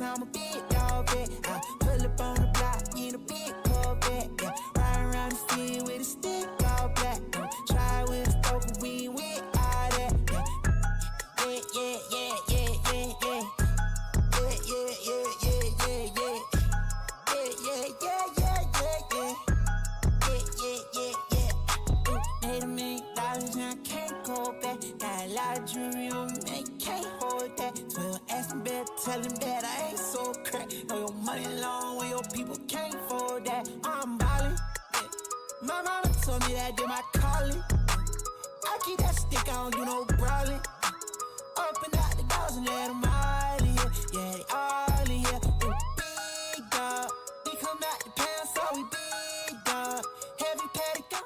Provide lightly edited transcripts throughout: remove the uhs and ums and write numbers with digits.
I'm a big dog vet. I pull up on the block in a big Corvette. Yeah, riding around the field with a stick all black. Try with a stroke, we with all that. Yeah, yeah, yeah, yeah, yeah, yeah. Yeah, yeah, yeah, yeah, yeah, yeah. Yeah, yeah, yeah, yeah, yeah, yeah. Yeah, yeah, yeah, yeah. Ooh, made $1 million and I can't go back. Got a lot of jewelry on me, man, you can't hold that. 12 ask him better, tell him that I ain't so crack. Know your money long when your people can't afford that. I'm ballin', yeah. My mama told me that did my calling. I keep that stick, I don't do no brawling. Up and out the doors and let them all in here. Yeah, they all in here. Ooh, big dog. We come out the pound, so we big dog. Heavy patty go.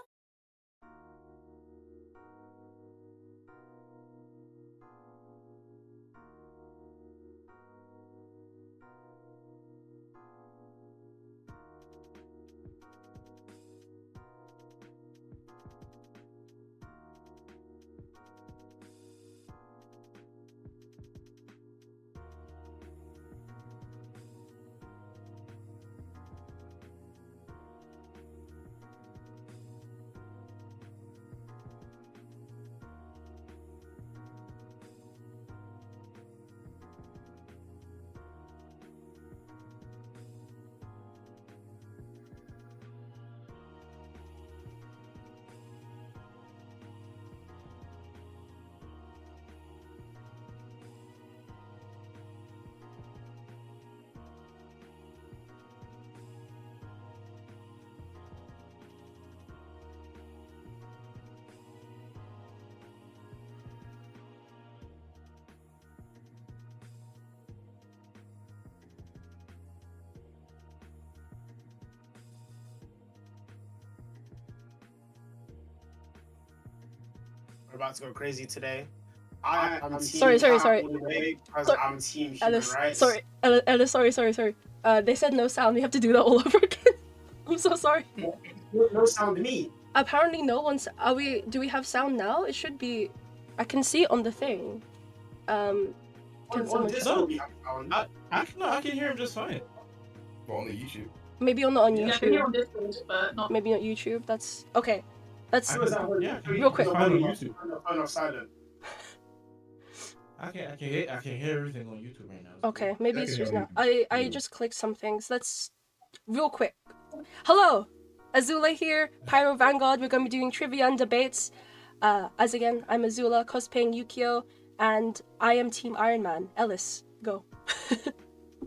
We're about to go crazy today. I'm sorry. because I'm team human Ellis, rights. sorry. Ellis, sorry. They said no sound. We have to do that all over again. I'm so sorry. No sound to me. Apparently no one's... Do we have sound now? It should be... I can see it on the thing. Can someone... I can hear him just fine. Well, on the YouTube. Maybe not on YouTube. Yeah, I can hear on Discord, but not... Maybe on YouTube. That's... Okay. Let's... Yeah, real quick. Fine on YouTube. Phone off silent. I can hear everything on YouTube right now. Okay, maybe it's just now. I just clicked some things. Let's... Real quick. Hello! Azula here, Pyrovanguard. We're going to be doing trivia and debates. As again, I'm Azula, cosplaying Yukio, and I am Team Iron Man. Ellis, go.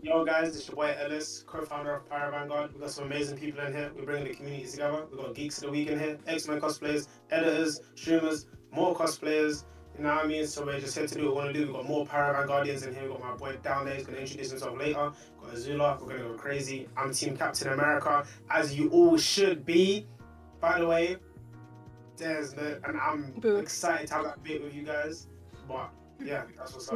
Yo guys, it's your boy Ellis, co-founder of PyroVanguard. We've got some amazing people in here. We're bringing the community together. We've got Geeks of the Week in here, X-Men cosplayers, editors, streamers, more cosplayers. You know what I mean? So we're just here to do what we want to do. We've got more PyroVanguardians in here. We've got my boy down there. He's going to introduce himself later. We've got Azula. We're going to go crazy. I'm Team Captain America, as you all should be. By the way, and I'm excited to have that debate with you guys. But yeah, that's what's up.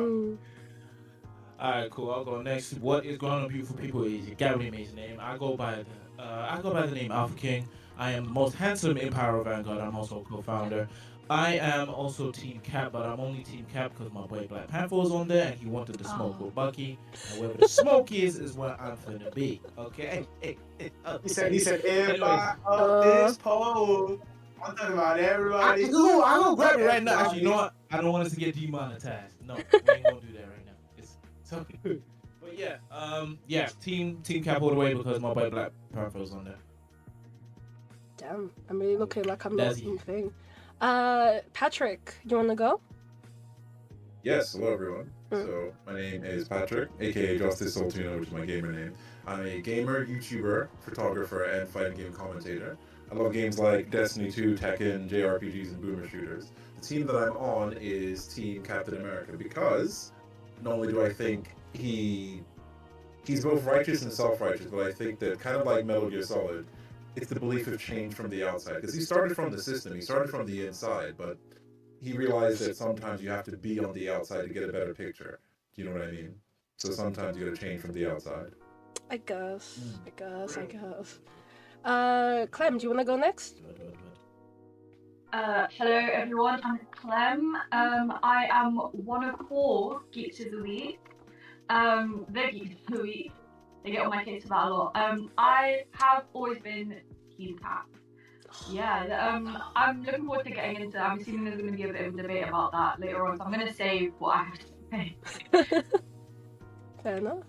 Alright, cool. I'll go next. What is going on, beautiful people? Is Gary May's name. I go by the name Alpha King. I am the most handsome in PyroVanguard. I'm also a co-founder. I am also Team Cap, but I'm only Team Cap because my boy Black Panther was on there and he wanted to smoke with Bucky. And wherever the smoke is where I'm finna be. Okay? He said, everybody up this pole. I'm talking about everybody. I'm gonna grab it right now. Actually, you know what? I don't want us to get demonetized. No, we ain't gonna do that right now. But yeah, Team Cap all the way because my boy Black Panther was on there. Damn, I'm really looking like I'm not moving. Patrick, you wanna go? Yes, hello everyone. So my name is Patrick, aka Justice Soltino, which is my gamer name. I'm a gamer, YouTuber, photographer, and fighting game commentator. I love games like Destiny 2, Tekken, JRPGs, and boomer shooters. The team that I'm on is Team Captain America because not only do I think he's both righteous and self-righteous, but I think that kind of like Metal Gear Solid, it's the belief of change from the outside. Because he started from the system, he started from the inside, but he realized that sometimes you have to be on the outside to get a better picture. Do you know what I mean? So sometimes you gotta change from the outside. I guess. Clem, do you want to go next? Hello everyone, I'm Clem. I am one of 4 Geeks of the Week. They're geeks. They get on my case for that a lot. I have always been Team Cap. Yeah, I'm looking forward to getting into. I'm assuming there's going to be a bit of a debate about that later on, so I'm going to say what I have to say. Fair enough.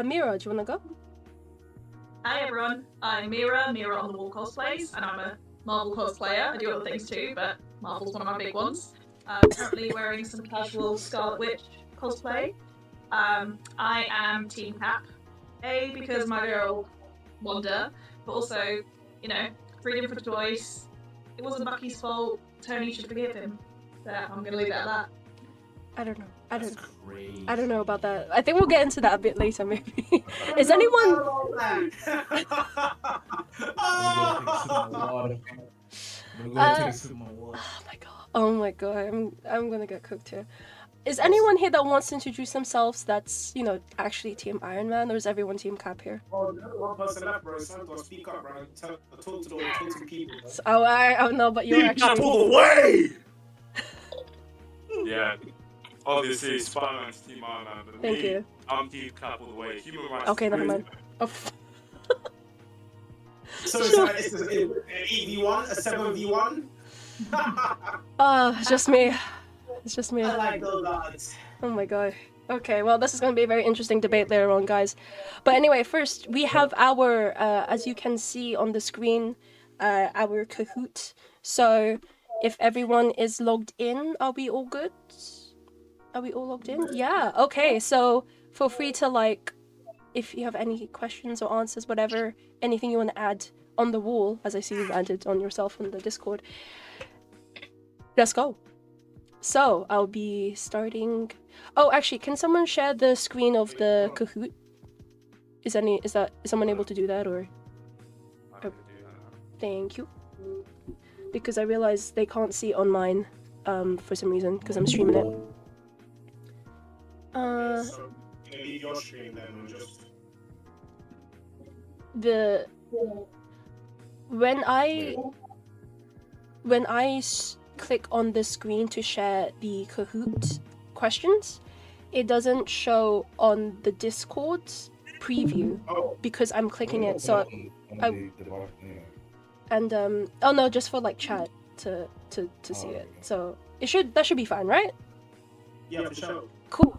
Mira, do you want to go? Hi everyone, I'm Mira on the Wall cosplays, and I'm a Marvel cosplayer. I do other things too, but Marvel's one of my big ones. I'm currently wearing some casual Scarlet Witch cosplay. I am Team Cap. A, because my girl Wanda, but also, you know, freedom for choice. It wasn't Bucky's fault. Tony should forgive him. So I'm gonna leave it at that. I don't know. That's crazy. I don't know about that. I think we'll get into that a bit later, maybe. Is anyone? I'm gonna take a sip of my water. Oh my god. I'm gonna get cooked here. Is anyone here that wants to introduce themselves that's, you know, actually Team Iron Man, or is everyone Team Cap here? Oh, one person left, bro. Santos, speak up, bro. Talk to the people. Oh, I know, but you're actually. all the way! Yeah. Obviously, Spider-Man's Team Iron Man, but Thank you. I'm Team Cap all the way. Human rights. Okay, never mind. Oh. So it's an 8v1, a 7v1? It's just me. It's just me. I like those odds. Oh my god. Okay, well, this is going to be a very interesting debate later on, guys. But anyway, first, we have our, as you can see on the screen, our Kahoot. So, if everyone is logged in, are we all good? Are we all logged in? Yeah, okay, so feel free to, like, if you have any questions or answers, whatever, anything you want to add on the wall, as I see you've added on yourself on the Discord. Let's go. So, I'll be starting... Oh, actually, can someone share the screen of the Kahoot? Is someone able to do that, or... Oh, thank you. Because I realize they can't see on mine, for some reason, because I'm streaming it. So, you leave your stream then, or just... When I click on the screen to share the Kahoot questions, it doesn't show on the Discord's preview because I'm clicking it. So oh no, just for like chat to see it. So that should be fine, right? Yeah, for sure. Cool.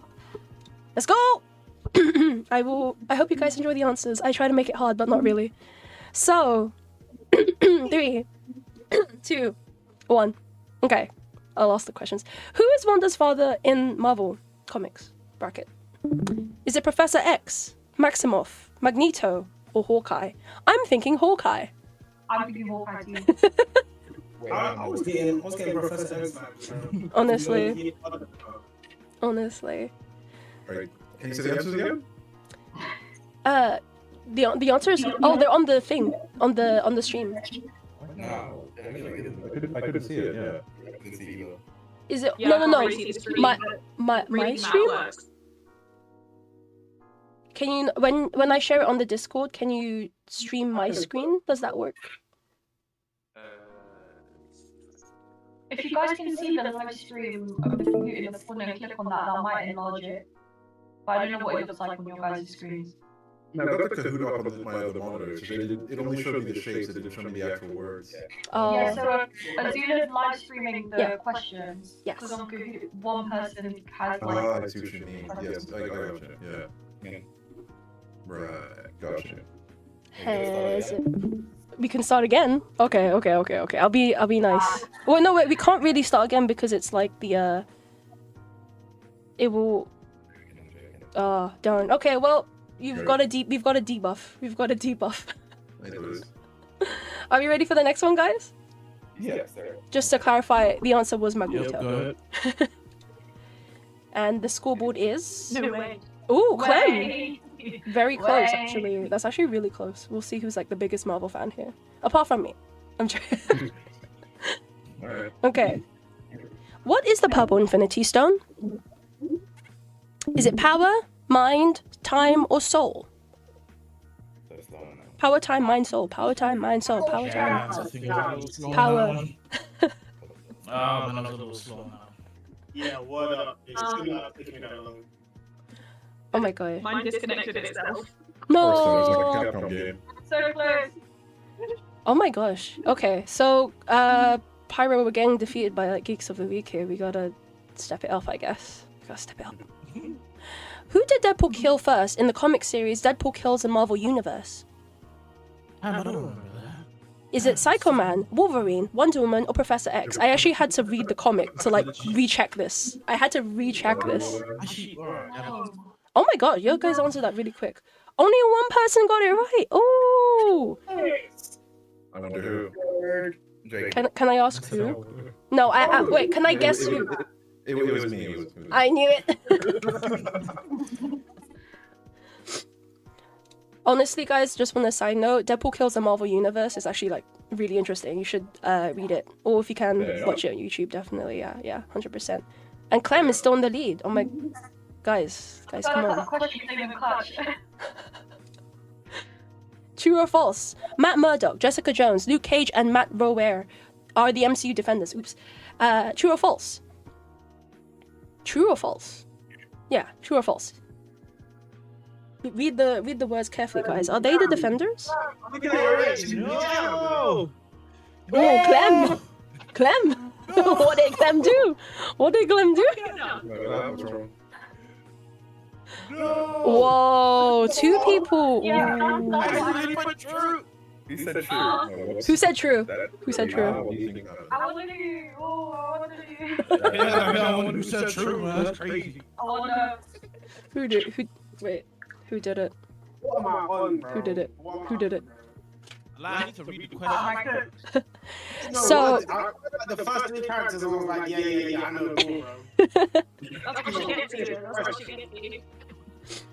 Let's go. I hope you guys enjoy the answers. I try to make it hard, but not really. So 3, 2, 1. Okay, I lost the questions. Who is Wanda's father in Marvel Comics? Bracket. Is it Professor X, Maximoff, Magneto, or Hawkeye? I'm thinking Hawkeye. I'm thinking Hawkeye too. I was getting Professor X back. Honestly. Right. Can you say the answers again? The answer is they're on the thing on the stream. No. I couldn't see it. Yeah. Is it Yeah, no? I can't really see the screen, My Reading that stream? works. Can you when I share it on the Discord, can you stream my screen? Does that work? If you guys can see the live stream of the Kahoot in the corner and click on that might enlarge it. But I don't know what it looks like on your guys' screens. No, I got the Kahoot up on my other monitor, so it only showed me the shapes, it didn't show me the actual words. Oh. Yeah, so Azula's live streaming the Yeah. questions. Yes. Because on Kahoot, one person has Ah, like... I see what you mean. Yes, I gotcha. Yeah. Right, gotcha. We can start again. Okay. I'll be nice. Well, no, wait, we can't really start again because it's like the it will. Darn. Okay, well, we've got a debuff. I know this. Are we ready for the next one, guys? Yes, sir. Just to clarify, the answer was Magneto. Yep, go ahead. And the scoreboard is. No way. Ooh, Clem. Way. Very close, Way. actually. That's actually really close. We'll see who's like the biggest Marvel fan here, apart from me. I'm joking. Alright. Okay. What is the purple Infinity Stone? Is it power, mind, time, or soul? Power, time, mind, soul. Power, time, mind, soul. Power, time. I think it's a little slow Power. on that one. Man, I'm a little slow now. Yeah, what up? It's still not taking me that long. Oh my god. Mine disconnected itself. No. Of course, it's like a Capcom game. So close. Oh my gosh. Okay, so Pyro, we're getting defeated by like Geeks of the Week here. We gotta step it up, I guess. We gotta step it up. Who did Deadpool kill first? In the comic series, Deadpool kills the Marvel Universe. I don't remember that. Is it Psycho Man, Wolverine, Wonder Woman, or Professor X? I actually had to read the comic to like recheck this. I had to recheck this. Oh my god, you guys answered that really quick. Only one person got it right. Oh. I wonder who. Jake. Can I ask who? No, wait. Can I guess who? It was me. It was me. I knew it. Honestly, guys, just on a side note, Deadpool Kills the Marvel Universe is actually like really interesting. You should read it, or if you can, watch it on YouTube. Definitely, yeah, 100%. And Clem is still in the lead. Oh my, guys, come on. True or false? Matt Murdock, Jessica Jones, Luke Cage, and Matt Rower are the MCU defenders. Oops. True or false? True or false? Yeah, true or false? Read the words carefully, guys. Are they the defenders? No! Oh, Clem! Clem! What did Clem do? What did Clem do? Whoa, two people. He said true. Who said true? Who said true? I want to do. Oh, I want to do. Yeah, one who said true, man. That's crazy. Oh no. Who did it? Who did it? What am I on, bro? Who did it? Who did it? I need to read the question. So- The first three characters, I was like, yeah, I know, bro. That's what she gets to. That's what she gets to.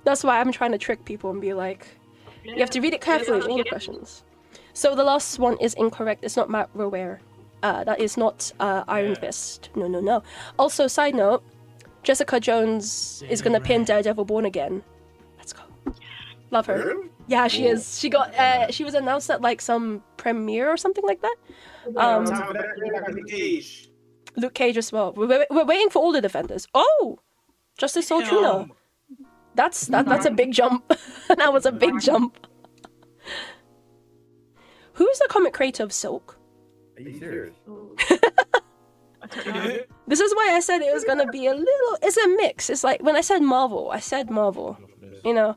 That's why I'm trying to trick people and be like, you have to read it carefully, all the questions. So the last one is incorrect. It's not Matt Rower. That is not Iron Fist. No. Also, side note, Jessica Jones is gonna pin Daredevil Born Again. Let's go. Love her. Yeah, she is. She got. She was announced at like some premiere or something like that. Luke Cage as well. We're waiting for all the defenders. Oh, Justice Soltruna. That's a big jump. That was a big jump. Who's the comic creator of Silk? Are you serious? This is why I said it was gonna be a little. It's a mix. It's like when I said Marvel, You know,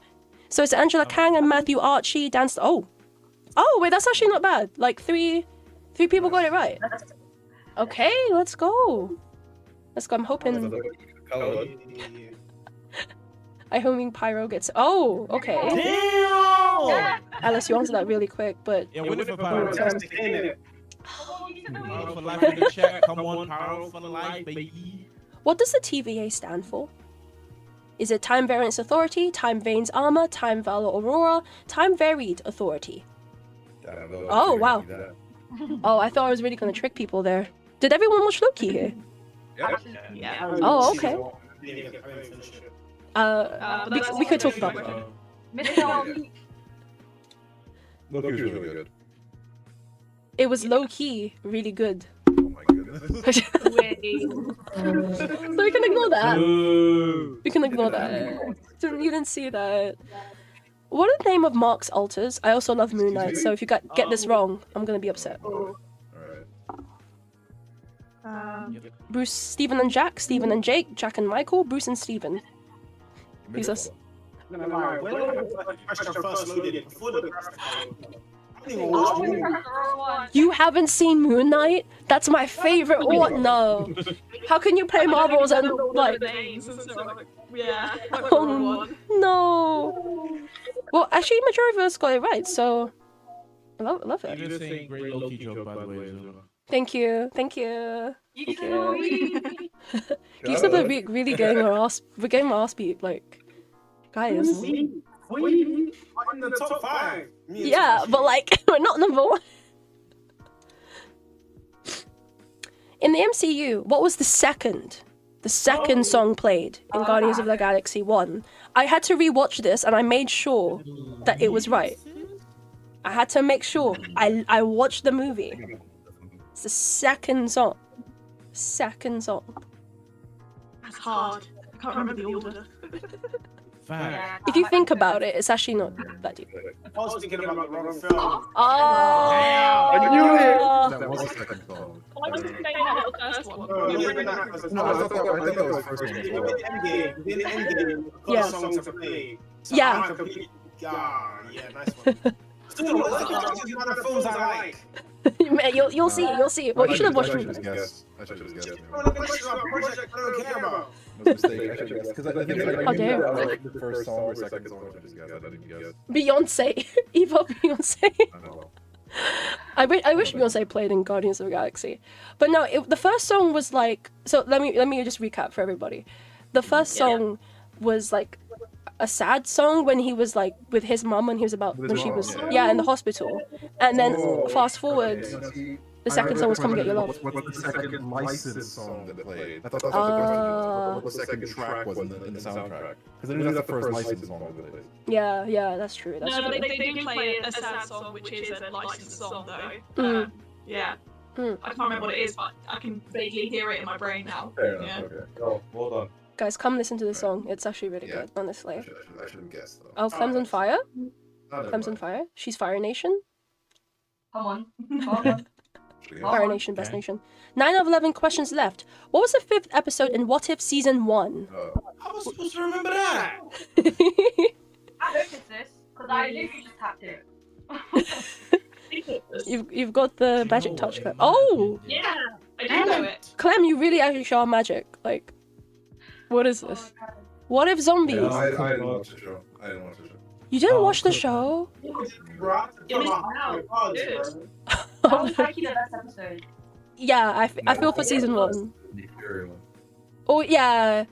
so it's Angela Kang and Matthew Archie. Oh, wait, that's actually not bad. Like three people got it right. Okay, let's go. I'm hoping. I'm hoping Pyro gets. Oh, okay. Damn! Alice, you answered that really quick, but. Yeah, win it for Pyro. um, Pyro for life in the chat. Come on, Pyro for life, baby. What does the TVA stand for? Is it Time Variance Authority, Time Vane's Armor, Time Valor Aurora, Time Varied Authority? Oh, wow. Oh, I thought I was really gonna trick people there. Did everyone watch Loki here? Yeah. Oh, okay. We could talk about it. Loki was really good. It was low-key really good. Oh my goodness. So we can ignore that. We can ignore that. You didn't see that. What are the name of Mark's altars? I also love Moon Knight, so if you get this wrong, I'm gonna be upset. Bruce, Stephen and Jack, Stephen and Jake, Jack and Michael, Bruce and Stephen. Who's us? You haven't seen Moon Knight? That's my favorite one. No. How can you play Marvels and like? Yeah. Oh no. Well, actually, majority of us got it right, so I love it. You're saying great Loki joke, by the way. Thank you. Geeks of the Week really getting our ass. We're getting our ass beat, like, guys. In the top 5. Yeah, but like we're not number 1. In the MCU, what was the second song played in Guardians of the Galaxy 1? I had to rewatch this and I made sure that it was right. I had to make sure. I watched the movie. It's the second song. That's hard. I can't remember the order. Fact. If you think about it, it's actually not that deep. I was thinking about the wrong film. Oh. I knew it! That was the second song. I was thinking that was the first one. No, yeah, but that was No, I thought that was the first one as in well. the Endgame, got Yeah. a song to play. So Yeah. I'm completely, yeah, nice one. Still, one of the films I like. You'll see. Well, you should have watched I it. should have guessed. I should have guessed. One of the questions about a project I don't care about. That's a mistake. I should have guessed. Because I think How I knew dare. that was like the first song or second song. I should have just guessed. I didn't guess. Beyonce. Eva Beyonce. I know. I wish Beyonce played in Guardians of the Galaxy, but no. The first song was like. So let me just recap for everybody. The first song was like a sad song when he was like with his mum when he was about With when his she mom, was yeah. in the hospital, and then Oh, fast forward, okay. the second song was "Come Get Your Love." What's the second licensed song that played? I thought that was the question. What the second track was in the soundtrack? Because I knew that's the first licensed song that played. Yeah, that's true. That's No, but true. they do play a sad song, which is a licensed song, though. Mm. Yeah. Mm. I can't remember what it is, but I can vaguely hear it in my brain now. Fair enough. Yeah. Okay. Oh, well done. Guys, come listen to the song. It's actually really Yeah. good, honestly. I should have guessed though. Oh, Clem's on fire. Never Clem's on mind. fire. She's Fire Nation. Come on. Come on. Actually, Oh. Fire Nation, best nation. 9 out of 11 questions left. What was the 5th episode in What If Season 1? How was I supposed to remember that? I noticed this, because I literally just tapped it. You've got the magic know touch. what? Clem. Oh, Yeah, I do know it. Clem, you really actually show magic. Like, what is this? What if zombies? Yeah, I didn't watch the show. You didn't Oh, watch the cool. show? Bro, It was oh, good. That was actually the best episode. Yeah, I feel for season 1. Oh yeah,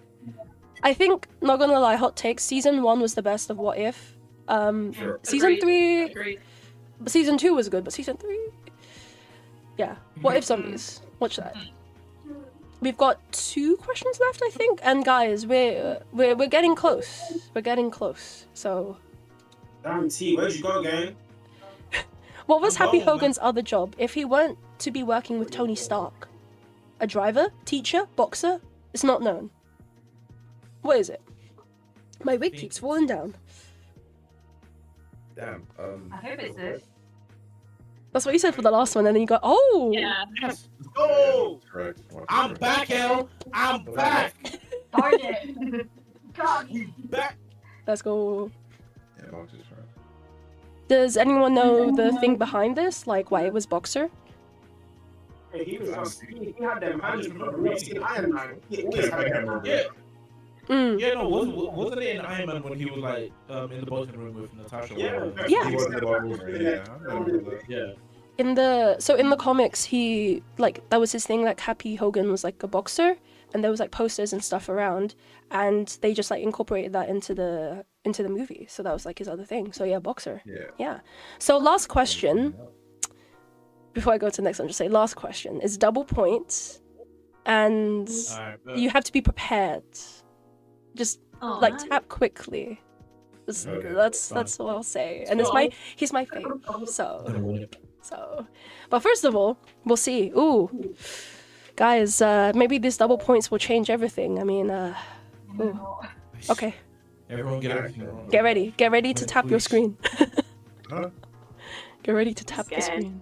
I think, not gonna lie, hot take. Season 1 was the best of What If. Sure. Season Agreed. 3, Agreed. season 2 was good, but season 3, yeah. What If Zombies? Watch that. We've got 2 questions left, I think. And guys, we're getting close. We're getting close. So, Damn T, where'd you go, gang? what was I'm Happy going, man. Hogan's other job if he weren't to be working with Tony Stark? A driver, teacher, boxer? It's not known. What is it? My wig keeps falling down. Damn. I hope it's this. That's what you said for the last one, and then you go, oh! Yeah. Yes. Go! Correct. I'm back, L. I'm back. Darn it. God. Back. Let's go. Yeah, boxers, right. Does anyone know the thing behind this? Like, why it was boxer? Hey, he had them hands from Iron Man. He always had them. Yeah. Mm. Yeah, no, wasn't it in Iron Man when he was like in the boxing room with Natasha? Yeah. Yeah. He was in the boxing ring, yeah. I remember that. Yeah. In the comics, he, like, that was his thing, like, Happy Hogan was, like, a boxer, and there was, like, posters and stuff around, and they just, like, incorporated that into the movie, so that was, like, his other thing. So, yeah, boxer. Yeah. Yeah. So, last question, before I go to the next one, just say last question, is double points, and Alright, you have to be prepared. Just, Oh, like, man. tap quickly. Okay. That's what I'll say. And he's my fave, so, but first of all, we'll see. Ooh, guys, maybe these double points will change everything. I mean, ooh. Okay, Everyone get everything wrong. get ready to tap your screen. Huh? Get ready to tap the Scared. screen.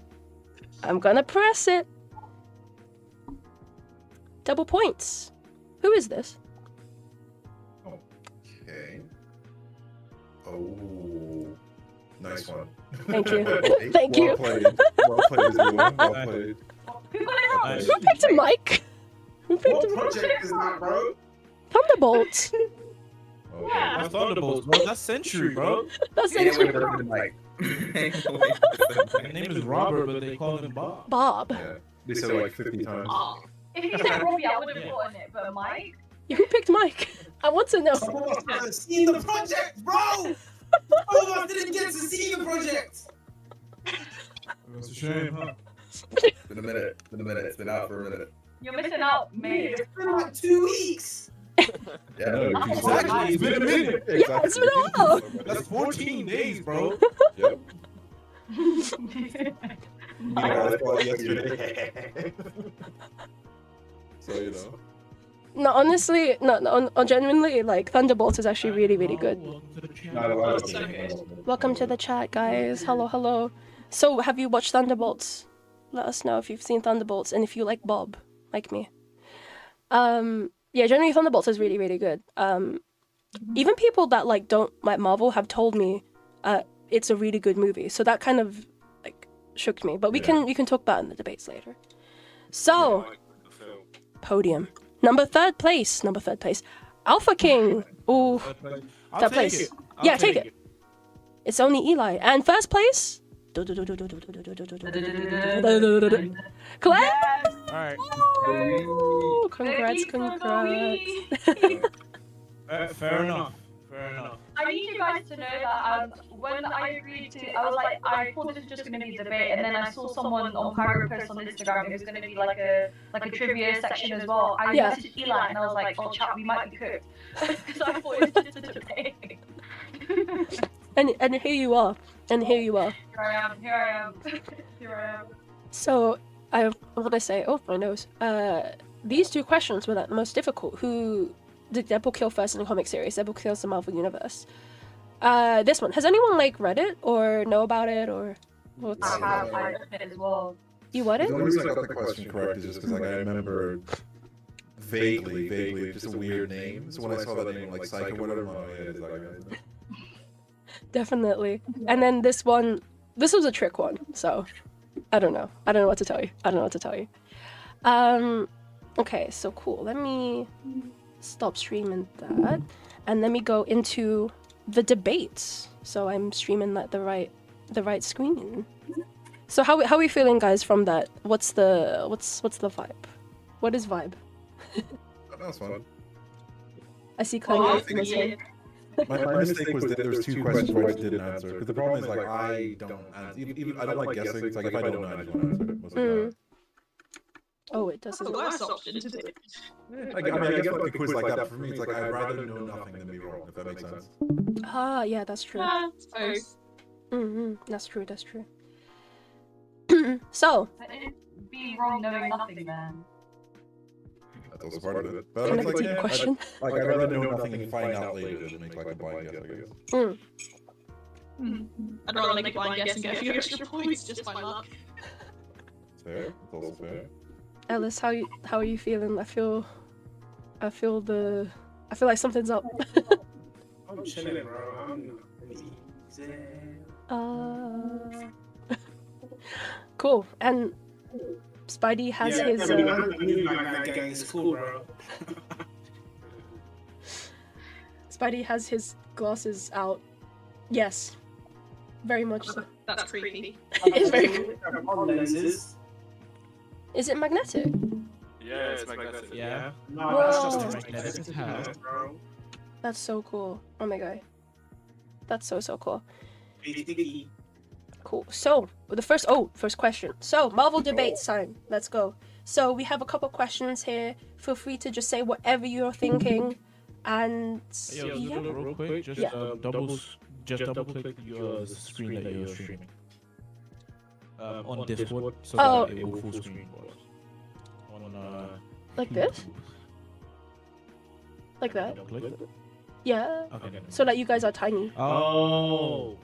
I'm gonna press it. Double points. Who is this? Okay. Oh. Nice one. Thank you. Thank you. Well played. Well played, everyone. Well played. Nice. Who picked a mic? Who picked What a project is that, bro? Thunderbolt? Okay. That's Thunderbolts, bro. That's Century, bro. That's Yeah, it. wait, wait, like. His name is Robert, but they call him Bob. Bob. Yeah. They said it like 50 times. Oh. If you said Robbie, I would have Yeah. gotten it, but Mike? Who picked Mike? I want to know. I haven't seen the project, bro! All of us didn't get to see the project! That's a shame, huh? It's been a minute. It's been a minute. It's been out for a minute. You're missing out, mate. It's been like 2 weeks! Yeah, No, no, Exactly, it's been a minute. Yeah, it's been a while. That's 14 days, bro. Yep. Yeah, that's why yesterday. So, you know. No, honestly, genuinely, like Thunderbolts is actually really, really good. Welcome to the chat, guys. Hello, hello. So, have you watched Thunderbolts? Let us know if you've seen Thunderbolts and if you like Bob, like me. Yeah, generally Thunderbolts is really, really good. Even people that like don't like Marvel have told me, it's a really good movie. So that kind of like shook me. But we can talk about it in the debates later. So, podium. Number third place. Alpha King. Ooh, third place. Yeah, take it. It's only Eli. And first place? Claire? Alright. Oh, congrats. Fair enough. I need you guys to know that when I agreed to, I was like, I thought this was just going to be a debate, and then I saw someone on Pyro post on Instagram. It was going to be like a trivia section as well. I messaged Eli and I was like, oh chat, we might be cooked, because I thought it was just a debate. And here you are. Here I am. So what did I say? Oh, my nose. These two questions were like the most difficult. Who did Deadpool kill first in the comic series? Deadpool kills the Marvel Universe. This one. Has anyone like read it or know about it or what's? I have read it as well. You what it? The only reason I got the question correct is just because like I remember vaguely just a weird name. So when I saw that name like Psych or whatever, my head is like. Definitely. And then this one. This was a trick one. So I don't know what to tell you. Okay. So cool. Let me stop streaming that, and let me go into the debates. So I'm streaming the right screen. So how are we feeling, guys, from that? What's the vibe? What is vibe? That's fun. I see Claire. My mistake was that there was two questions where I just didn't answer. Because the problem is like I don't answer. Even I don't like guessing. It's like if I don't know, I just won't answer it. Most of the time. Oh, it doesn't. The worst option to do. I mean, I guess like a quiz like that for me, it's like I'd rather know nothing than be wrong, if that makes sense. Yeah, that's true. Yeah, I suppose. That's true. So. Be wrong knowing nothing then. That's also part of it. But Can I it's like, take a question? I'd rather know nothing and find out later than make like a blind guess, I guess. I'd rather make a blind guess and get a few extra points just by luck. Fair. That's also fair. Ellis, how are you feeling? I feel like something's up. I'm chilling, bro. I'm easy. Cool. And Spidey has his. It's cool, bro. Spidey has his glasses out. Yes, very much so. That's creepy. It's very. Lenses. Is it magnetic? Yeah, it's magnetic. Yeah. No, that's just Whoa. Magnetic hat. bro. That's so cool. Oh my god. That's so cool. Cool. So the first question. So Marvel debates time. Let's go. So we have a couple questions here. Feel free to just say whatever you're thinking, and Yeah, real quick, just double click your screen that you're streaming. On Discord, so that it will full screen for us. On like this, like that. Double click. Yeah. Okay. So that you guys are tiny. Oh.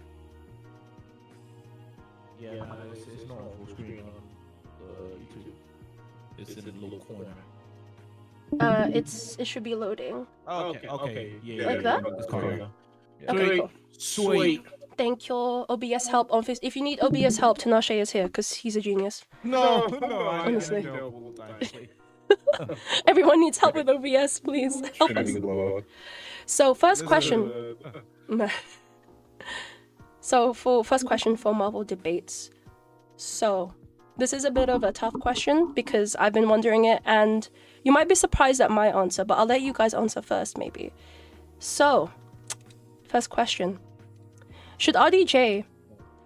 Yeah, it's not on full screen on YouTube. It's in the little corner. It should be loading. Oh, okay. Yeah. Like that? It's correct. Yeah. Okay, cool. Sweet. Thank you. OBS help on If you need OBS help, Tinashe is here because he's a genius. No, Honestly. I know all the time, please. Everyone needs help with OBS, please help us. So first question. So for first question for Marvel debates. So this is a bit of a tough question because I've been wondering it, and you might be surprised at my answer, but I'll let you guys answer first maybe. So first question. Should RDJ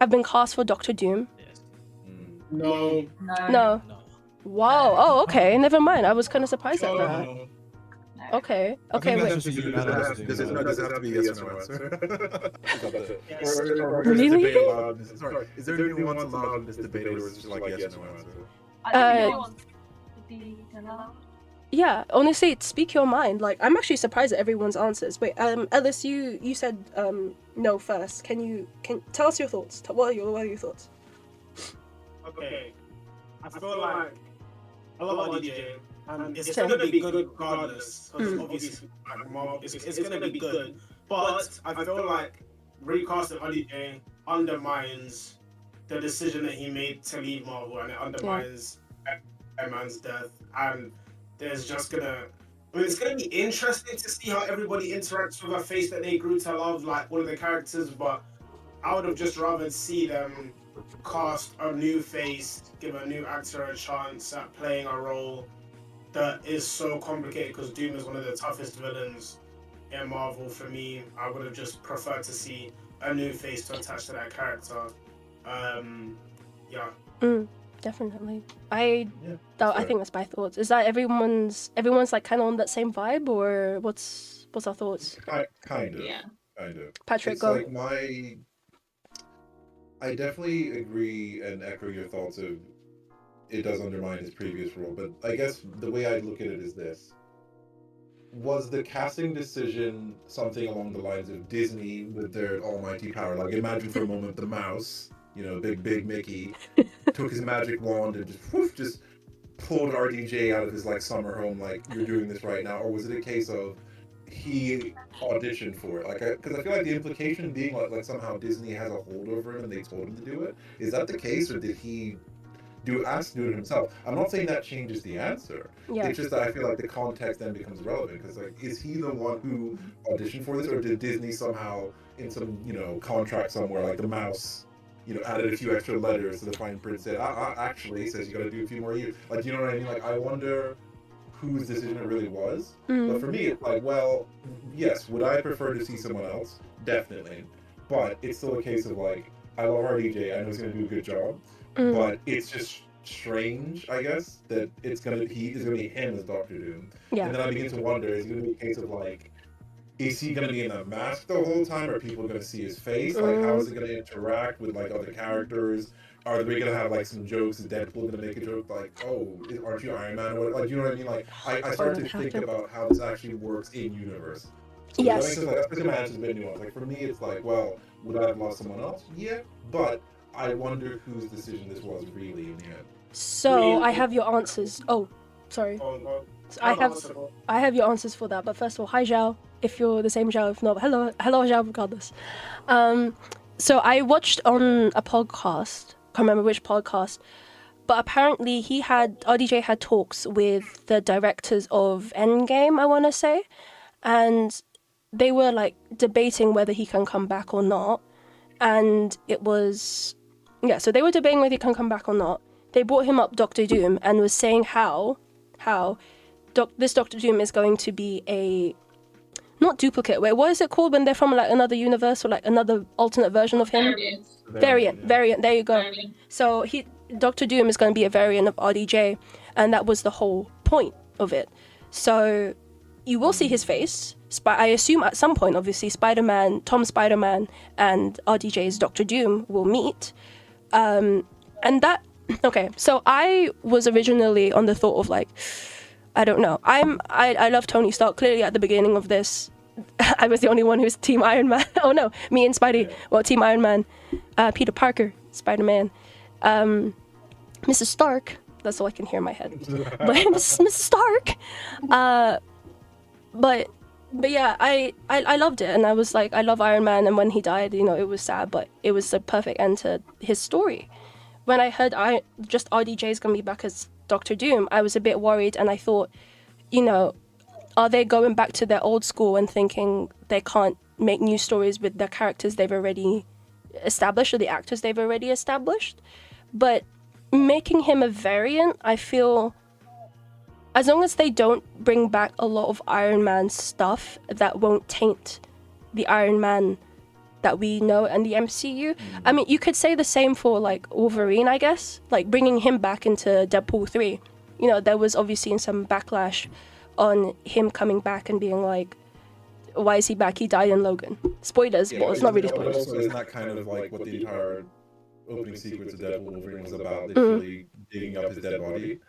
have been cast for Doctor Doom? No. No. Wow. Oh, okay. Never mind. I was kind of surprised at that. Okay. Okay. Wait. Does it have to be yes or no answer? Really? Sorry. Is there nuance allowed in this debate, or is it just like yes or no answer? I think Yeah, honestly, speak your mind. Like, I'm actually surprised at everyone's answers. Wait, Ellis, you said no first. Can tell us your thoughts? What are your thoughts? Okay, I feel like I love RDJ, and it's Same. gonna be good regardless. Because obviously, like Marvel, it's gonna be good. But I feel like recasting RDJ undermines the decision that he made to leave Marvel, and it undermines Iron Man's death. And there's just gonna, I mean, it's gonna be interesting to see how everybody interacts with a face that they grew to love, like all of the characters. But I would have just rather see them cast a new face, give a new actor a chance at playing a role that is so complicated, because Doom is one of the toughest villains in Marvel. For me, I would have just preferred to see a new face to attach to that character. Definitely. I think that's my thoughts. Is that everyone's like kind of on that same vibe, or what's our thoughts? Kind of. Yeah. Kind of. Patrick, It's go. like I definitely agree and echo your thoughts of it does undermine his previous role, but I guess the way I look at it is this. Was the casting decision something along the lines of Disney with their almighty power? Like, imagine for a moment the mouse, big Mickey, took his magic wand and just pulled RDJ out of his like summer home, like, you're doing this right now? Or was it a case of he auditioned for it? Like, because I feel like the implication being like somehow Disney has a hold over him and they told him to do it. Is that the case, or did he ask to do it himself? I'm not saying that changes the answer. Yeah. It's just that I feel like the context then becomes relevant, because like, is he the one who auditioned for this, or did Disney somehow in some contract somewhere, like the mouse added a few extra letters to the fine print, said actually says you got to do a few more years? Like, you know what I mean? Like, I wonder whose decision it really was. But for me, it's like, well, yes, would I prefer to see someone else? Definitely. But it's still a case of like, I love RDJ, I know he's going to do a good job, but it's just strange, I guess, that it's gonna be him as Doctor Doom. Yeah. And then I begin to wonder, is it gonna be a case of like, is he gonna be in a mask the whole time? Are people gonna see his face? Like, how is it gonna interact with like other characters? Are we gonna have like some jokes? Is Deadpool gonna make a joke like, oh, aren't you Iron Man? Or like, you know what I mean? Like, I start to think about how this actually works in universe. So Yes. that's because my answer's a bit nuanced. Like, for me, it's like, well, would I have lost someone else? Yeah, but I wonder whose decision this was really in the end. So I have your answers. Oh, sorry. I have your answers for that. But first of all, hi Zhao. If you're the same Zhao, if not, hello Zhao. Regardless. So I watched on a podcast. Can't remember which podcast, but apparently RDJ had talks with the directors of Endgame, I want to say, and they were like debating whether he can come back or not. And it was, so they were debating whether he can come back or not. They brought him up Doctor Doom and was saying how this Doctor Doom is going to be a, not duplicate, wait, what is it called when they're from like another universe, or like another alternate version of him? Variant, there you go. Variant. So Doctor Doom is going to be a variant of RDJ, and that was the whole point of it. So you will see his face. I assume at some point, obviously, Tom Spider-Man and RDJ's Doctor Doom will meet. Okay, so I was originally on the thought of like, I don't know. I love Tony Stark. Clearly at the beginning of this, I was the only one who was Team Iron Man. Oh no, me and Spidey. Well, Team Iron Man. Peter Parker, Spider-Man. Mrs. Stark. That's all I can hear in my head. But Mrs. Stark. But yeah, I loved it, and I was like, I love Iron Man, and when he died, it was sad, but it was a perfect end to his story. When I heard just RDJ is gonna be back as Doctor Doom, I was a bit worried, and I thought, are they going back to their old school and thinking they can't make new stories with the characters they've already established, or the actors they've already established? But making him a variant, I feel, as long as they don't bring back a lot of Iron Man stuff that won't taint the Iron Man that we know in the MCU. I mean, you could say the same for like Wolverine, I guess, like bringing him back into Deadpool 3. There was obviously some backlash on him coming back and being like, why is he back? He died in Logan. Spoilers, but it's not really spoilers. But also, isn't that kind of like what the entire opening sequence of Deadpool Wolverine was about literally digging up his dead body.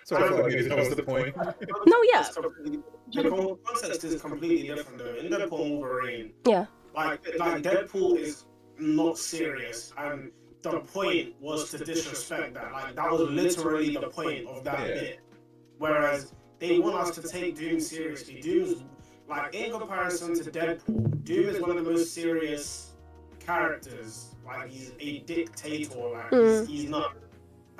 So I feel like maybe that was the point. No, yeah. The context is completely different though. In Deadpool and Wolverine, Yeah. like Deadpool is not serious, and the point was to disrespect that. Like that was literally the point of that bit. Whereas they want us to take Doom seriously. Doom's like, in comparison to Deadpool, Doom is one of the most serious characters. Like he's a dictator. Like he's not,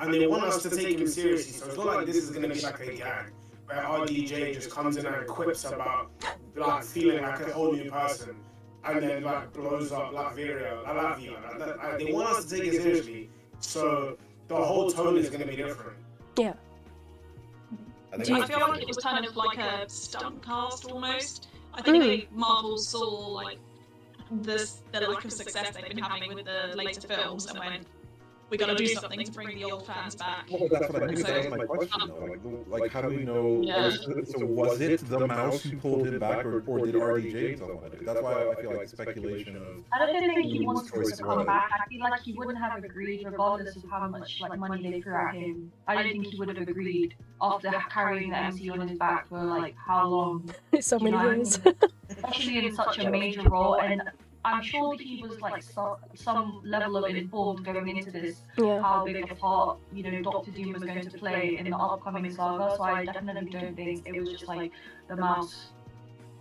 and they want us to take him seriously. So it's not like this is gonna be like a gag where RDJ just comes in and quips about like feeling like a whole new person, and then like blows up Latveria. Like, they want us to take it seriously, so the whole tone is gonna be different. Yeah. I feel like it was kind of like a stunt cast almost. I think Marvel saw like the lack of success they've been having with the later films and went, we got to do something to bring the old fans back. Well, that's what I mean. That was my question, though. Like, how do we know? Yeah. So was it the mouse who pulled it back, or did RDJ tell him to do it? That's why I feel like speculation of. I don't think he wants to come back. I feel like he wouldn't have agreed regardless of how much like money they threw at him. I don't think he would have agreed after carrying the MCU on his back for like how long? So many years. Especially in such a major role, and I'm sure that he was like some level of informed going into this, how big a part, Doctor Doom was going to play in the upcoming saga. So I definitely don't think it was just like the mouse,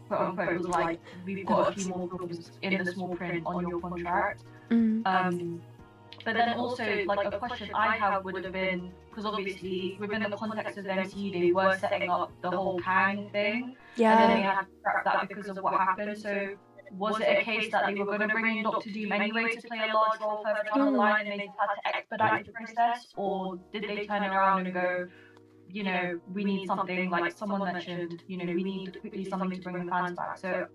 quote unquote, was like, we've got a few more problems in the small print on your contract. But then also, like, a question I have would have been, because obviously within the context of the MCU, they were setting up the whole Kang thing, and then they had to scrap that because of what happened. So was it a case that they were going to bring in Doctor Doom anyway to play a large role further down the line, and they just had to expedite the process, or did they turn around and go, we need something, like someone mentioned, we need quickly something to bring the fans back. So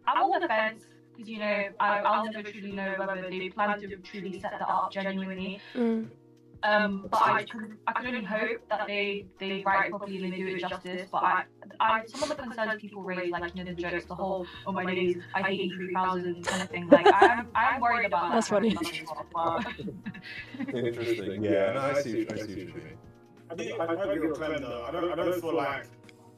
I'm on the fence. Because I'll never truly know whether they plan to truly set that up genuinely. But I can only hope that they write it properly and they do it justice. But I some of the concerns people raise, like the jokes, the whole "oh my days, I hate 3000" kind of thing. Like I'm worried about that. That's funny. Interesting. Yeah, no, I see what you mean. I agree with Clem though. I don't feel like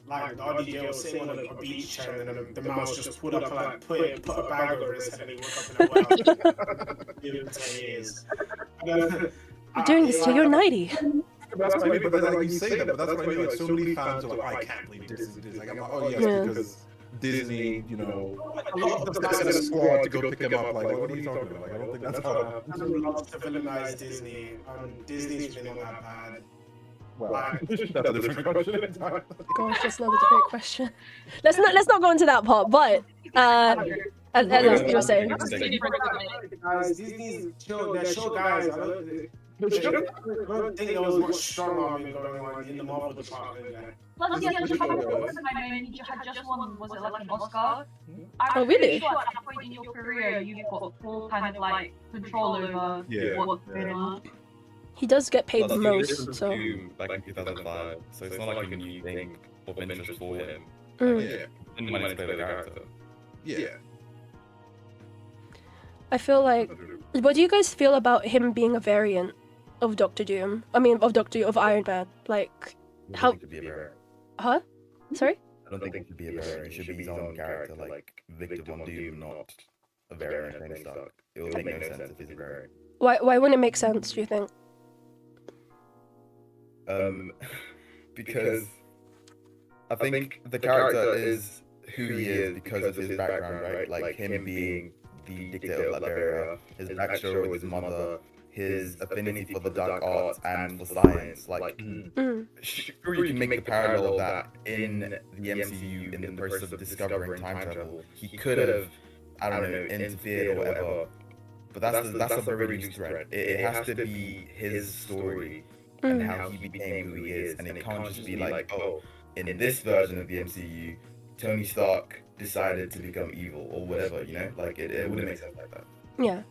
the RDJ was sitting on a beach chair and then the mouse just put a bag over his head and he woke up in a well. Give him 10 years. You're doing this till you're 90. That's what I mean, but then, like, you say that, but that's what I mean. Like, so many fans are like, I can't believe Disney. Like, I'm like, oh yes, because Disney, a lot of the guys in the squad to go pick him up. Like, what are you talking about? Like, I don't think that's how it happens. I would love to villainize Disney. Disney's really not that bad. Well, that's a different question. Gosh, that's another different question. Let's not go into that part. But you were saying. Guys, Disney's chill. They're chill guys. I don't think there was much strong arming going on in the Marvel department. Plus, he had just won, was it like an Oscar? Oh, really? Sure at that point in your career, you've got full kind of like control over what's going on. He does get paid the most, so. Back in 2005, so it's not like a new thing of interest for him. Yeah. Didn't mind to play the character. Yeah. I feel like, what do you guys feel about him being a variant of Doctor Doom? I mean, of Iron Man. Like, how? Huh? Sorry? I don't think it should be a variant. It should be his own character, like Victor Von Doom, not a variant of Tony Stark. It would make no sense if he's a variant. Why wouldn't it make sense, do you think? Because I think the character is who he is because of his background, right? Like him being the dictator of Liberia, his backstory with his mother, his affinity for the dark arts and for science. Like, sure you can make the parallel that in the MCU, in the process of discovering time travel, he could have, I don't know, interfered or whatever. But that's a very loose thread. It has to be his story and how he became who he is, and it can't just be like, oh, in this version of the MCU, Tony Stark decided to become evil or whatever, like it wouldn't make sense like that. Yeah,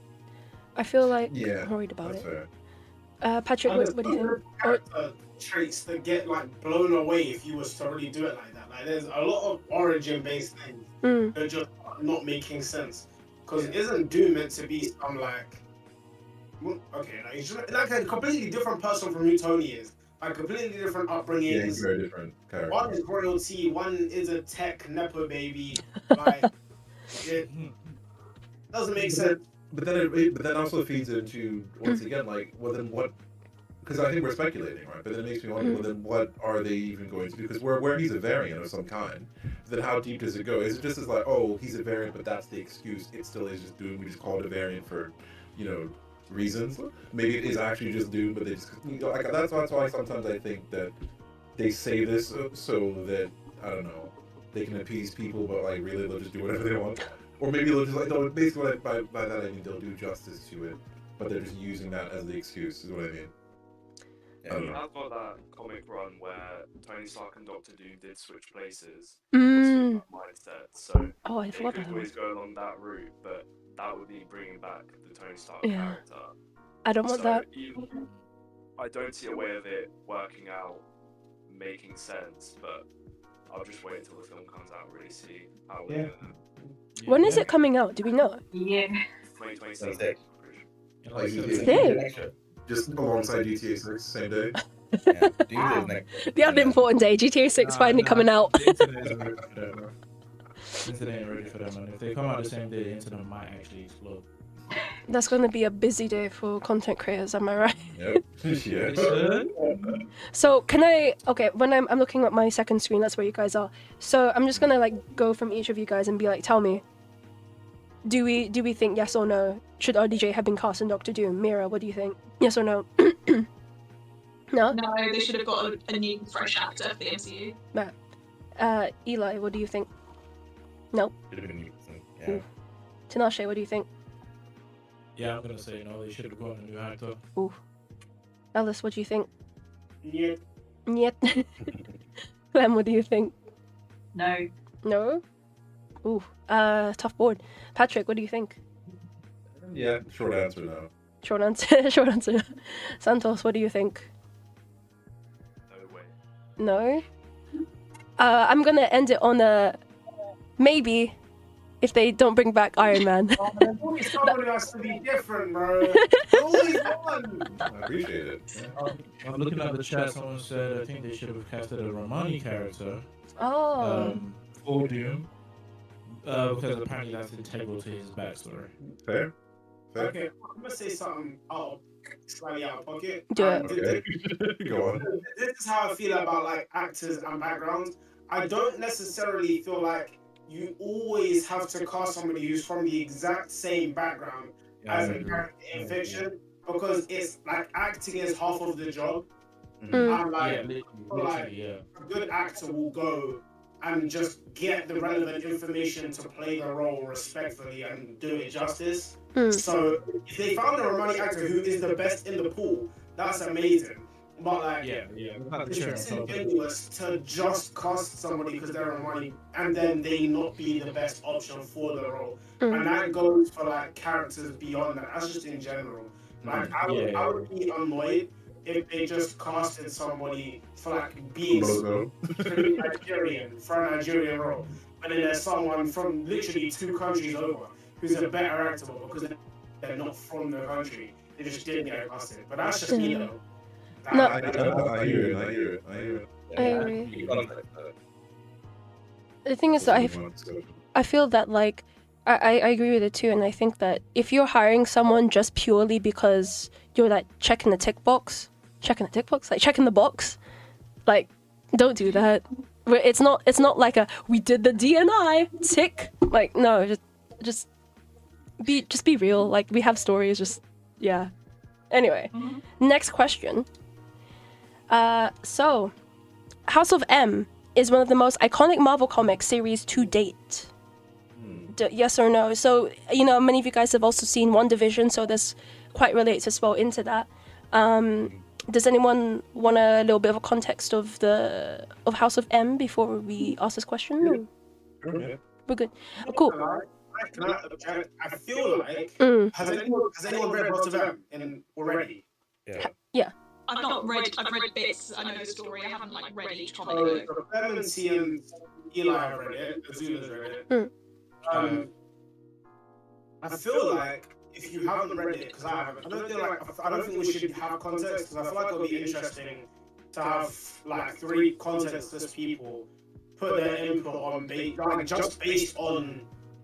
I feel like I'm worried about it. Patrick, what do you think? Traits that get like blown away if you was to really do it like that. Like, there's a lot of origin-based things that are just not making sense. Because isn't Doom meant to be some like Okay, like, he's just, like a completely different person from who Tony is. Like completely different upbringing. Yeah, he's very different character. One is royalty, one is a tech nepo baby. Like it doesn't make sense. But then also feeds into once again like, well then what? Because I think we're speculating, right? But then it makes me wonder, well then what are they even going to do? Because where he's a variant of some kind, then how deep does it go? Is it just as like, oh, he's a variant, but that's the excuse? It still is just Doom. We just call it a variant for, reasons. Maybe it is actually just Doom, but they just like that's why sometimes I think that they say this so that I don't know they can appease people, but like really they'll just do whatever they want, or maybe they'll just like no. Basically, by that I mean they'll do justice to it, but they're just using that as the excuse. Is what I mean. Yeah, you have got that comic run where Tony Stark and Doctor Doom did switch places. Mm. Mindset. So Oh, I it forgot could about always that. go along that route, but that would be bringing back the Tony Stark Yeah. character. I don't want that. I don't see a way of it working out, making sense, but I'll just wait until the film comes out and really see how Yeah. When is it coming out? Do we know? Yeah. 2026. Like, Sick. just alongside GTA 6, same day. Yeah, Doomsday's next. The other important day, GTA 6 finally coming out. The internet ain't ready for that, bro. The internet ain't ready for that, man. If they come out the same day, the internet might actually explode. That's gonna be a busy day for content creators, am I right? Yep. Yeah. So can I? Okay, when I'm looking at my second screen, that's where you guys are. So I'm just gonna like go from each of you guys and be like, tell me. Do we think yes or no? Should RDJ have been cast in Doctor Doom? Mira, what do you think? Yes or no? No. No, they should have got a new, fresh actor for the MCU. Eli, what do you think? No. Should have been, yeah. Tinashe, what do you think? Yeah, I'm gonna say no. They should have gotten a new actor. Ooh. Alice, what do you think? Yeah. Niet. Clem, what do you think? No. No. Ooh. Tough board. Patrick, what do you think? Yeah, short answer no. Short answer. Short answer. Santos, what do you think? No way. No. I'm gonna end it on a maybe if they don't bring back Iron Man. Somebody has to be different, bro. Always one. I appreciate it. I'm looking at the chat. Someone said I think they should have casted a Romani character Oh. for Doom, because apparently that's integral to his backstory. Fair. Okay, I'm gonna say something slightly out of pocket. Do it. Okay. Go on. This is how I feel about like actors and backgrounds. I don't necessarily feel like you always have to cast somebody who's from the exact same background as a character in fiction, because it's like acting is half of the job. And like, Literally, a good actor will go and just get the relevant information to play the role respectfully and do it justice. So if they found a romantic actor who is the best in the pool, that's amazing. But like, it's disingenuous to just cast somebody because they're romantic and then they not be the best option for the role. And that goes for like characters beyond that. That's just in general. Like I would be annoyed if they just casted somebody for like being Nigerian for a Nigerian role, and then there's someone from literally 2 countries over who's a better actor, but because they're not from the country, they just didn't get casted. But that's just me though. No. I hear it. I agree. The thing is that I feel that like I agree with it too, and I think that if you're hiring someone just purely because you're like checking the box, like checking the box, like don't do that. It's not like a we did the DNI tick. Like no, just be real. Like we have stories. Just yeah. Anyway, next question. So House of M is one of the most iconic Marvel Comics series to date. Yes or no? So, you know, many of you guys have also seen WandaVision, so this quite relates as well into that. Does anyone want a little bit of a context of House of M before we ask this question? No? We're good. Cool. I feel like has anyone read House of M already? Yeah. I've read bits. I know the story. I haven't like read each comic So book. Clemency and Eli have read it. Azula's read it. I feel like if you haven't read it, because I haven't, I don't think we should have context, because I feel like it'll be interesting to have like 3 contextless people put their input on just based on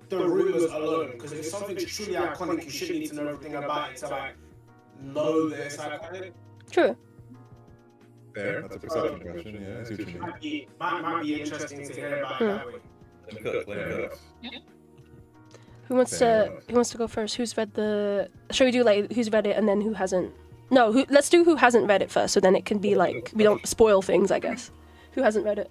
the rumors alone. Because if something's truly iconic, you shouldn't need to know everything about it to like know that it's iconic. True. Fair. That's a perception question. Yeah, I see what you mean. Might be interesting to hear about it that way. Fair enough. Who wants to go first? Who's read the? Shall we do like who's read it and then who hasn't? No, let's do who hasn't read it first, so then it can be like we don't spoil things, I guess. Who hasn't read it?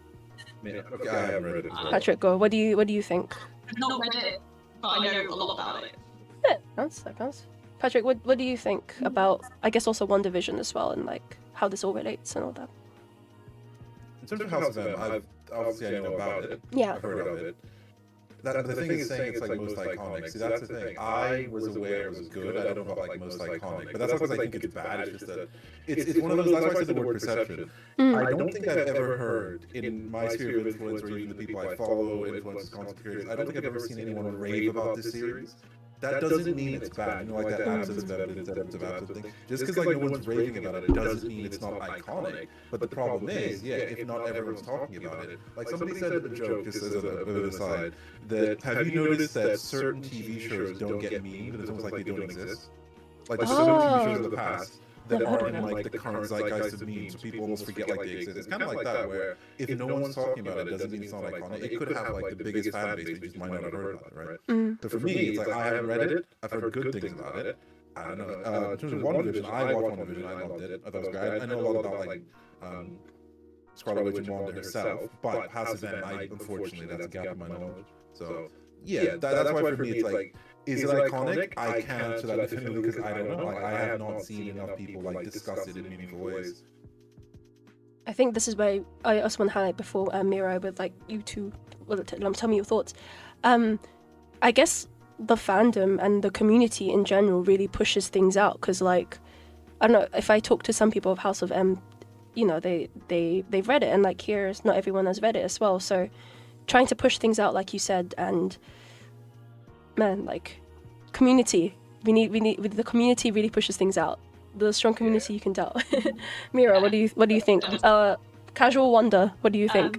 Okay, I haven't read it as well. Patrick, go. What do you think? I've not read it, but I know a lot about it. Yeah, that counts. Patrick, what do you think about? I guess also One Division as well, and like how this all relates and all that. In terms of House of M, I know about it. Yeah. I've heard of it. The thing is saying it's like most iconic. See, that's the thing. I was aware it was good. I don't know about like most iconic, but that's not because I think it's bad. It's just that it's one of those. That's why I said the word perception. I don't think I've ever heard in my sphere of influence, or even the people I follow, influencers, content creators. I don't think I've ever seen anyone rave about this series. That doesn't mean it's bad. You know, like that absence of evidence thing. Just because like no one's raving about it doesn't mean it's not iconic. But the problem is, if not everyone's talking about it. Like somebody said in a joke, just as a bit of an aside, that have you noticed that certain TV shows don't get memed, and it's almost like they don't exist? Like there's some TV shows in the past that aren't in like the current zeitgeist of memes, so people almost forget like they exist. It's kind of like that, where if no one's talking about it, doesn't mean it's not iconic. It could have like the biggest fan base, but you just might not have heard about it, right? So for me, it's like I haven't read it. I've heard good things about it. I don't know. In terms of One Division, I watched One Division. I loved it. I thought it was great. I know a lot about like Scarlet Witch and Wanda herself, but House of M, unfortunately, that's a gap in my knowledge. So yeah, that's why for me it's like. Is it iconic? I can't answer that definitively because I don't know. Like, I have not seen enough people like discuss it in meaningful ways. I think this is why I also want to highlight before Mira with like you two. Well, tell me your thoughts. I guess the fandom and the community in general really pushes things out because like I don't know if I talk to some people of House of M, you know they've read it and like here's not everyone has read it as well. So trying to push things out like you said and. Man, like community. We need the community really pushes things out. The strong community you can tell. Mira, what do you think? Casual Wonder, what do you think?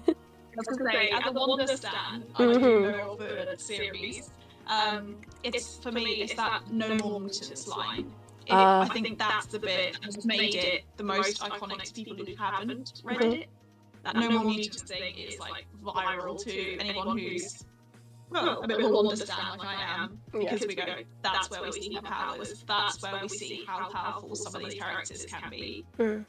I was gonna say, as a Wonder stan, I do know of the series. It's for me, it's that no more mutants line. I think that's the bit that has made it the most iconic to people who haven't read it. That no more mutants thing is like viral to anyone who's a bit of a Wonder stan like I am, because we go, that's where we see her powers, that's where we see how powerful some of these characters can be. So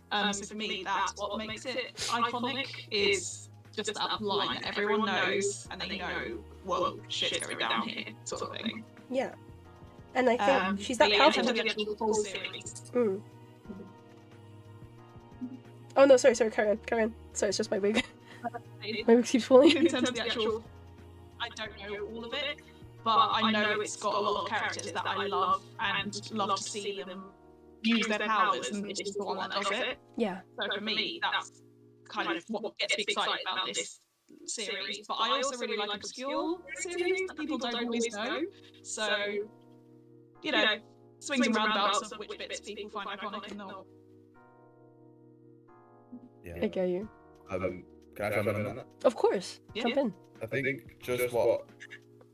for me, that's what makes it iconic, is just that line that everyone knows, and they know, whoa, shit's going down here, sort of thing. Yeah. And I think she's that powerful. In terms of the actual full series. Oh no, sorry, carry on. Sorry, it's just my wig. My wig keeps falling. In terms of the actual... I don't know all of it, but I know it's got a lot of characters that I love and love to see them use their powers, and this is the one that does it. Yeah. So for me, that's kind of what gets me excited about this series. But I also really like obscure series that people don't always know. So, you know, swings and roundabouts of which bits people find iconic and not. Yeah. I get you. Can I jump in on that? Of course. Jump in. I think just what,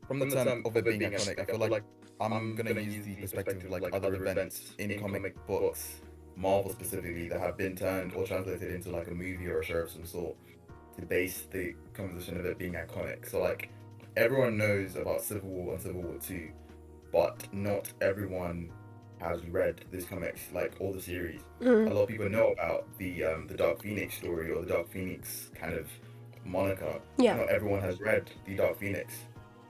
from the term of it being iconic, I feel like I'm going to use the perspective of like other events in comic books, Marvel specifically, that have been turned or translated into like a movie or a show of some sort to base the composition of it being iconic. So like everyone knows about Civil War and Civil War 2, but not everyone has read this comics, like all the series. A lot of people know about the Dark Phoenix story or the Dark Phoenix kind of moniker. Yeah. Not everyone has read the Dark Phoenix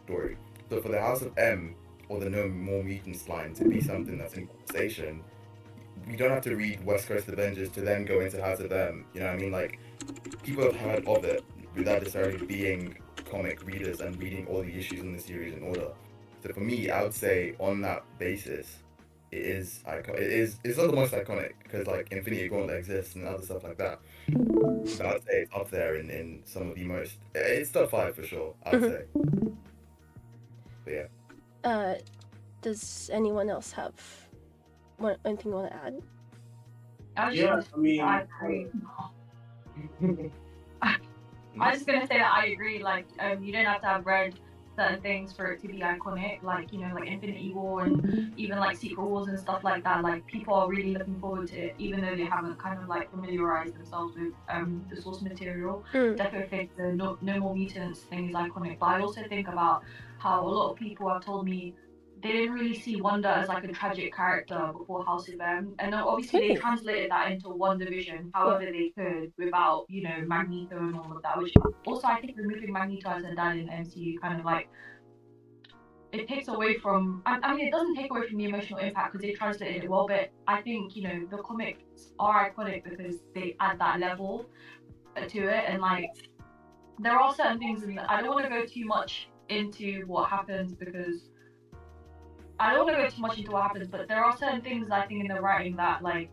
story. So for the House of M or the No More Mutants line to be something that's in conversation, we don't have to read West Coast Avengers to then go into House of M. You know what I mean? Like, people have heard of it without necessarily being comic readers and reading all the issues in the series in order. So for me, I would say on that basis, it's not the most iconic because like Infinity Gauntlet exists and other stuff like that. But I'd say it's up there in some of the most. It's top 5 for sure, I'd say. But yeah. Does anyone else have anything you want to add? Yeah, I mean, I agree. I was just gonna say that I agree. Like, you don't have to have read certain things for it to be iconic. Like, you know, like Infinity War and even like Secret Wars and stuff like that. Like, people are really looking forward to it, even though they haven't kind of like familiarized themselves with the source material. Definitely think the no More Mutants thing is iconic. But I also think about how a lot of people have told me they didn't really see Wanda as like a tragic character before House of M, and obviously they translated that into WandaVision however they could without, you know, Magneto and all of that. Which also I think removing Magneto as a dad in the MCU kind of like it takes away from. I mean, it doesn't take away from the emotional impact because they translated it well, but I think, you know, the comics are iconic because they add that level to it, and like there are certain things, and I don't want to go too much into what happens because. I don't want to go too much into what happens, but there are certain things I think in the writing that like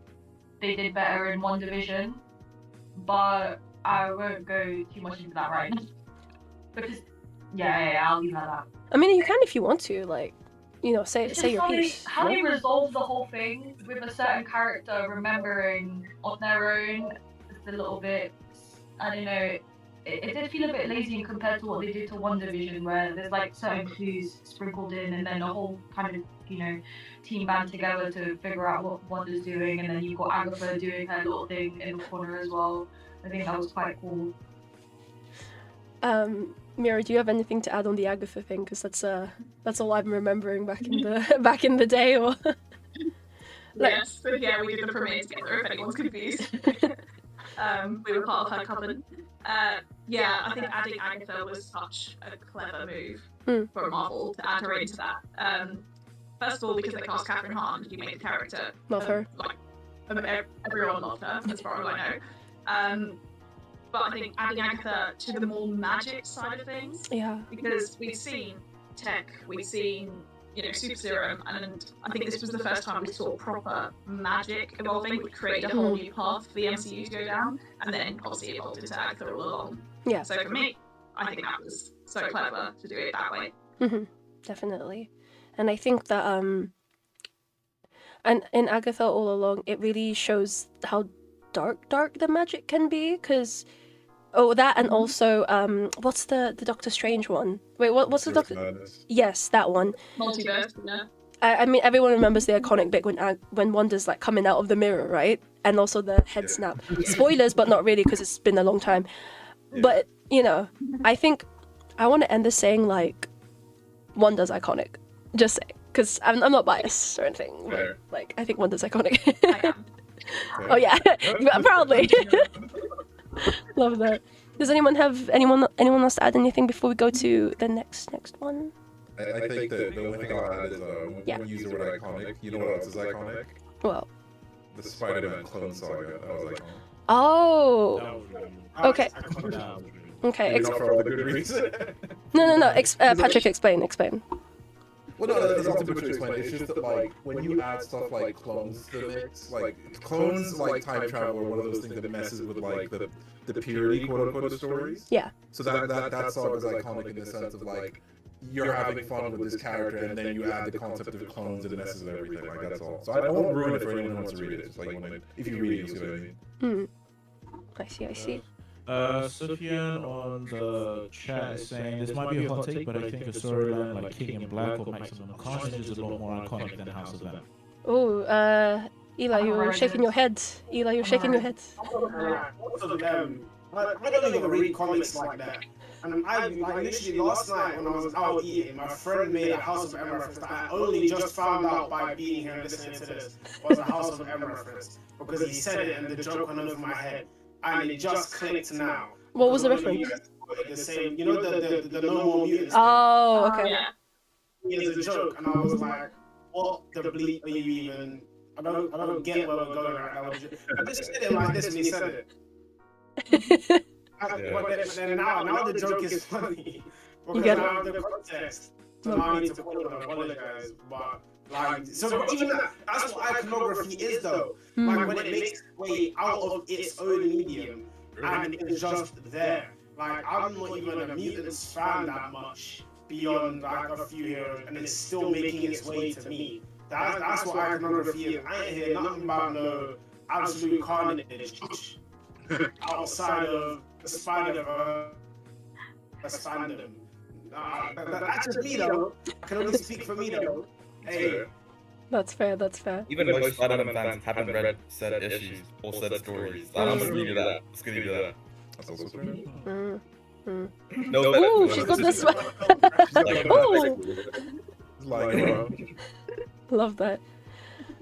they did better in WandaVision, but I won't go too much into that right now because I'll leave that out. I mean, you can if you want to, like, you know, say your piece. How they resolve the whole thing with a certain character remembering on their own, it's a little bit. I don't know. It did feel a bit lazy compared to what they did to WandaVision, where there's like certain clues sprinkled in, and then a whole kind of, you know, team band together to figure out what Wanda's doing, and then you've got Agatha doing her little thing in the corner as well. I think that was quite cool. Mira, do you have anything to add on the Agatha thing? Because that's all I'm remembering back in the day, or. Yes, so yeah, we did the premiere together. If anyone's confused, we were part of her coven. Yeah, I think adding Agatha was such a clever move for Marvel to add her into that. First of all, because they cast Catherine Hahn, who made the character. Love her. Like, everyone loved her, as far as I know. But I think adding Agatha to the more magic side of things. Yeah. Because we've seen tech, we've seen, you know, super serum, and I think this was the first time we saw proper magic evolving, which created a whole new path for the MCU to go down, and then obviously evolved into Agatha all along. Yeah. So for me, I think that was so clever to do it that way. Definitely. And I think that and in Agatha all along, it really shows how dark the magic can be, because that, and also what's the Doctor Strange one? Wait, what's the Doctor? Madness. Yes, that one. Multiverse, yeah. I mean, everyone remembers the iconic bit when Wanda's like coming out of the mirror, right? And also the head snap. Spoilers, but not really, because it's been a long time. Yeah. But you know, I think I want to end this saying like, Wanda's iconic. Just say, because I'm not biased or anything. But, like, I think Wanda's iconic. I am. Oh yeah, proudly. Love that. Does anyone else to add anything before we go to the next one? I think that the only thing I'll add is when you use the word iconic, you know what else is iconic? Well, the Spider-Man clone saga. That was iconic. Oh. Okay. Okay. Maybe not for all the good reasons. No. Patrick, explain. Well, no, there's nothing much to explain. It's just that, like, when you add stuff like clones to the mix, like, clones, like, time travel are one of those things that messes with, like, the purity, quote-unquote, of stories. Yeah. So that saga is iconic in the sense of, like, you're having fun with this character, and then you add the concept of clones and it messes with everything. Like, that's all. So I won't ruin it for anyone who wants to read it. It's like, if you read it, you'll see what I mean. I see. Sufyan on the chat is saying this might be a hot take, but I think a storyline like King in Black or Maximum Carnage is a lot more iconic than House of M. Oh, Eli, you're shaking your head. I don't even read comics like that. And I literally last night when I was out eating, my friend made a House of M reference that I only just found out by being here and listening to this was a House of M reference, because he said it and the joke went over my head. And it just clicked now. What was the reference? The same, you know, the No More Mutants. Oh, okay. Yeah. It's a joke, and I was like, "What the bleep are you even?" I don't get where we're going right now. I just said it like this when he said it. But then now the joke is funny because now the context. So now I need to call and apologize, but. Like, so even that's what iconography is, though. Like, when it makes its way out of its own medium and it's just there. Like, I'm not even a Mutants fan that much, beyond like a few heroes, and it's still making its way to me. That's what iconography is. I ain't hear nothing about no absolute carnage outside of the Spider-Verse fandom. That's just me though. I can only speak for me though. Hey. That's fair. That's fair. Even most Spider-Man fans haven't read said issues or said stories. I'm just gonna do that. Just gonna do that. That's also true. No, Ooh, she's got this one. Love that.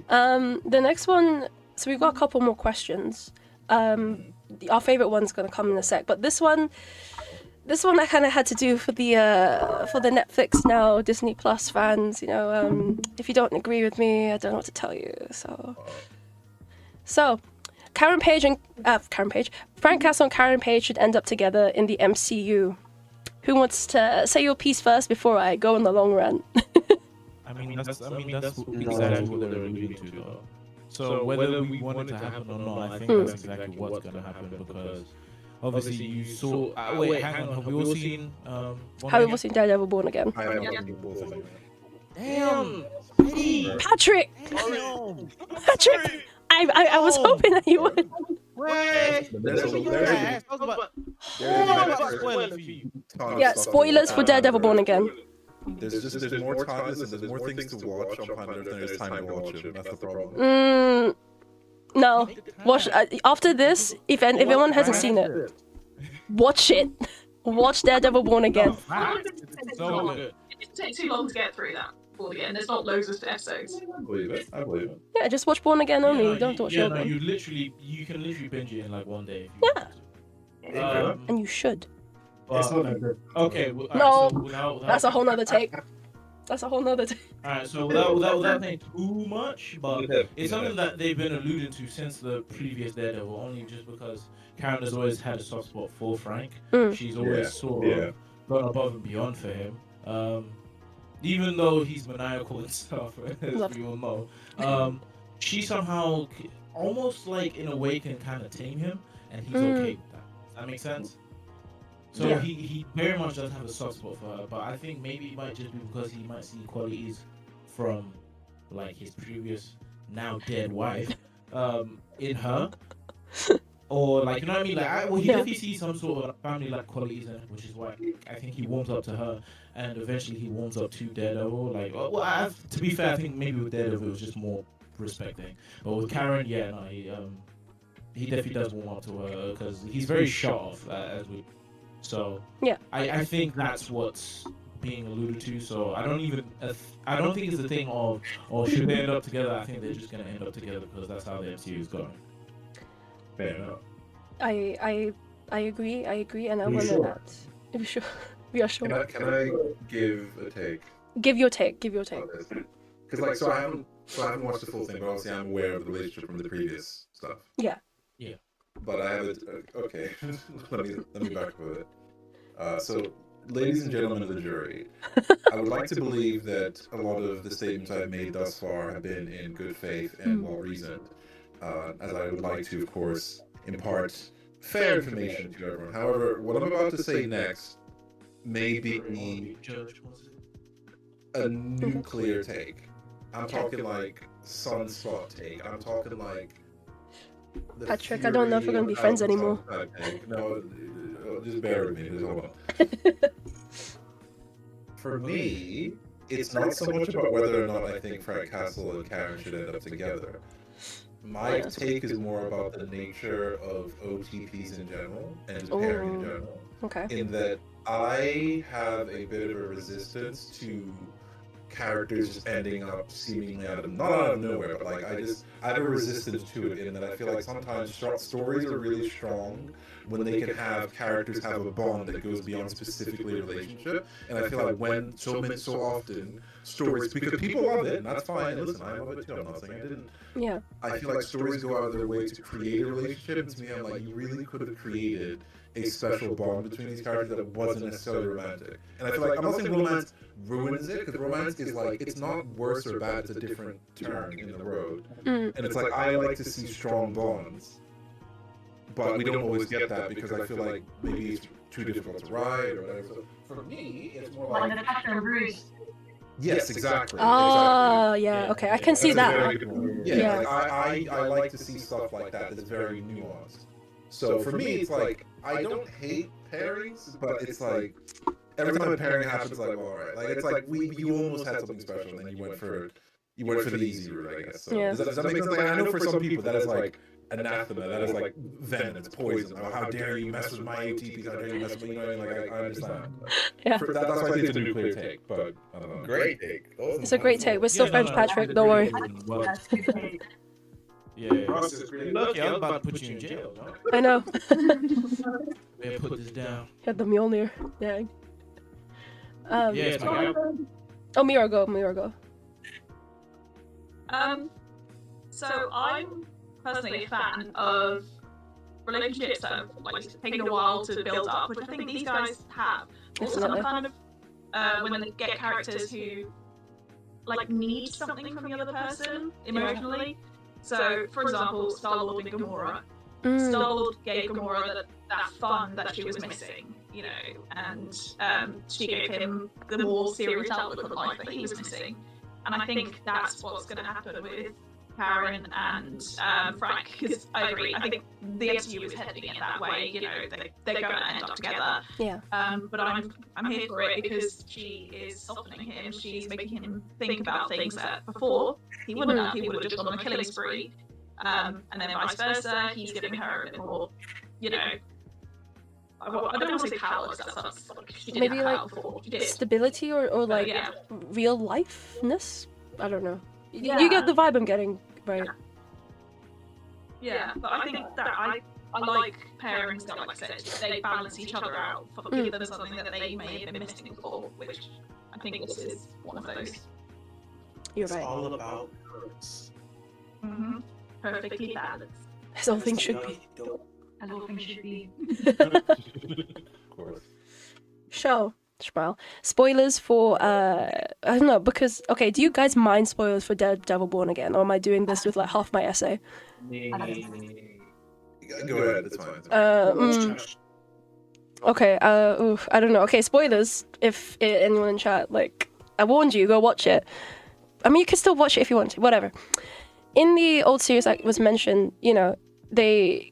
The next one. So we've got a couple more questions. Our favorite one's gonna come in a sec, but this one I kind of had to do for the Netflix now Disney Plus fans. You know, if you don't agree with me, I don't know what to tell you. So, Frank Castle and Karen Page should end up together in the MCU. Who wants to say your piece first before I go on the long run? I mean, that's exactly what they're alluding to, though. So whether we want it to happen or not, I think that's exactly what's going to happen because obviously you saw. Wait, hang on. Have we all seen? Have we all seen Daredevil Born Again? I have not seen both of them. Damn, Patrick! Patrick! I was hoping that you would. Yeah, spoilers for Daredevil Born Again. There's more time. There's more things to watch on Planet Earth than there's time to watch it. That's the problem. No. Watch after this. If anyone hasn't seen it, watch it. Watch Daredevil Born Again. It doesn't take too long to get through that. Born Again. There's not loads of episodes. I believe it. Yeah, just watch Born Again only. You don't watch the other one. You can literally binge it in like one day. Yeah. And you should. Okay. Well, no, so that's a whole nother take. Alright, so without saying too much, but it's something that they've been alluding to since the previous Daredevil, only just because Karen has always had a soft spot for Frank. She's always sort of gone above and beyond for him. Even though he's maniacal and stuff, as we all know, she somehow, almost like in a way, can kind of tame him, and he's okay with that. Does that make sense? So he very much does have a soft spot for her, but I think maybe it might just be because he might see qualities from like his previous, now dead wife, in her, or like, you know what I mean? Like, he definitely sees some sort of family-like qualities in her, which is why I think he warms up to her, and eventually he warms up to Daredevil. Like, to be fair, I think maybe with Daredevil it was just more respecting, but with Karen, he definitely does warm up to her because he's very shut off, as we. So I think that's what's being alluded to. So I don't think it's a thing of should they end up together. I think they're just gonna end up together because that's how the MCU is going. Fair enough. I agree, and I want that. Are you sure? We are sure. Can I give a take? Give your take. Because I haven't watched the full thing, but obviously I'm aware of the relationship from the previous stuff. Yeah. But I have it. Okay, let me back up a bit. So, ladies and gentlemen of the jury, I would like to believe that a lot of the statements I've made thus far have been in good faith and well reasoned, as I would like to, of course, impart fair information to everyone. However, what I'm about to say next may be a nuclear take. I'm talking like sunspot take. I'm talking like. Patrick, I don't know if we're gonna be friends anymore. No, just bear with me. Just hold on. For me, it's not so much about whether or not I think Frank Castle and Karen should end up together. My take is more about the nature of OTPs in general and just pairing in general. Okay. In that I have a bit of a resistance to characters just ending up seemingly not out of nowhere, but like I have a resistance to it in that I feel like sometimes stories are really strong when they can have characters have a bond that goes beyond specifically a relationship, and I feel like when so often stories, because people love it and that's fine, and listen, I love it too, I'm not saying I didn't. Yeah. I feel like stories go out of their way to create a relationship, and to me I'm like, you really could have created a special bond between these characters that wasn't necessarily romantic. And I feel like, I'm not saying romance ruins it, because romance is like, it's not worse or bad, it's a different turn in the road. And it's like, I like to see strong bonds, but we don't always get that because I feel like maybe it's too difficult to ride or whatever. So for me, it's more Like like Natasha and Bruce. yes, exactly. Oh, exactly. yeah. Okay, I can see That's a that. very good point. Yeah, Yeah. like I like to see stuff like that that's very nuanced. So for me, it's like I don't hate pairings, but it's like every time a pairing happens, like well, all right, like it's like you almost had something special, and then you went for the easy route, I guess. So Yeah. does that make sense? Like, I know for some people that is like anathema, that is like venom, it's poison. Oh, how dare you mess with my ATPs? How dare you mess with me? You know what I mean? Like I understand. Yeah. That's why I think it's a nuclear take, but I don't know. Great take. It's a great take. We're still Yeah, friends, no, Patrick. it's Don't worry. Well, That's good take. yeah. Lucky, I was about to put you in jail. No? I know. Man, put this down. Had the Mjolnir. Yeah. Yeah, it's my guy. Oh, Mira, go. So I'm personally a fan of relationships that have like taken a while to build up, which I think these guys have. Also, Definitely. I'm kind of when they get characters who like need something from the other person emotionally. So, for example, Star-Lord and Gamora. Star-Lord gave Gamora that fun that she was missing, you know, and she gave him the more serious outlook of life that he was missing. And I think that's what's going to happen with Karen and Frank, because I agree. I think the MCU is heading it that way. You know, they're going to end up together. Yeah. But I'm here for it because she is softening him. She's making him think about things that before he wouldn't have. He would have just gone on a killing spree. And then vice versa. He's giving her a bit more, you know. I don't want to say power, because that's like she didn't Maybe have like power before. She did. stability or like yeah. real lifeness. I don't know. Yeah. You get the vibe I'm getting, right? Yeah, but I think that I like pairings that, like I said, they balance each other out for give them something that they may have been missing before, which I think this is one of those. You're It's right. all about balance. Perfectly balanced. As all things should be. As all things should be. Of course. Show. Smile. Spoilers for I don't know, because okay, do you guys mind spoilers for Daredevil Born Again, or am I doing this with like half my essay? Go ahead, it's fine. Okay, I don't know. Okay, spoilers. If anyone in chat, like, I warned you, go watch it. I mean, you can still watch it if you want to, whatever. In the old series, like was mentioned, you know,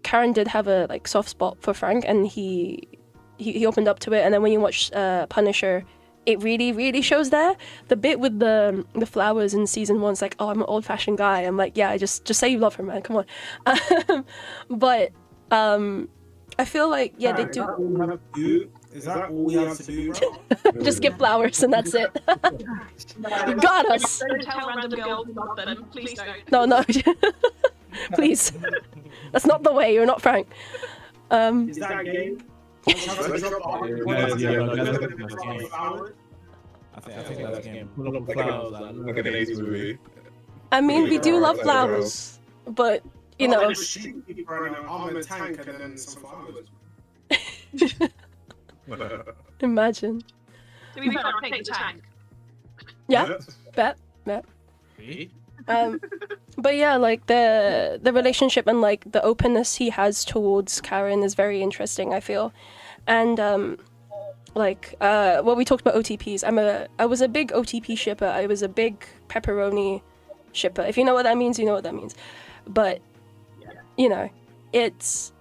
Karen did have a like soft spot for Frank, and he opened up to it. And then when you watch Punisher, it really shows there. The bit with the flowers in season 1's like, oh, I'm an old-fashioned guy. I'm like, yeah, just say you love her, man. Come on. But I feel like they do. Is that all we have to do, bro? Just give flowers and that's it. You got us. Don't tell random girls you love them. Please don't. No. Please. That's not the way. You're not Frank. Is that a game? I think that's a game. Pull up the flowers. Like an 80s movie. I mean, we do love flowers, but you know. I'm a tank and then some flowers. Imagine. To be fair, I'll take the tank. Yeah. Bet. But yeah, like the relationship and like the openness he has towards Karen is very interesting, I feel. And what we talked about OTPs, I was a big OTP shipper. I was a big pepperoni shipper. If you know what that means, you know what that means. But you know, it's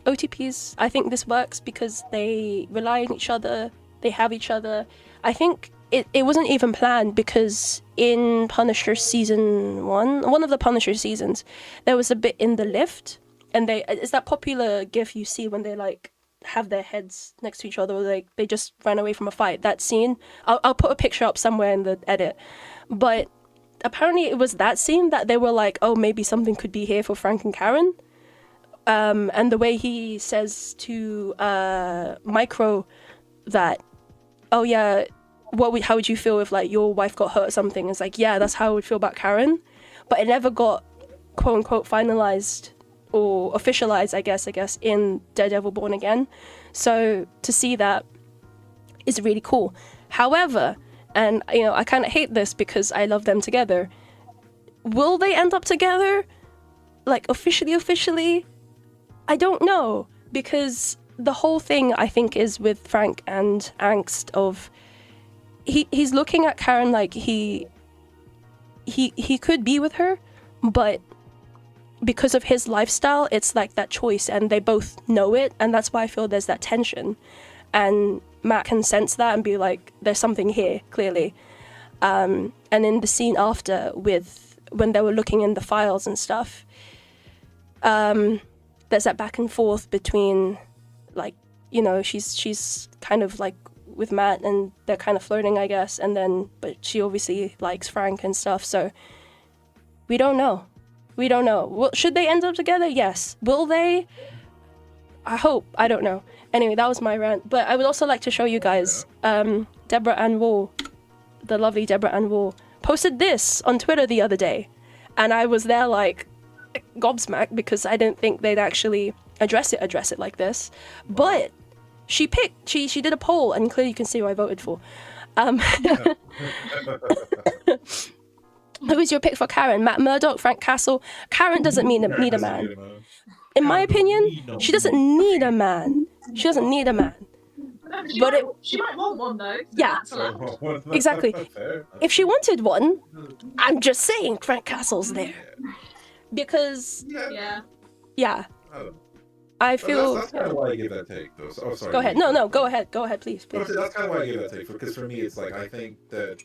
OTPs. I think this works because they rely on each other, they have each other. I think it wasn't even planned, because in Punisher season 1 of the Punisher seasons, there was a bit in the lift, and it's that popular gif you see when they like have their heads next to each other, or like they just ran away from a fight. That scene, I'll put a picture up somewhere in the edit, but apparently it was that scene that they were like, oh, maybe something could be here for Frank and Karen. And the way he says to Micro that, oh yeah, how would you feel if like your wife got hurt or something? It's like, yeah, that's how I would feel about Karen. But it never got quote unquote finalized or officialized, I guess, in Daredevil Born Again. So to see that is really cool. However, and you know, I kind of hate this because I love them together. Will they end up together? Like officially? I don't know, because the whole thing I think is with Frank and angst of he's looking at Karen like he could be with her, but because of his lifestyle, it's like that choice, and they both know it, and that's why I feel there's that tension. And Matt can sense that and be like, there's something here, clearly. And in the scene after, with when they were looking in the files and stuff, there's that back and forth between, like, you know, she's kind of like with Matt, and they're kind of flirting, I guess, and then, but she obviously likes Frank and stuff, so we don't know. We don't know. Well, should they end up together? Yes. Will they? I hope. I don't know. Anyway, that was my rant. But I would also like to show you guys, Deborah Ann Wall, the lovely Deborah Ann Wall, posted this on Twitter the other day. And I was there like gobsmacked because I didn't think they'd actually address it like this. But she did a poll, and clearly you can see who I voted for. Who is your pick for Karen? Matt Murdock, Frank Castle? Karen doesn't need a man. In my opinion, she doesn't need a man. She doesn't need a man. She might want one though. Yeah, exactly. If she wanted one, I'm just saying Frank Castle's there. Because, yeah. I feel... That's kind of why I give that take, though. Oh, sorry. Go ahead. No, go ahead. Go ahead, please. That's kind of why I give that take, because for me, it's like, I think that,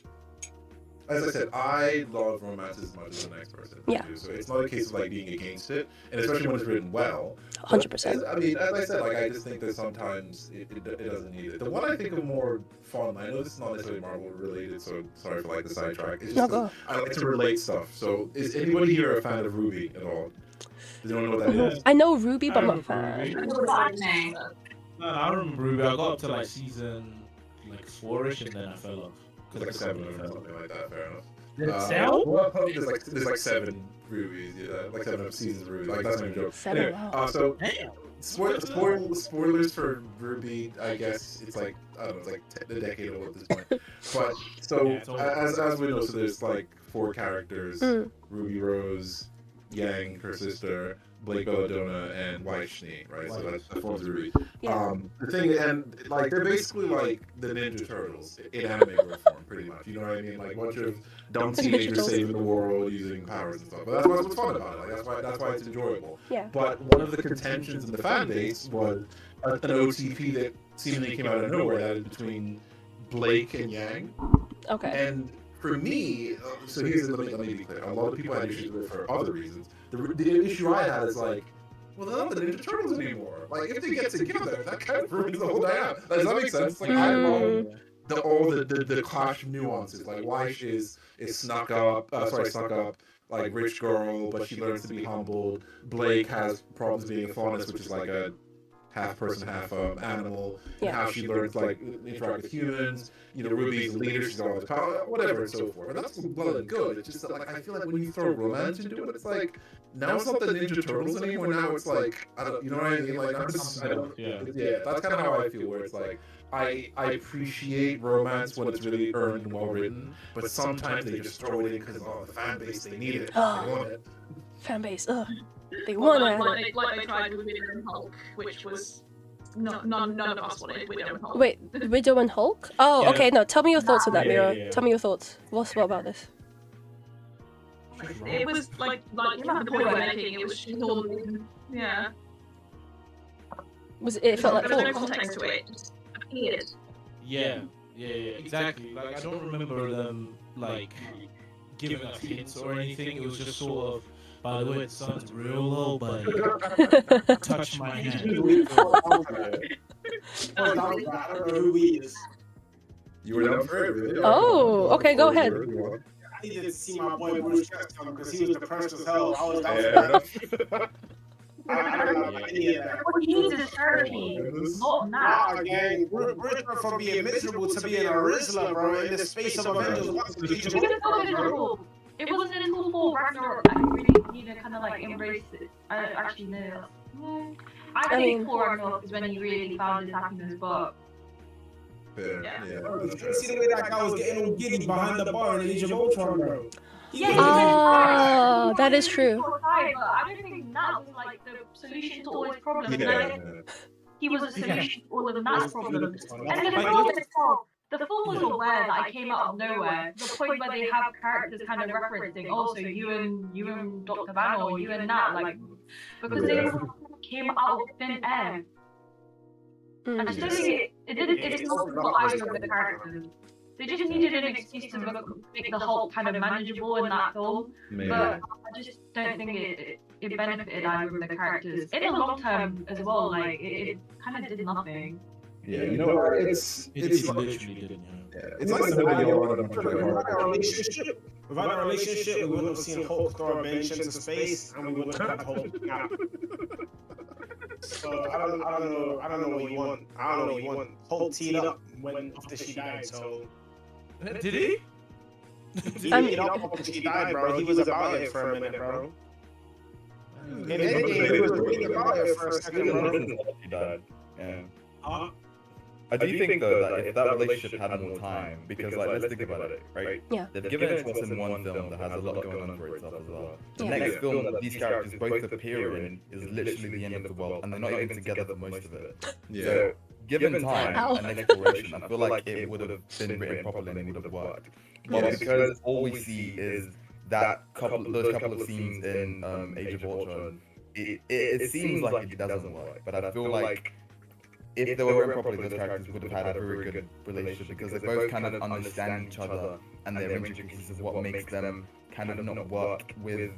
as I said, I love romance as much as the next person. Yeah. Do. So it's not a case of like being against it, and especially when it's written well. 100%. I mean, as I said, like I just think that sometimes it doesn't need it. The one I think of more fun, I know this is not necessarily Marvel related, so sorry for like the sidetrack. It's just I like to relate stuff. So is anybody here a fan of Ruby at all? Does anyone know what that is? I know Ruby, but I'm not a fan. No, I remember Ruby. I got up to like season 4ish, and then I fell off. Like 7 or something like that. Fair enough. Well, there's like 7 rubies, like 7 seasons of rubies. Like that's not even a joke. 7, anyway, wow. So spoilers for Ruby. I guess it's like I don't know, it's like a decade old at this point. But so as we know, so there's like 4 characters: Ruby Rose, Yang, her sister, Blake Belladonna, and Weichny, right? So that forms Ruby. Yeah. The thing, and like they're basically like the Ninja Turtles in anime form, pretty much. You know what I mean? Like a bunch of dumb teenagers saving the world using powers and stuff. But that's what's fun about it. Like that's why it's enjoyable. Yeah. But one of the contentions in the fan base was an OTP that seemingly came out of nowhere. That is between Blake and Yang. Okay. And for me, so let me be clear. A lot of people had issues with it for other reasons. The issue I had is like, well, they're not the Ninja Turtles anymore. Like, if they get together, that kind of ruins the whole dynamic. Does that make sense? Like, I love all the clash of nuances. Like, Weish is snuck up, like rich girl, but she learns to be humbled. Blake has problems being a faunus, which is like a half person, half animal, and how she learns like interact with humans. You know, Ruby's a leader, she's got all this power, whatever and so forth. And that's well and good. It's just that, like, I feel like when you throw romance into it, it's like now it's not the Ninja Turtles anymore. Now it's like you know what I mean? Like that's kind of how I feel. Where it's like I appreciate romance when it's really earned and well written, but sometimes they just throw it in because the fan base they need it. They want it. Fan base, they want it. Like they tried with Widow and Hulk, which was none of us wanted Widow and Hulk. Wait, Widow and Hulk? Oh, yeah. Okay. No, tell me your thoughts on that, Mira. Yeah. Tell me your thoughts. What about this? It was like you know the point we're making. It was yeah. Was it felt like there was no context to it. Just appeared. Yeah, exactly. Like I don't remember them like giving us hints or anything. It was just sort of, by the way, the sun's real low, buddy. Touch my hand. I don't know who he is. You were down for it, really? Oh, okay, go ahead. I needed to see my boy Bruce Chest come because he was depressed as hell. I was down for that. I don't know any of that. What he needs is therapy, not now. Nah, gang. Bruce went from being miserable to being a Rizzler, bro, in the space of Avengers. It wasn't until Thor Ragnarok that he really, kind of like embraced it. Actually, no. I think Thor Ragnarok is when he really found his happiness, but. Yeah. You see the way that guy was getting all giddy behind the bar in Age of Ultron, bro. Oh, that is true. But I don't think that was like the solution to all his problems. he was a solution to all of Nat's problems. And the Like, film itself, the film was aware that I came out of nowhere. The point where they have characters kind of referencing, oh, so you and Dr. Van or you and Nat, like, because they came out of thin air. I just don't think it's not for either of the characters. They just needed an excuse to make the Hulk kind of manageable in that film, but I just don't think it benefited either of the characters. In the long term as well, like, it kind of did nothing. Yeah, you know, it's literally didn't. it's like the video on Without a relationship, we wouldn't have seen Hulk throw a bench into space, and we wouldn't have the whole thing out. So I don't know what you want. I don't know what you want. Hulk teed up when after she died. So Did he? he teed up after she died, bro. He was about it for a minute, bro. In the game, he was really about it for a second, bro. He died. Yeah. Huh? I do think though that if that relationship had more time, because like let's think about it, right? Yeah. They've given it to us in one film that has a lot going on for itself as well. The next film that these characters both appear in is literally the end of the world, and they're not even together for most of it. Yeah. So, given time Ow. and exploration, I feel like it would have been written properly and it would have worked. But because all we see is those couple of scenes in Age of Ultron, it seems like it doesn't work. But I feel like if they were written properly, those characters would have had a very good relationship because they both kind of understand each other and they're intricacies of what makes them kind of not work with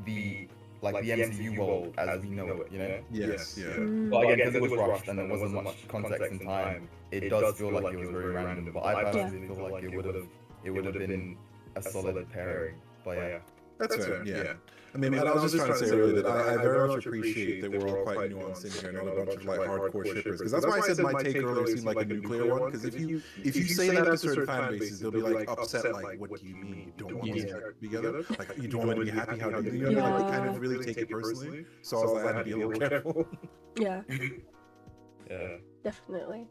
the MCU world as we know it, you know? Yes, yeah. But again, because it was rushed and there wasn't much context and time, it does feel like it was very random. But I personally feel like it would have been a solid pairing. But yeah. That's fair, yeah. I mean, I was just trying to say earlier that I very much appreciate that we're all quite nuanced in here and not a bunch of like hardcore shippers. Because that's why I said my take earlier seemed like a nuclear one. Because if you say that to certain fan bases, they'll be like upset, like, what do you mean? You don't want these characters together? Like, you don't want to be happy? How do you? Like, they kind of really take it personally. So I was like, I had to be a little careful. Yeah. Yeah. Definitely.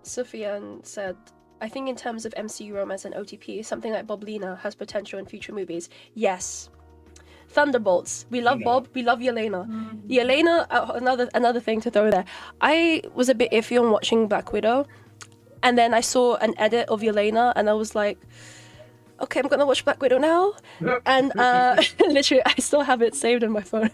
Sophian said, I think in terms of MCU romance and OTP, something like Bob Lena has potential in future movies. Yes. Thunderbolts. We love Bob. We love Yelena. Yelena, another thing to throw there. I was a bit iffy on watching Black Widow, and then I saw an edit of Yelena, and I was like, okay, I'm gonna watch Black Widow now. And literally, I still have it saved in my phone.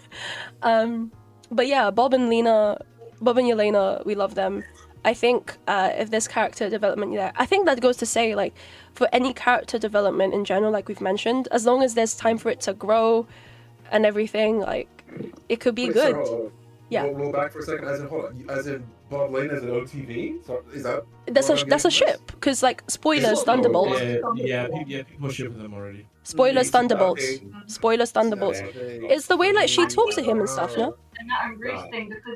But yeah, Bob and Yelena, we love them. I think if there's character development there, I think that goes to say, like, for any character development in general, like we've mentioned, as long as there's time for it to grow and everything, like, it could be good. So, yeah. We'll back for a second. As in Bob Lane as an OTV? So, is that? That's a ship, because, like, spoilers, Thunderbolts. Yeah, people ship them already. Spoilers, Thunderbolts. Spoilers, Thunderbolts. It's the way, like, she talks to him and stuff, no? And that Bruce thing, because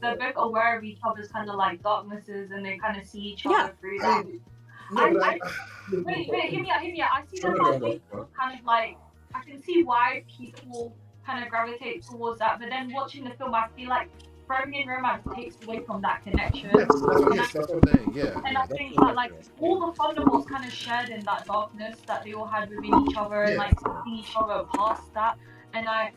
they're both aware of each other's kind of like darknesses, and they kind of see each other through that. Wait, hear me out. I see them as people kind of like, I can see why people kind of gravitate towards that, but then watching the film, I feel like throwing in romance takes away from that connection. That's what I'm saying, yeah. And I think that, like, all the Thunderbolts kind of shared in that darkness that they all had within each other, and like seeing each other past that. And I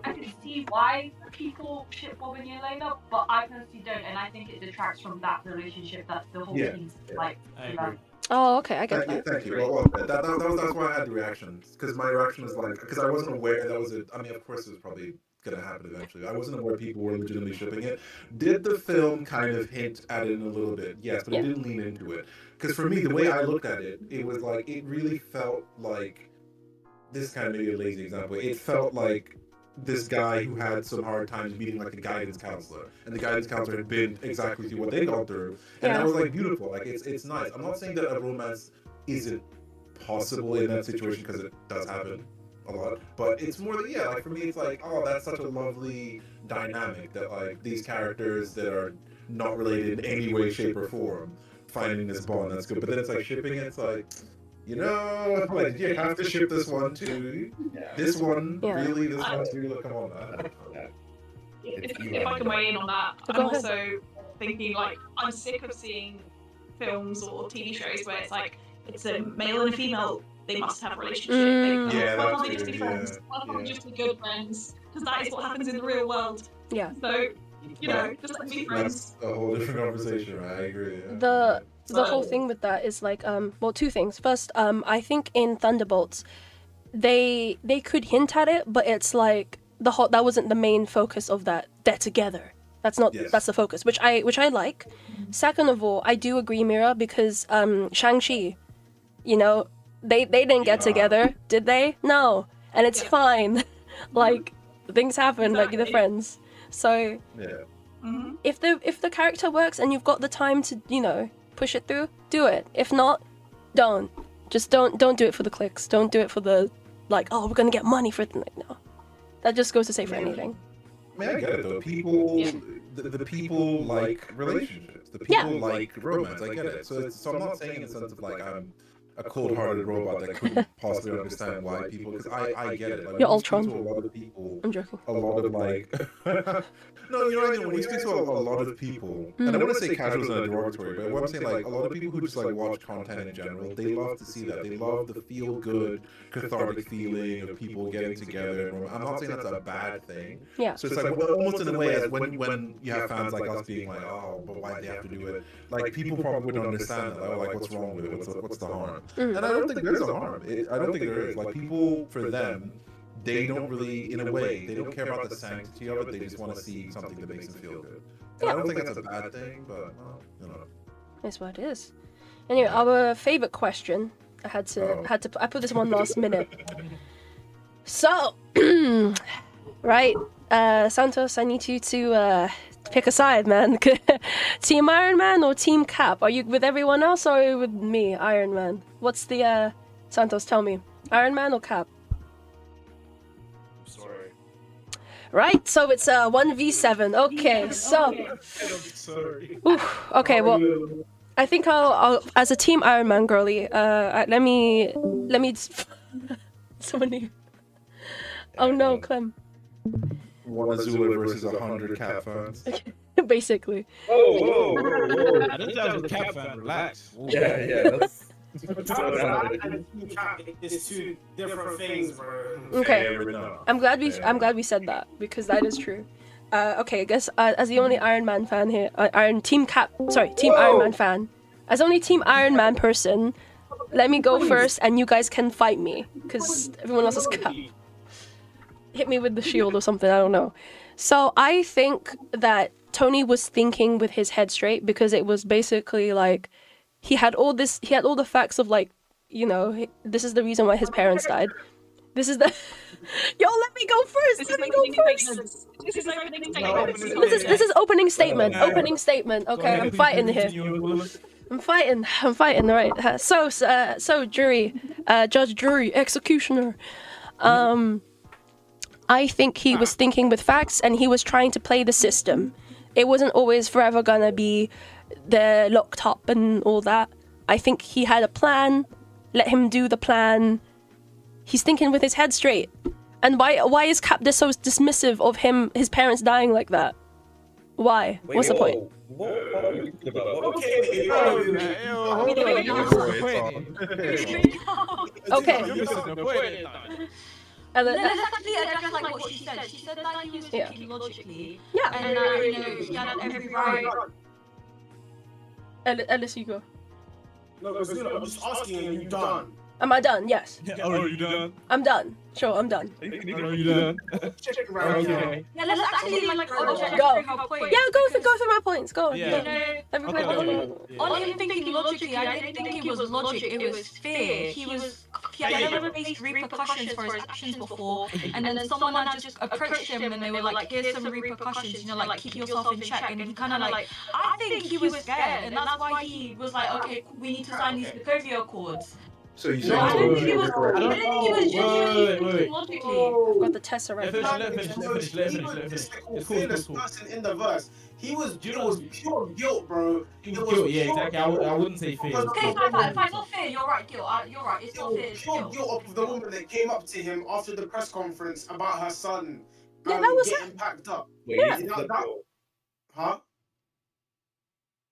can see why people ship Bob and Yelena, but I personally don't, and I think it detracts from that relationship that the whole team's like. I agree. Oh, okay, I get that. Thank you. Well, that's why I had the reaction, because my reaction was like, because I wasn't aware that was it. I mean, of course, it was probably gonna happen eventually. I wasn't aware people were legitimately shipping it. Did the film kind of hint at it in a little bit? Yes, but it didn't lean into it. Because for me, the way I looked at it, it was like, it really felt like, this kind of maybe a lazy example, it felt like this guy who had some hard times meeting like a guidance counselor, and the guidance counselor had been exactly through what they gone through, and that was like beautiful. Like it's nice. I'm not saying that a romance isn't possible in that situation, because it does happen a lot, but it's more that, like for me it's like, oh, that's such a lovely dynamic that like these characters that are not related in any way, shape, or form finding this bond. That's good. But then it's like shipping it, it's like, you know, like, you have to ship this one too. This one, really, this one too. Look, come on, man. If I can weigh in on that, I'm also thinking, like, I'm sick of seeing films or TV shows where it's like, it's a male and a female, they must have a relationship. Why can't they just be friends? Why can't they just be good friends? Because that is what happens in the real world. Yeah. So, You know, just like be friends. That's a whole different conversation, right? I agree. Yeah. The whole thing with that is like well, two things. First, I think in Thunderbolts they could hint at it, but it's like that wasn't the main focus of that. They're together. That's not that's the focus, which I like. Second of all, I do agree, Mira, because Shang-Chi, you know, they didn't get together, did they? No, and it's fine. Like things happen, like they're friends. So if the character works and you've got the time to, you know, push it through, do it. If not, don't. Just don't do it for the clicks. Don't do it for the like, oh, we're gonna get money for it. Like, no, that just goes to say for anything. I mean, I get it though. People, the people like relationships. The people like romance. I get it. So I'm not saying in the sense of like I'm a cold-hearted robot that couldn't possibly understand why people. Because I get it. Like, you're Ultron. A lot of people. I'm joking. A lot of like. No, you know what I mean? When you speak to a lot of people, and I don't want to say casuals in a derogatory, but what I'm saying, like, a lot of people who just, like, watch content in general, they love to see that. They love the feel-good, cathartic feeling of people getting together. I'm not saying that's a bad thing. Yeah. So it's, like, almost in a way, as when you have fans like us being like, oh, but why'd they have to do it? Like, people probably wouldn't understand that. Like, what's wrong with it? What's the harm? And I don't think there's a harm. I don't think there is. Like, people, for them, they don't really, in a way, they don't care about the sanctity of it. They just want to see something that makes them feel good. And I don't think that's a bad thing, but well, you know. That's what it is. Anyway, our favorite question. I put this one last minute. So, right, Santos, I need you to pick a side, man. Team Iron Man or Team Cap? Are you with everyone else or are you with me, Iron Man? What's the Santos? Tell me, Iron Man or Cap? Right, so it's 1v7. Okay, so. Oof, okay, well, I think I'll as a Team Iron Man girly. Let me. Someone new. Oh no, Clem. One Azula versus 100 Cap fans. Basically. Whoa. I didn't tell the Cap fan. Relax. Yeah. That's... It's two different things, bro. Okay, I'm glad we said that because that is true. Okay, I guess as the only Iron Man fan here, Team Iron Man fan, as only Team Iron Man person, let me go first, and you guys can fight me because everyone else is Cap. Hit me with the shield or something. I don't know. So I think that Tony was thinking with his head straight because it was basically like. He had all the facts of like, you know, this is the reason why his parents died. This is the... Yo, let me go first! Let me go first! This is opening statement. This is opening statement. Opening statement. Okay, I'm fighting here. I'm fighting, alright. So, jury, judge, jury, executioner. I think he was thinking with facts and he was trying to play the system. It wasn't always forever gonna be... they're locked up and all that. I think he had a plan. Let him do the plan. He's thinking with his head straight. And why is Cap so dismissive of his parents dying like that? Why? What's the point? Okay. Let's actually address like what she said. She said that he was thinking logically. Yeah. And you know, he had every right. Ellis, you go. No, because I'm just asking you, you done? Am I done? Yes. Oh, you done? I'm done. Sure, I'm done. Are you done? Okay. Yeah, let's actually like go. Her point. Yeah, go through my points. Go on. Yeah. On him thinking logically, I didn't think it was logic, it was fear. He had never faced repercussions for his actions before, and then someone had just approached him and they were like, here's some repercussions, you know, like keep yourself in check. And he kind of like, I think he was scared, and that's why he was like, okay, we need to sign these Sokovia Accords. So you I didn't think he was genuinely Wait. logically. I've got the Tesseract. He was the fearless person in the verse. It was pure guilt, bro. Yeah, exactly. I wouldn't say fear. Okay, fine, not fear. You're right, guilt. You're right. It's not fear. It's Pure guilt of the woman that came up to him after the press conference about her son Yeah, that was getting packed up. Yeah. Huh?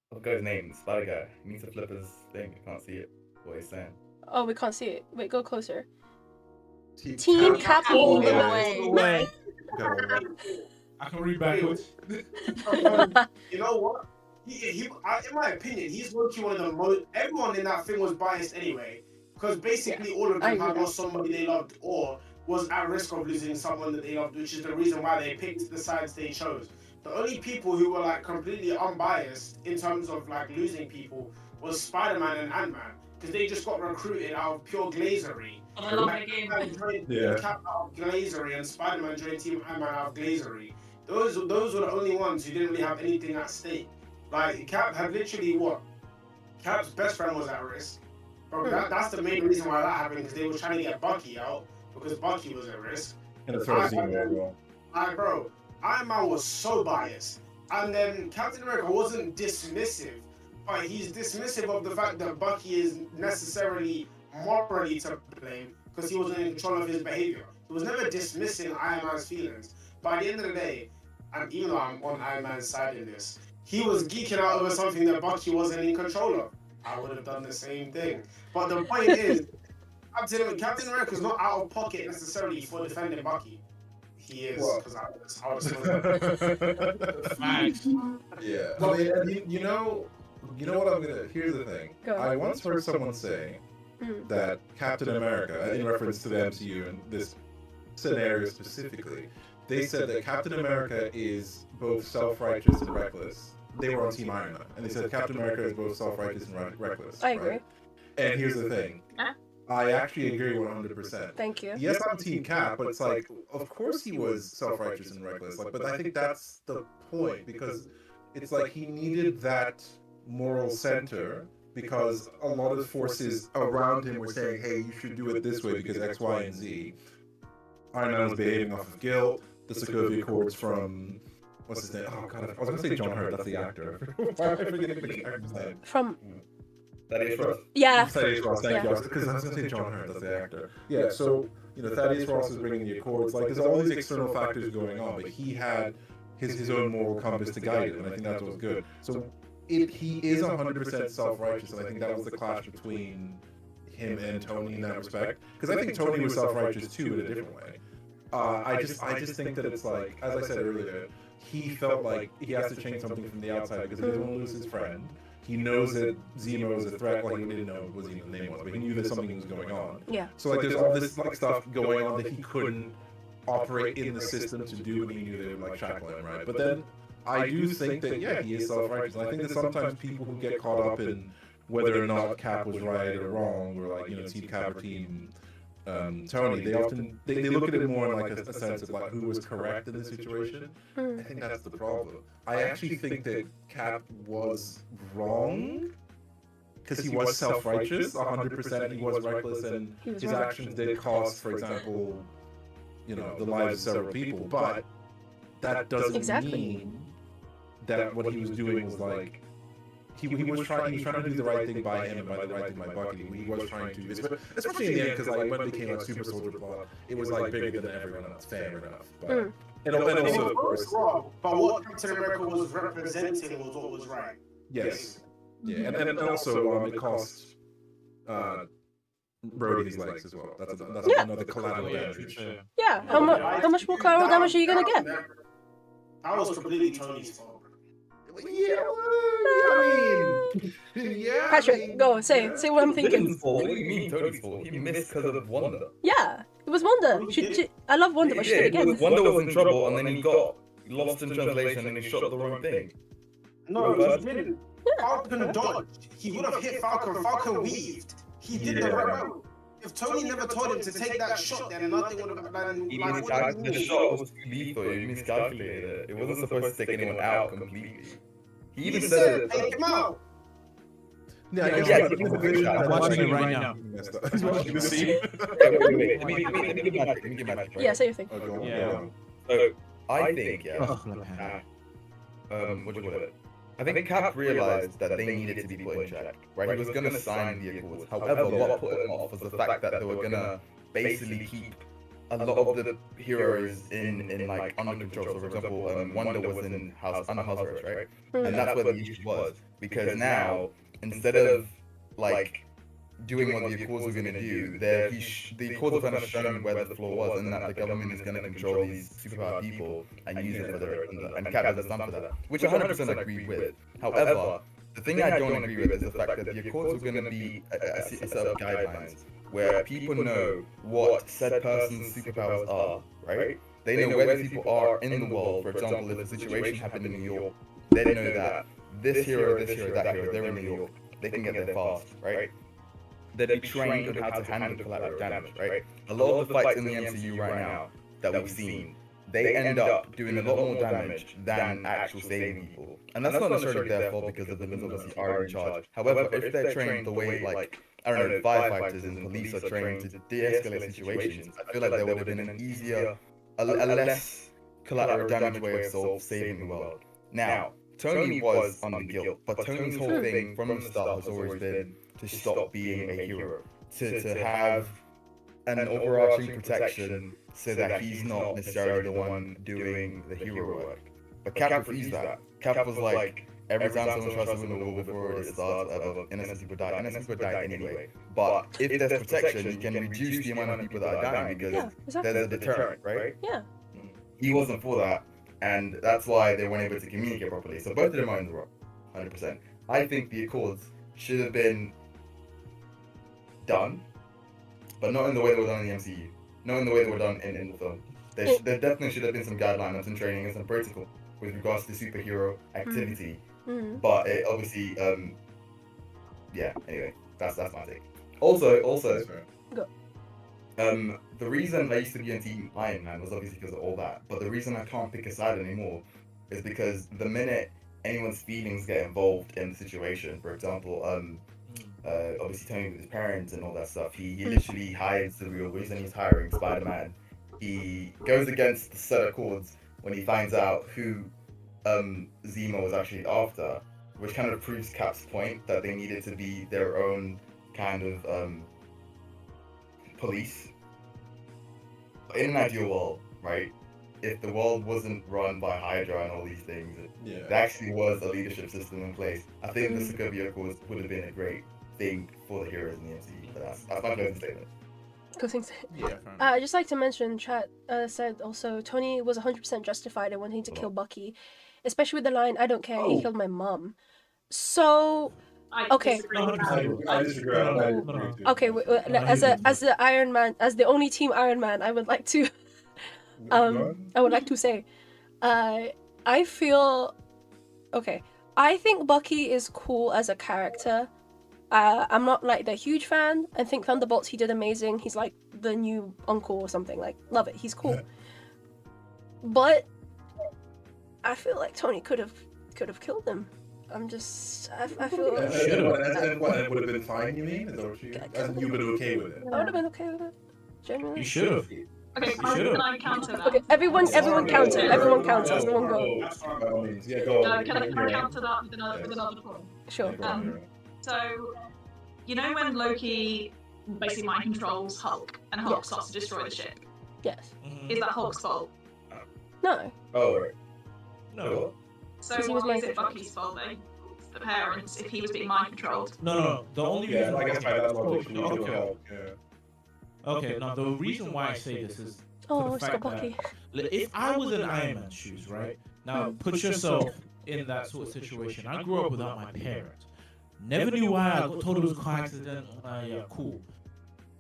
What guy's name? Spider guy. He needs to flip his thing. I can't see it. What he's saying. Oh, we can't see it. Wait, go closer. Team Cap all the way. way. I can read backwards. You know what? In my opinion, he's low-key one of the most. Everyone in that thing was biased anyway, because basically all of them had lost somebody they loved or was at risk of losing someone that they loved, which is the reason why they picked the sides they chose. The only people who were like completely unbiased in terms of like losing people was Spider-Man and Ant-Man, because they just got recruited out of pure glazery. I love the game. Cap out of glazery and Spider-Man joined Team Ant-Man out of glazery. Those were the only ones who didn't really have anything at stake. Like Cap had literally Cap's best friend was at risk. Bro, that's the main reason why that happened, because they were trying to get Bucky out because Bucky was at risk. And the first scene as well. Like, bro, Iron Man was so biased. And then Captain America wasn't dismissive, but he's dismissive of the fact that Bucky is necessarily morally to blame because he wasn't in control of his behavior. He was never dismissing Iron Man's feelings. But at the end of the day, and even though I'm on Iron Man's side in this, he was geeking out over something that Bucky wasn't in control of. I would have done the same thing. But the point is, Captain America's not out of pocket necessarily for defending Bucky. He is, because I was Facts. Yeah. I mean, you know what I'm gonna. Here's the thing. I once heard someone say that Captain America, in reference to the MCU and this scenario specifically, they said that Captain America is both self-righteous and reckless. They were on Team Iron Man, and they said Captain America is both self-righteous and reckless. I agree. Right? And here's the thing. I actually agree 100%. Thank you. Yes, I'm Team Cap, but it's like, of course he was self-righteous and reckless. Like, but I think that's the point, because it's like he needed that moral center, because a lot of forces around him were saying, hey, you should do it this way because X, Y, and Z. Iron Man was behaving off of guilt. The Sokovia Accords from, what's his name? Oh god, I was gonna say John Hurt. That's the actor. Why am I forgetting the character's name? From. Thaddeus Ross. Yeah. Thaddeus Ross. Thank you. Because I was gonna say John Hurt. That's the actor. Yeah. So Thaddeus Ross was bringing the Accords. Like, there's all these external factors going on, but he had his own moral compass to guide it, and I think that's what's good. So he is 100% self-righteous, and I think that was the clash between him and Tony in that respect. Because I think Tony was self-righteous too in a different way. I just think that it's like, as I said earlier, he felt like he has to change something from the outside because he doesn't want to lose his friend. He knows that Zemo is a threat. Like, he didn't know what Zemo's name was, but he knew that something was going on. Yeah. So like, there's all this like stuff going on that he couldn't operate in the system to do, and he knew they would like shackle him, right? But then I do think that he is self-righteous. And I think that sometimes people who get caught up in whether or not Cap was right or wrong, or like Team Cap or Team Tony, they often they look at it more in like a sense of like who was correct in the situation. I think that's the problem. I actually think that Cap was wrong because he was self-righteous 100%. He was reckless, and his actions did cost, for example, the lives of several people. But that doesn't mean that what he was doing was like. He was trying to do the right thing by him and by the right thing by Bucky. He was trying to, especially in the end, because like when it became like Super Soldier Blood, it was like bigger than everyone else. Fair enough. But and also, of course, but what Captain America was representing was what was right. Yes. Yeah, and also it cost Brody his legs as well. That's another collateral damage. Yeah. How much more collateral damage are you gonna get? That was completely Tony's fault. Yeah, I mean, yeah. Patrick, go say what I'm thinking. What do you mean Tony's fault? He missed because of Wanda. Yeah, it was Wanda. I love Wanda, but she did it again. Wanda was in trouble, and then he got lost in translation, and he shot the wrong thing. No, he didn't. Falcon dodged. He would have hit Falcon. Falcon weaved. He did the right route. If Tony never told him to take that shot, then nothing would have been. The shot was too lethal. He miscalculated it. It wasn't supposed to take anyone out completely. He even said, "Take him out." Yeah, I'm watching it right now. He's watching the scene. Let me get back. Yeah, say your thing. Yeah. So I think, what do you call it? I think Cap realized that they needed to be put in check, right? He was going to sign the Accords. However, what put him off was the fact that they were going to basically keep a lot of the heroes in like under control. So, for example, Wanda was in under house arrest, right? And that's where the issue was, because now instead of like doing what the Accords were going to do, the Accords were kind of shown where the flaw was, and that the government is going to control these superpowered people and use it for their and capture the stunt for that, which I 100% agree with. However, the thing I don't agree with is the fact that the Accords were going to be a set of guidelines where people know what said person's superpowers are, right? They know where these people are in the world. For example, if a situation happened in New York, they know that this hero, that hero, they're in New York. They can get there fast, right? They'd be trained on how to handle collateral damage, right? A lot of the fights in the MCU right now that we've seen, they end up doing a lot more damage than actual saving people. And that's not necessarily their fault because the villains obviously are in charge. However, if they're trained the way, like, I don't know, firefighters and police are trained to de-escalate situations, I feel like there would have been an easier, a less collateral damage way of saving the world. Now, Tony was on the guilt, but Tony's whole thing from the start has always been to stop being a hero, to have an overarching protection so that he's not necessarily the one doing the hero work. But Cap refused that. Cap was like, every time someone tries to win the war before it starts, innocent people die. Innocent people die anyway. But if there's protection, you can reduce the amount of people that are dying because there's a deterrent, right? Yeah. He wasn't for that, and that's why they weren't able to communicate properly. So both of them are in the wrong, 100%. I think the Accords should have been done, but not in the way they were done in the MCU. Not in the way they were done in the film. There definitely should have been some guidelines and some training and some protocol with regards to superhero activity. But it obviously, yeah. Anyway, that's my take. Also, the reason I used to be on Team Iron Man was obviously because of all that. But the reason I can't pick a side anymore is because the minute anyone's feelings get involved in the situation, for example, obviously Tony with his parents and all that stuff, he literally hides the real reason he's hiring Spider-Man. He goes against the set of Accords when he finds out who Zemo was actually after, which kind of proves Cap's point that they needed to be their own kind of police. In an ideal world, right? If the world wasn't run by Hydra and all these things, there actually was a leadership system in place. I think the Sokovia Accords would have been a great thing for the heroes in the MCU. But that's my closing statement. I'd just like to mention, chat said also, Tony was 100% justified in wanting to kill Bucky, especially with the line, "I don't care, he killed my mom." So, okay. Okay, as the Iron Man, as the only Team Iron Man, I would like to, say, I feel, okay, I think Bucky is cool as a character. I'm not like the huge fan. I think Thunderbolts, he did amazing. He's like the new uncle or something. Like, love it. He's cool. But I feel like Tony could have killed him. I'm just, I feel. And what? It would have been fine. You mean? Is that what you would have been okay with it? I would have been okay with it. Genuinely. You should have. Okay, can I counter that? Okay, everyone counter. Everyone counter. Everyone go. Yeah, go. Can I counter that with another point? Sure. So, you know when Loki basically mind controls Hulk and Hulk starts to destroy the ship? Yes. Is that Hulk's fault? No. Oh, right. No. So why is it Bucky's fault then? The parents, if he was being mind controlled? No. The only reason. I guess that's logic. Okay. Now the reason why I say this is Oh, for the fact Bucky. that if I was in Iron Man's shoes, right? Now put yourself in that sort of situation. I grew up without my parents. Never knew why. I got told it was a car accident. Yeah, cool.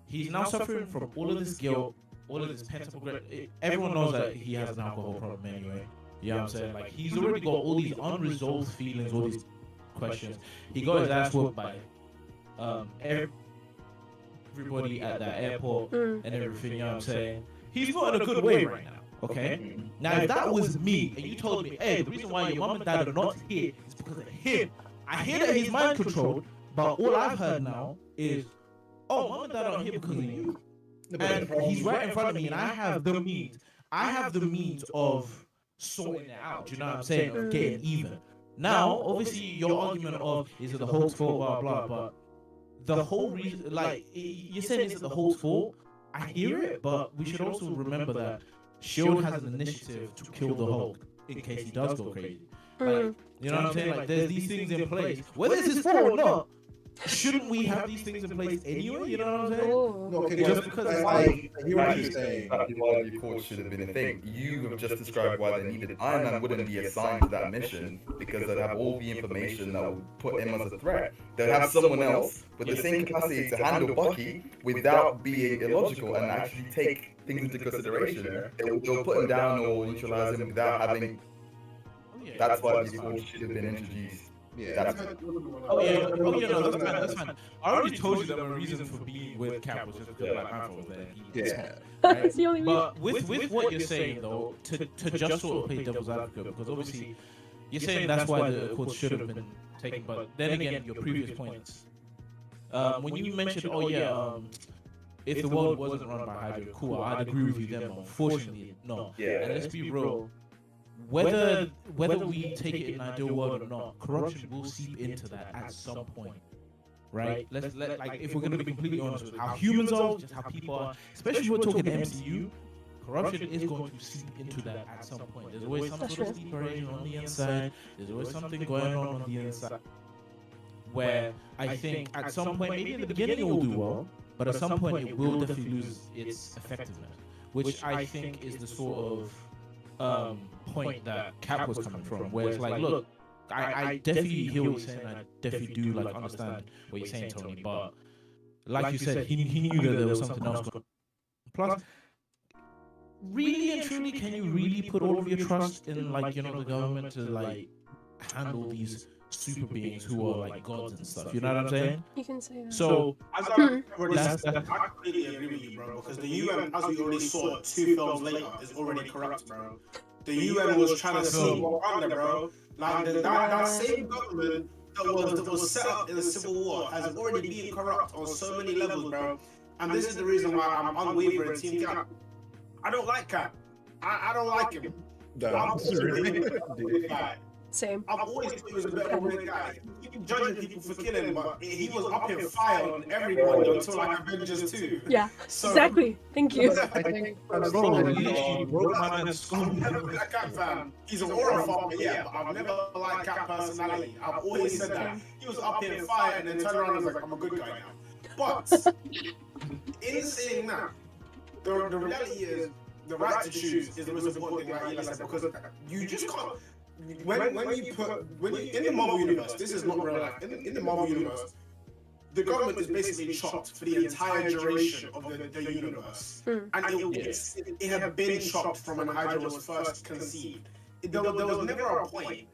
He's now suffering from all of this guilt, all of this pent-up regret. Everyone knows that he has an alcohol problem anyway. You know what I'm saying? Like, he's already got all these unresolved feelings, all these questions. He got his ass whooped by everybody at that airport and everything, you know what I'm saying? He's not in a good way right now, okay? Now, if that was me, and you told me, hey, the reason why your mom and dad are not here is because of him, I hear that he's mind controlled, but all I've heard now is, oh, mom and dad aren't here because of you. And he's right in front of me, and I have the means. I have the means of sorting it out, you know what I'm saying, of getting even. Now, obviously, your argument of, is it the Hulk's fault, blah, blah, but the whole reason, like, you're saying is it the Hulk's fault? I hear it, but we should also remember that S.H.I.E.L.D. has an initiative to kill the Hulk in case he does go crazy. Like, you know what I'm saying? Like, there's these things in place. Whether it's his fault or not, shouldn't we have these things in place anyway? You know what I'm saying? Oh. No, okay, Just just because because it's I hear what Actually, you're saying. why the courts should have been a thing. You have just described why they needed. Iron Man wouldn't be assigned to that mission because they'd have all the information that would put him as a threat. They'd have someone else with the same capacity to handle Bucky without being illogical and actually take things into consideration. They'll put him down or neutralize him without having. That's why the courts should have been introduced. Yeah. Oh yeah, no, that's fine. I already told you that my reason for being with Cap was just because Black Panther was there. Yeah. That's the only reason. But with what you're saying though, to just sort of play devil's advocate, because obviously you're saying that's why the Accords should have been taken, but then again, your previous points, when you mentioned, if the world wasn't run by Hydra, cool, I'd agree with you then. Unfortunately, no. Yeah. And let's be real. Whether we take it in an ideal world or not, corruption will seep into that at some point, right? Like if we're gonna be completely honest with how humans are, just how people are, especially if we're talking MCU, corruption is going to seep into that at some point. There's always some sort of sleeper agent on the inside. There's always something going on the inside. Where I think at some point, maybe in the beginning it will do well, but at some point it will definitely lose its effectiveness, which I think is the sort of point that Cap was coming from, where it's like, look, I definitely hear what you're saying, I definitely do like understand what you're saying, Tony, but like you said, he knew that there was something else going on. Plus, really and truly, can you really put all of your trust in like, the government to like handle these super beings who are like gods and stuff? You know what I'm saying? You can say that. So As I completely agree with you, bro, because the UN, as we already saw 2 films later, is already corrupt, bro. The UN was trying to sneak Rwanda, bro. Like that same government that was set up in the Civil War has already been corrupt on so many levels, bro. And this is the reason why I'm unwavering Team Cap. I don't like Cap. I don't like him. Same. I've always thought he was a better great guy. You can judge people for killing, but he was up in fire on everybody until like Avengers 2. Yeah, So, exactly. Thank you. I think I've never been a Cap fan. He's an aura fucker, yeah, but I've never liked Cap personality. I've always said that. He was up in fire and then turned around and was like, I'm a good guy now. But in saying that, the reality is the right to choose is the most important thing, like Eli said, because you just can't. When you in the Marvel universe, this is not real life. In the Marvel universe, the government is basically chopped for the entire duration of the universe, and it had been chopped from when Hydra was first conceived. There was never a point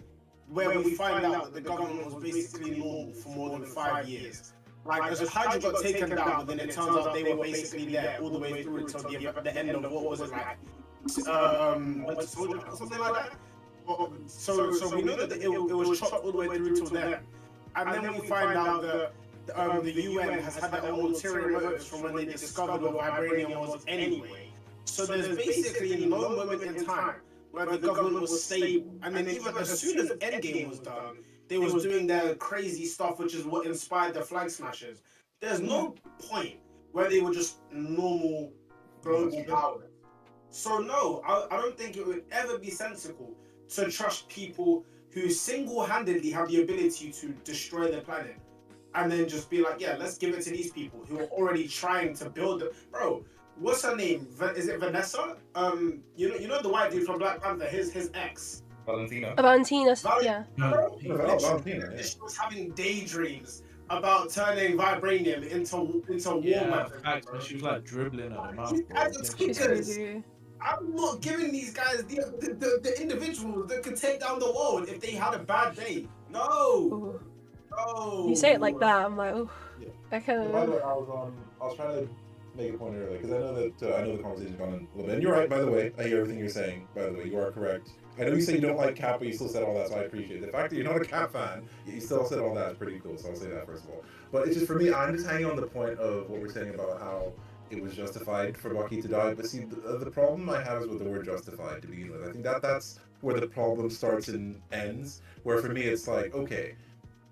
where we find out that the government was basically normal for more than 5 years. Like, as Hydra got taken down, but then it turns out they were basically there all the way through until the end of what was it like, Winter Soldier or something like that. So we know that it was chopped all the way through till then, and then we find out that the UN has had their own ulterior motives from when they discovered what vibranium was anyway. So there's basically no moment in time where the government was stable, and then even as soon as Endgame was done, they was doing their crazy stuff, which is what inspired the Flag Smashers. There's no point where they were just normal global power. So no, I don't think it would ever be sensible to trust people who single-handedly have the ability to destroy the planet, and then just be like, yeah, let's give it to these people who are already trying to build it. Bro, what's her name? Is it Vanessa? You know the white dude from Black Panther, his ex. Valentina. Yeah. Valentina. She was having daydreams about turning vibranium into war weapons. She was like dribbling at the mouth. She's crazy. I'm not giving these guys the individuals that could take down the world if they had a bad day. No. No. You say it like that, I'm like, oh. Yeah. I kind of. By the way, I was trying to make a point earlier because I know the conversation's gone a little bit. And you're right, by the way. I hear everything you're saying. By the way, you are correct. I know you say you don't like Cap, but you still said all that, so I appreciate it. The fact that you're not a Cap fan, you still said all that is pretty cool. So I'll say that first of all. But it's just for me, I'm just hanging on the point of what we're saying about how it was justified for Bucky to die. But see, the problem I have is with the word justified to begin with. I think that's where the problem starts and ends. Where for me, it's like, okay,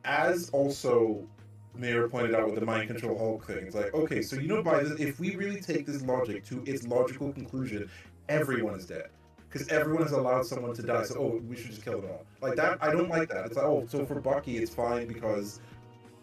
as also Mayor pointed out with the mind control Hulk thing, it's like, okay, so by this, if we really take this logic to its logical conclusion, everyone is dead. Because everyone has allowed someone to die, so we should just kill them all. Like that, I don't like that. It's like, so for Bucky, it's fine because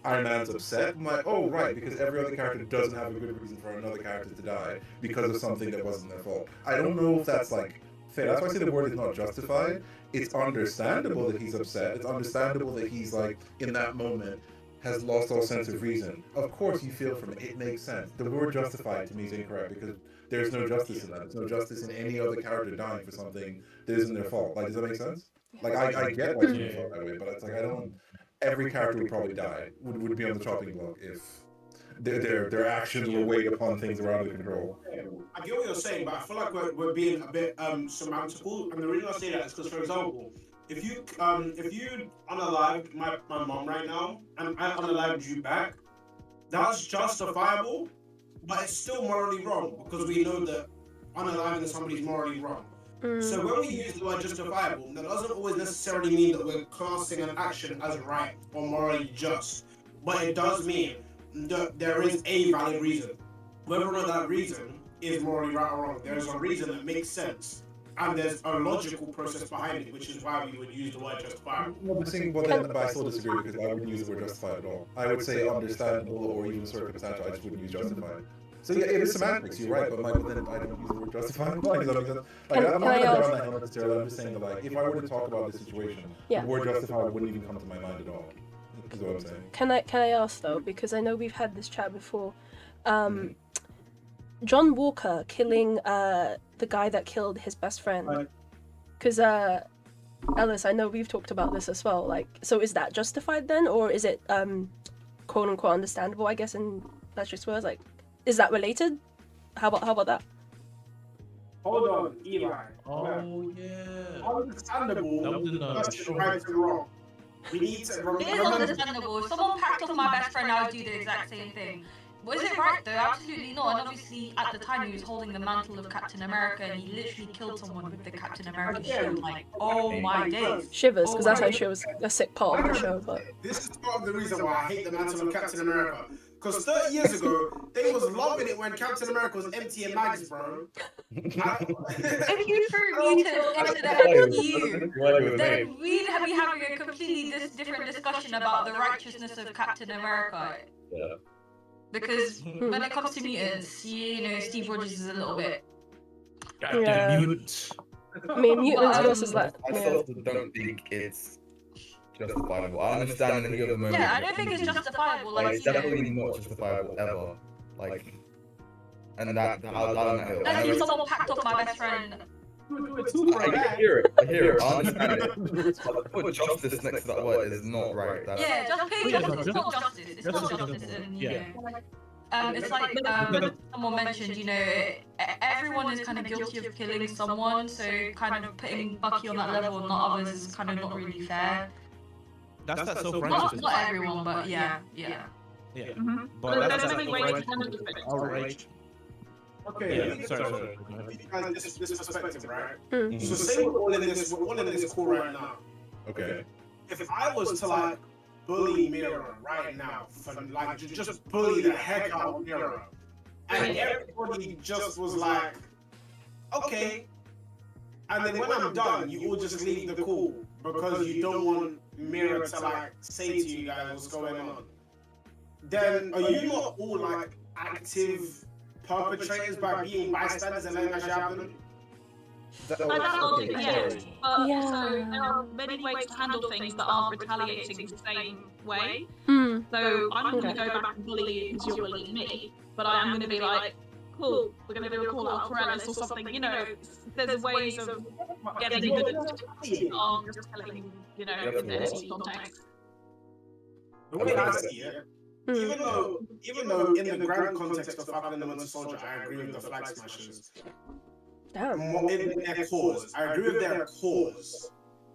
Iron Man's upset. I'm like, oh right, because every other character doesn't have a good reason for another character to die because of something that wasn't their fault. I don't know if that's like fair. That's why I say the word is not justified. It's understandable that he's upset. It's understandable that he's like in that moment has lost all sense of reason. Of course you feel from it. It makes sense. The word justified to me is incorrect because there's no justice in that. There's no justice in any other character dying for something that isn't their fault. Like, does that make sense? Like, I get why you felt that way, but it's like, I don't... Every character would probably die, would be on the chopping block if their actions were weighed upon ththings that were out of control. I get what you're saying, but I feel like we're being a bit semantical, and the reason I say that is because, for example, if you unalived my mom right now, and I unalived you back, that's justifiable, but it's still morally wrong, because we know that unaliving somebody is morally wrong. So when we use the word justifiable, that doesn't always necessarily mean that we're classing an action as right or morally just, but it does mean that there is a valid reason. Whether or not that reason is morally right or wrong, there's a reason that makes sense, and there's a logical process behind it, which is why we would use the word justifiable. But I still disagree because I wouldn't use the word justified at all. I would say understandable or even circumstantial. I just wouldn't use justified. So yeah, it is semantics. You're right, but Michael, then I don't use the word justified. Like, I'm not going down that hill necessarily. I'm just saying that, like, if I were to talk about this situation, the word justified wouldn't even come to my mind at all. Is what I'm saying. Can I ask though, because I know we've had this chat before. John Walker killing the guy that killed his best friend. Because Ellis, I know we've talked about this as well. Like, so is that justified then, or is it quote unquote understandable? I guess in Patrick's words, like, is that related? How about that? Hold on, Eli. Oh yeah. Understandable. That's right and wrong. We need to It is understandable. If someone packed off my best friend, I would do the exact same thing. Was it right though? Absolutely not. And obviously, at the time, he was holding the mantle of Captain America, and he literally killed someone with the Captain America shield. Like, oh my days. Shivers, because that's actually was a sick part of the show. But this is part of the reason why I hate the mantle of Captain America. Because 30 years ago, they was loving it when Captain America was emptying mags, bro. If you threw me into the MCU, then we'd be having a completely different discussion about the righteousness of Captain America. Yeah. Because when it comes to mutants, you know, Steve Rogers is a little bit... Goddamn mutants. I mean, mutants versus that. I still don't think it's justifiable. I understand in the other moment. Yeah, I don't think it's justifiable. Like, it's definitely not justifiable ever. Like, and that I'll down that hill. Like, if someone packed off my best friend. I hear it. I understand it. But put justice next to that word is not right. Yeah, just pay justice. It's not justice. It's not justice. And, you know, it's like someone mentioned, you know, everyone is kind of guilty of killing someone, so kind of putting Bucky on that level and not others is kind of not really fair. That's that self-righteousness. Not everyone, but yeah. Mm-hmm. But there's many ways to handle things. Outrage. Okay, yeah, sorry. This perspective, right? So say we're all in this call right now. Okay. If I was to like bully Mira right now, for like just bully the heck out of Mira, and everybody just was like, okay, and then when I'm done, you all just leave the call because you don't want Mira to like say to you guys what's going on. Then are you not all like active perpetrators by being bystanders and letting that shit happen? That's logic, yes. But also, there are many ways to handle things that aren't retaliating the same way. So I'm going to go back and bully you because you're bullying me, but I am going to be like, cool, we're going to do a call out for Ellis or something. You know, there's ways of getting good at on just telling, you know, in the context. The way I see it, even though in the grand context of Falcon and the Winter Soldier, I agree with the flag smashers. Damn. In their cause, I agree with their cause.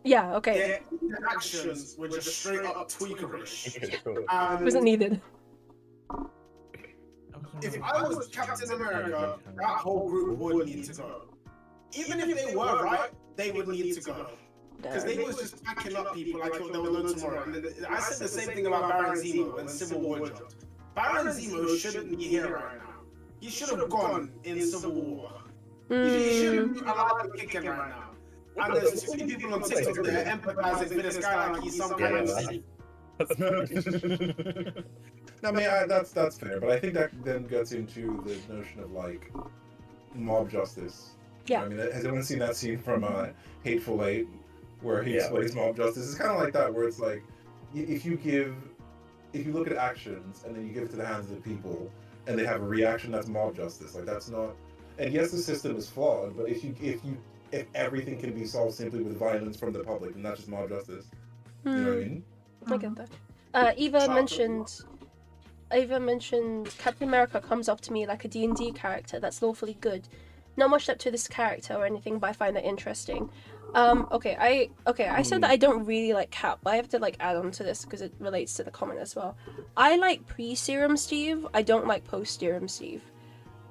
Yeah. Okay. Their actions were just straight up tweakerish. Wasn't needed. If I was Captain America, that whole group would need to go. Even if they were right, they would need to go. Because they was just packing up people like there was no tomorrow. And I said the same thing about Baron Zemo when Civil War dropped. Baron Zemo shouldn't be here right now. He should have gone in Civil War. He shouldn't be allowed to kick him right now. And there's too many people on TikTok that are empathizing for this guy like he's some kind of saint. No, I mean, that's fair, but I think that then gets into the notion of like mob justice. Yeah. I mean, has anyone seen that scene from Hateful Eight, where he explains mob justice? It's kind of like that, where it's like, if you look at actions and then you give it to the hands of the people, and they have a reaction, that's mob justice. Like that's not. And yes, the system is flawed, but if everything can be solved simply with violence from the public, then that's just mob justice. You know what I mean? I get that. Eva mentioned Captain America comes off to me like a D&D character that's lawfully good. Not much depth to this character or anything, but I find that interesting. I said that I don't really like Cap, but I have to like add on to this because it relates to the comment as well. I like pre-serum Steve. I don't like post-serum Steve.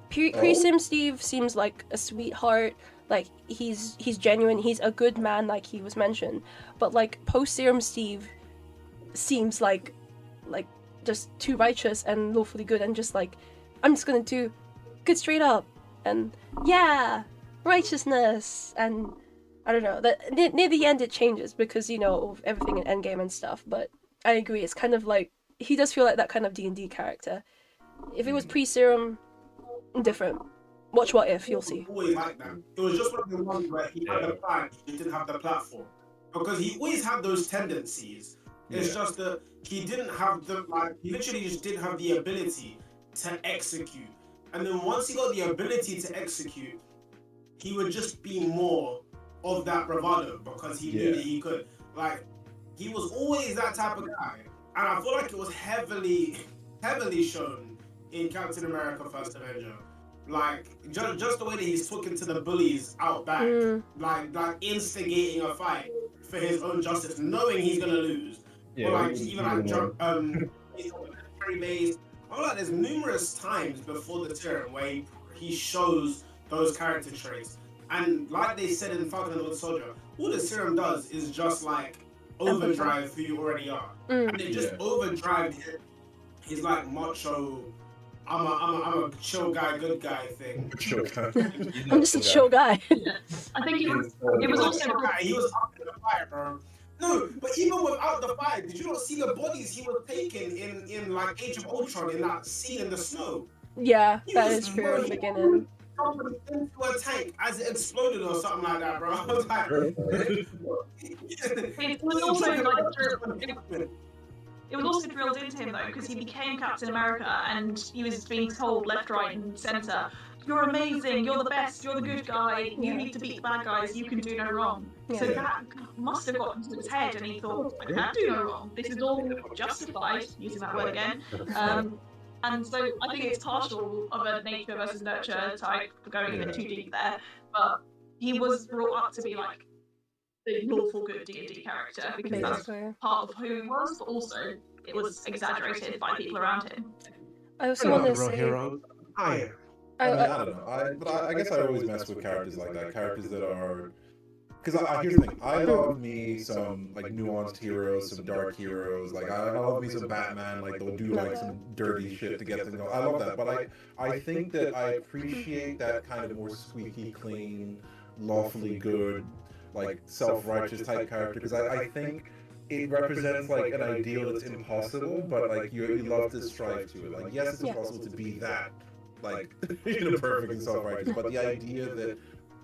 Pre-serum Steve seems like a sweetheart. Like he's genuine. He's a good man, like he was mentioned. But like post-serum Steve seems like just too righteous and lawfully good, and just like I'm just gonna do good straight up and yeah, righteousness. And I don't know, that near the end it changes because, you know, of everything in Endgame and stuff, but I agree, it's kind of like, he does feel like that kind of D&D character. If it was pre-serum, different. Watch What If, you'll see. Always like that. It was just one of the ones where he had the plan, he didn't have the platform. Because he always had those tendencies. It's just that he didn't have he literally just didn't have the ability to execute. And then once he got the ability to execute, he would just be more of that bravado because he knew that he could. Like, he was always that type of guy. And I feel like it was heavily shown in Captain America First Avenger. Like, just the way that he's talking to the bullies out back, like instigating a fight for his own justice, knowing he's gonna lose. Yeah, or like even like military base. Oh, like there's numerous times before the serum where he shows those character traits. And like they said in Falcon and the Winter Soldier, all the serum does is just like overdrive who you already are. And it just overdrive his like macho, I'm a chill guy, good guy thing. Chill guy. I'm just a chill guy. I think it was also he was up in the fire, bro. No, but even without the fire, did you not see the bodies he was taking in like Age of Ultron in that scene in the snow? Yeah, that is true in the beginning. Into a tank as it exploded or something like that, bro. I was like, it was also like it was also drilled into him though, because he became Captain America and he was being told left, right, and centre, "You're amazing, you're the best, you're the good guy, you need to beat the bad guys, you can do no wrong." So that must have got into his head, and he thought, "I can do no wrong. This is all justified," using that word again. And so I think it's partial of a nature versus nurture type, for going a bit too deep there. But he was brought up to be like the lawful good D&D character because that's part of who he was, but also it was exaggerated by people around him. I also want to say... I don't know. I guess I always mess with characters like that. Characters that are... Because here's the thing. I love me some like nuanced heroes, some dark heroes. Like I love me some Batman. Like they'll do like some dirty shit to get things going. I love that. But I think that I appreciate that kind of more squeaky clean, lawfully good, like self-righteous type character. Because I think it represents like an ideal that's impossible, but like you love to strive to it. Like yes, it's impossible to be that like perfect and self-righteous, but the idea that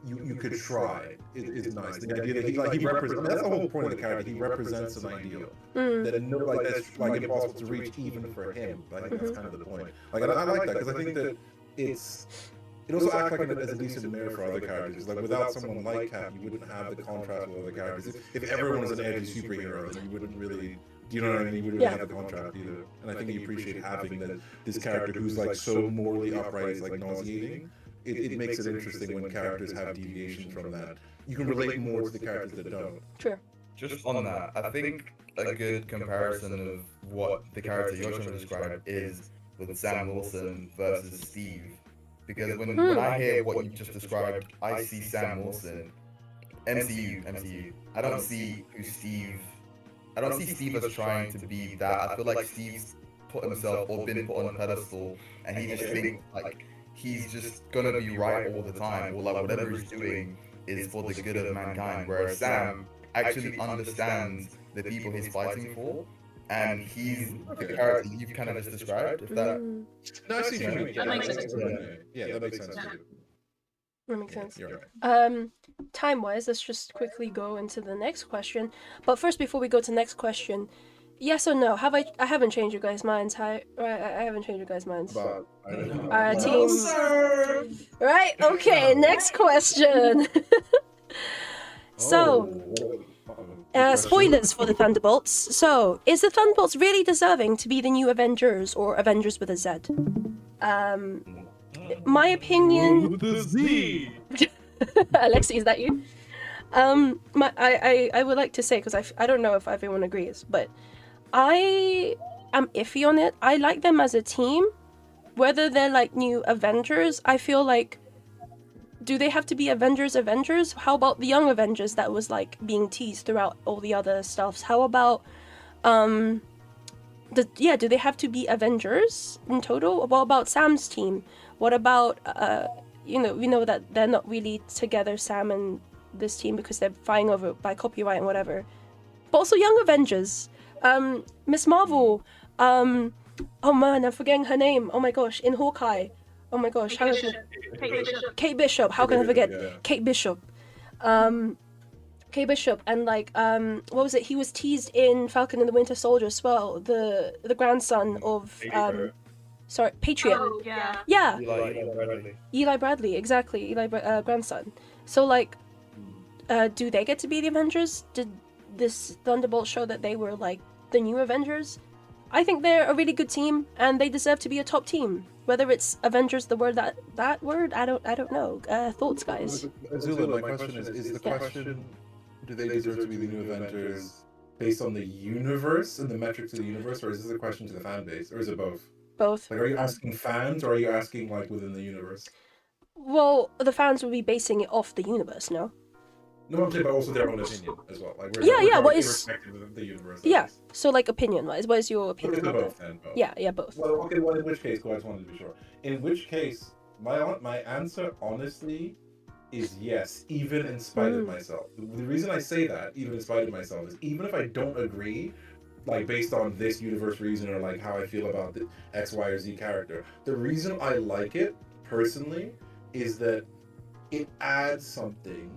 you could try is nice. The idea that he represents, that's the whole point of the character. He represents an ideal that's like impossible to reach even for him. I think that's kind of the point. Like I like that because I think that it also acts like as a decent mirror for other characters. Like without someone like Cap, you wouldn't have the contrast with other characters. If everyone was an edgy superhero, then you wouldn't really. Do you know what I mean? You wouldn't really have the contrast either. And I think you appreciate having this character who's like so morally upright, is like nauseating. It makes it interesting when characters have deviations from that. You can relate more to the characters that don't. True. Just on that, I think a good comparison of what the character you're trying to describe is with Sam Wilson versus Steve. Because when I hear what you just described, I see Sam Wilson, MCU. I don't see Steve as trying to be that. I feel like Steve's put himself or been put on a pedestal, and he just thinks like he's just gonna be right all the time, or like whatever he's doing is for the good of mankind. Whereas Sam actually understands the people he's fighting for, and he's the character you've kind of just described. If that No, I see what you mean. That makes sense. Yeah, that makes sense. That makes sense. You're right. Time-wise, let's just quickly go into the next question. But first, before we go to the next question, yes or no? I haven't changed your guys' minds. I haven't changed your guys' minds. But Team. sir. Right. Okay. Next question. So, spoilers for the Thunderbolts. So, is the Thunderbolts really deserving to be the new Avengers or Avengers with a Z? My opinion. With the Z. Alexi, is that you? I would like to say, because I don't know if everyone agrees, but I am iffy on it. I like them as a team. Whether they're like new Avengers, I feel like, do they have to be Avengers? How about the Young Avengers that was like being teased throughout all the other stuffs? How about do they have to be Avengers in total? What about Sam's team? What about we know that they're not really together, Sam and this team, because they're fighting over by copyright and whatever. But also Young Avengers, Miss Marvel, oh man, I'm forgetting her name. Oh my gosh, in Hawkeye. Oh my gosh, how Kate Bishop. How can I forget Kate Bishop? Kate Bishop, and like what was it? He was teased in Falcon and the Winter Soldier as well. The grandson of Patriot. Oh, yeah. Yeah. Eli Bradley. Eli Bradley, exactly. Grandson. So like, do they get to be the Avengers? Did this Thunderbolt show that they were like the new Avengers? I think they're a really good team, and they deserve to be a top team. Whether it's Avengers, the word that word, I don't know. Thoughts, guys? Azula, my question is the question, do they deserve to be the new Avengers based on the universe and the metrics of the universe, or is this a question to the fan base, or is it both? Both. Like, are you asking fans, or are you asking like within the universe? Well, the fans will be basing it off the universe, no? No, I'm saying, but also their own opinion as well. Like, what is irrespective of the universe? So like opinion-wise, what is your opinion? Both, then, both. Yeah, both. Well, okay. Well, in which case, I just wanted to be sure. In which case, my answer honestly is yes, even in spite of myself. The reason I say that, even in spite of myself, is even if I don't agree, like based on this universe reason or like how I feel about the X, Y, or Z character, the reason I like it personally is that it adds something,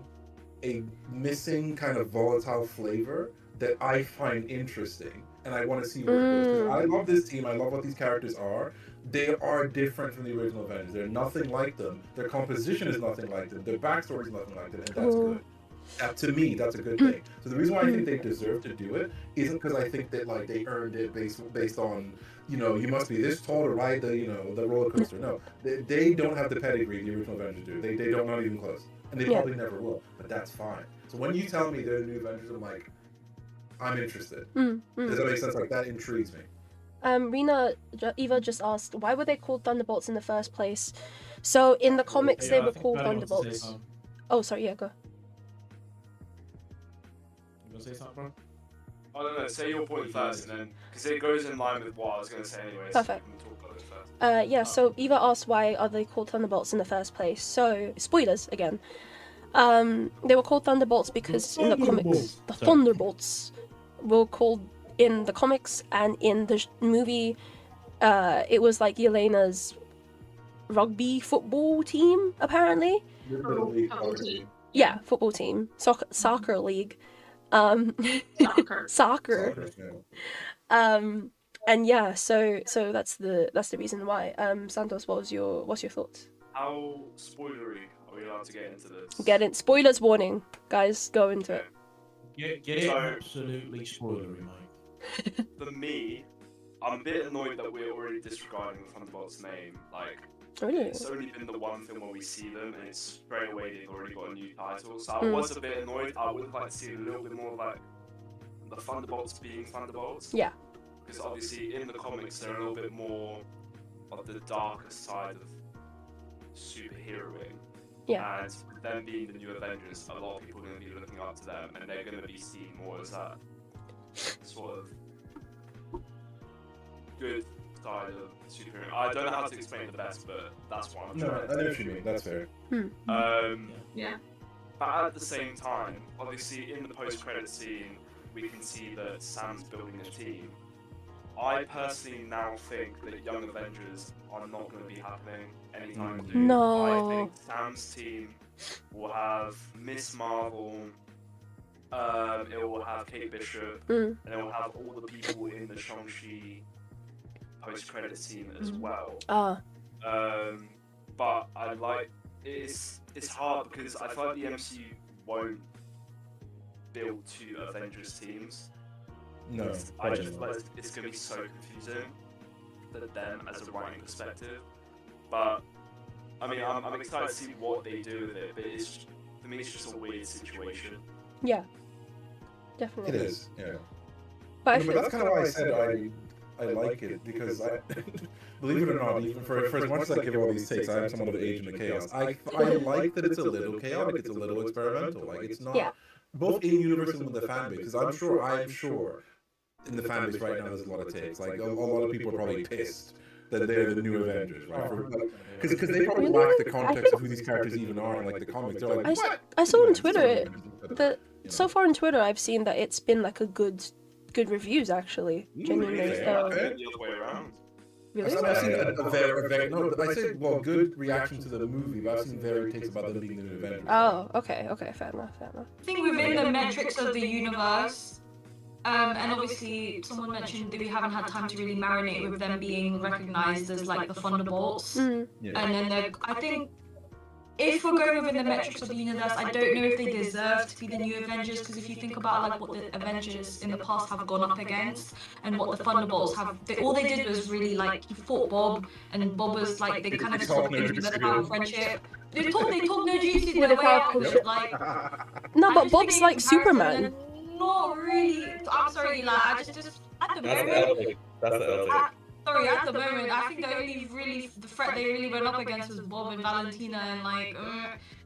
a missing kind of volatile flavor that I find interesting, and I want to see where it goes. 'Cause I love this team. I love what these characters are. They are different from the original Avengers. They're nothing like them. Their composition is nothing like them. Their backstory is nothing like them, and that's good. To me, that's a good thing. So the reason why I think they deserve to do it isn't because I think that like they earned it based on, you must be this tall to ride the roller coaster. No, they don't have the pedigree the original Avengers do. They don't, not even close, and they probably never will. But that's fine. So when you tell me they're the new Avengers, I'm like, I'm interested. Does that make sense? Like, that intrigues me. Eva just asked, why were they called Thunderbolts in the first place? So in the comics, they were called Thunderbolts. Oh, sorry, yeah, go. You gonna say something, bro? I don't know, say your point first, and then, because it goes in line with what I was going to say anyway. Perfect. So we can talk about it first. So Eva asked why are they called Thunderbolts in the first place. So, spoilers again. They were called Thunderbolts because in the comics, the Thunderbolts were called in the comics, and in the movie, it was like Yelena's rugby football team, apparently. Football team. Yeah, football team. Soccer league. Soccer. And yeah, so that's the reason why. Santos, what's your thoughts? How spoilery are we allowed to get into this? Get it. Spoilers warning, guys. Go into it. Get it absolutely spoilery, Mike. For me, I'm a bit annoyed that we're already disregarding the Thunderbolts' name. Like, Really? it's only been the one film where we see them, and it's straight away they've already got a new title. So I was a bit annoyed. I would like to see a little bit more of like the Thunderbolts being Thunderbolts. Yeah. Because obviously in the comics they're a little bit more of the darker side of superheroing. Yeah. And them being the new Avengers, a lot of people are going to be looking up to them, and they're going to be seen more as that sort of good side of superhero. I don't know how to explain it the best, but that's what I'm trying to I know what you mean. That's fair. Yeah. But at the same time, obviously in the post-credit scene, we can see that Sam's building a team, I personally now think that Young Avengers are not going to be happening anytime soon. No. I think Sam's team will have Miss Marvel, it will have Kate Bishop, and it will have all the people in the Shang-Chi post-credit scene as well. But I like it's hard because I feel like the MCU won't build two Avengers teams. No, I just feel like it's gonna be so confusing for them as a writing perspective. But I mean, I'm excited to see what they do with it. But it's for me, it's just a weird situation. Yeah, definitely. it is. Yeah. But I But feel that's kind of why I said I like it, because I, believe it or not, even for as much as I give all these takes, I am somewhat of an agent of chaos. I like that it's a little chaotic, it's a little experimental. Like, it's not both in universe and with the fan base, because I'm sure in the fan base right now there's a lot of takes. Like, a lot of people are probably pissed that they're the new Avengers, right? Because they probably lack the context of who these characters even are in, like, the comics. They're like, what? I saw on Twitter that so far on Twitter I've seen that it's been like a good reviews actually. Genuinely. The other way around. Really? I've seen I say, well, good reaction to the movie, but I've seen varied takes about them being the new Avengers. Oh, okay, fair enough. I think within the metrics of the universe, and obviously someone mentioned that we haven't had time to really marinate with them being recognized as like the Thunderbolts, and then I think if we're going within the metrics of the universe, I don't know if they deserve to be the new Avengers, because if you think about like what the Avengers in the past have gone up against and what the Thunderbolts have, all they did was really like he fought Bob, and Bob was like they kind of sort of into the power of friendship. They talk no juicy their way out of it, like. No, but Bob's like Superman. Not really. I'm sorry, like I just at the moment. That's the Sorry, at the moment, I think the threat they really went up against was Bob and Valentina, and like,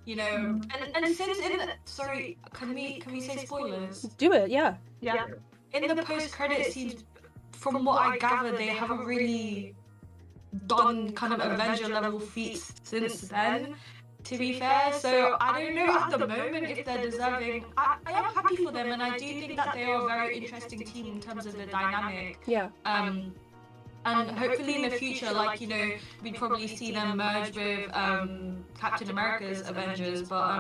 you know, and since sorry, can we say spoilers? Do it, yeah. Yeah. In the post-credit scenes, from what I gather, they haven't really done kind of Avenger level feats since then. To be fair, so I don't know at the moment if they're deserving. I am happy for them, and I do think that they are a very interesting team in terms of the dynamic. Yeah. And hopefully in the future, like, you know, we'd probably see them merge with Captain America's Avengers, but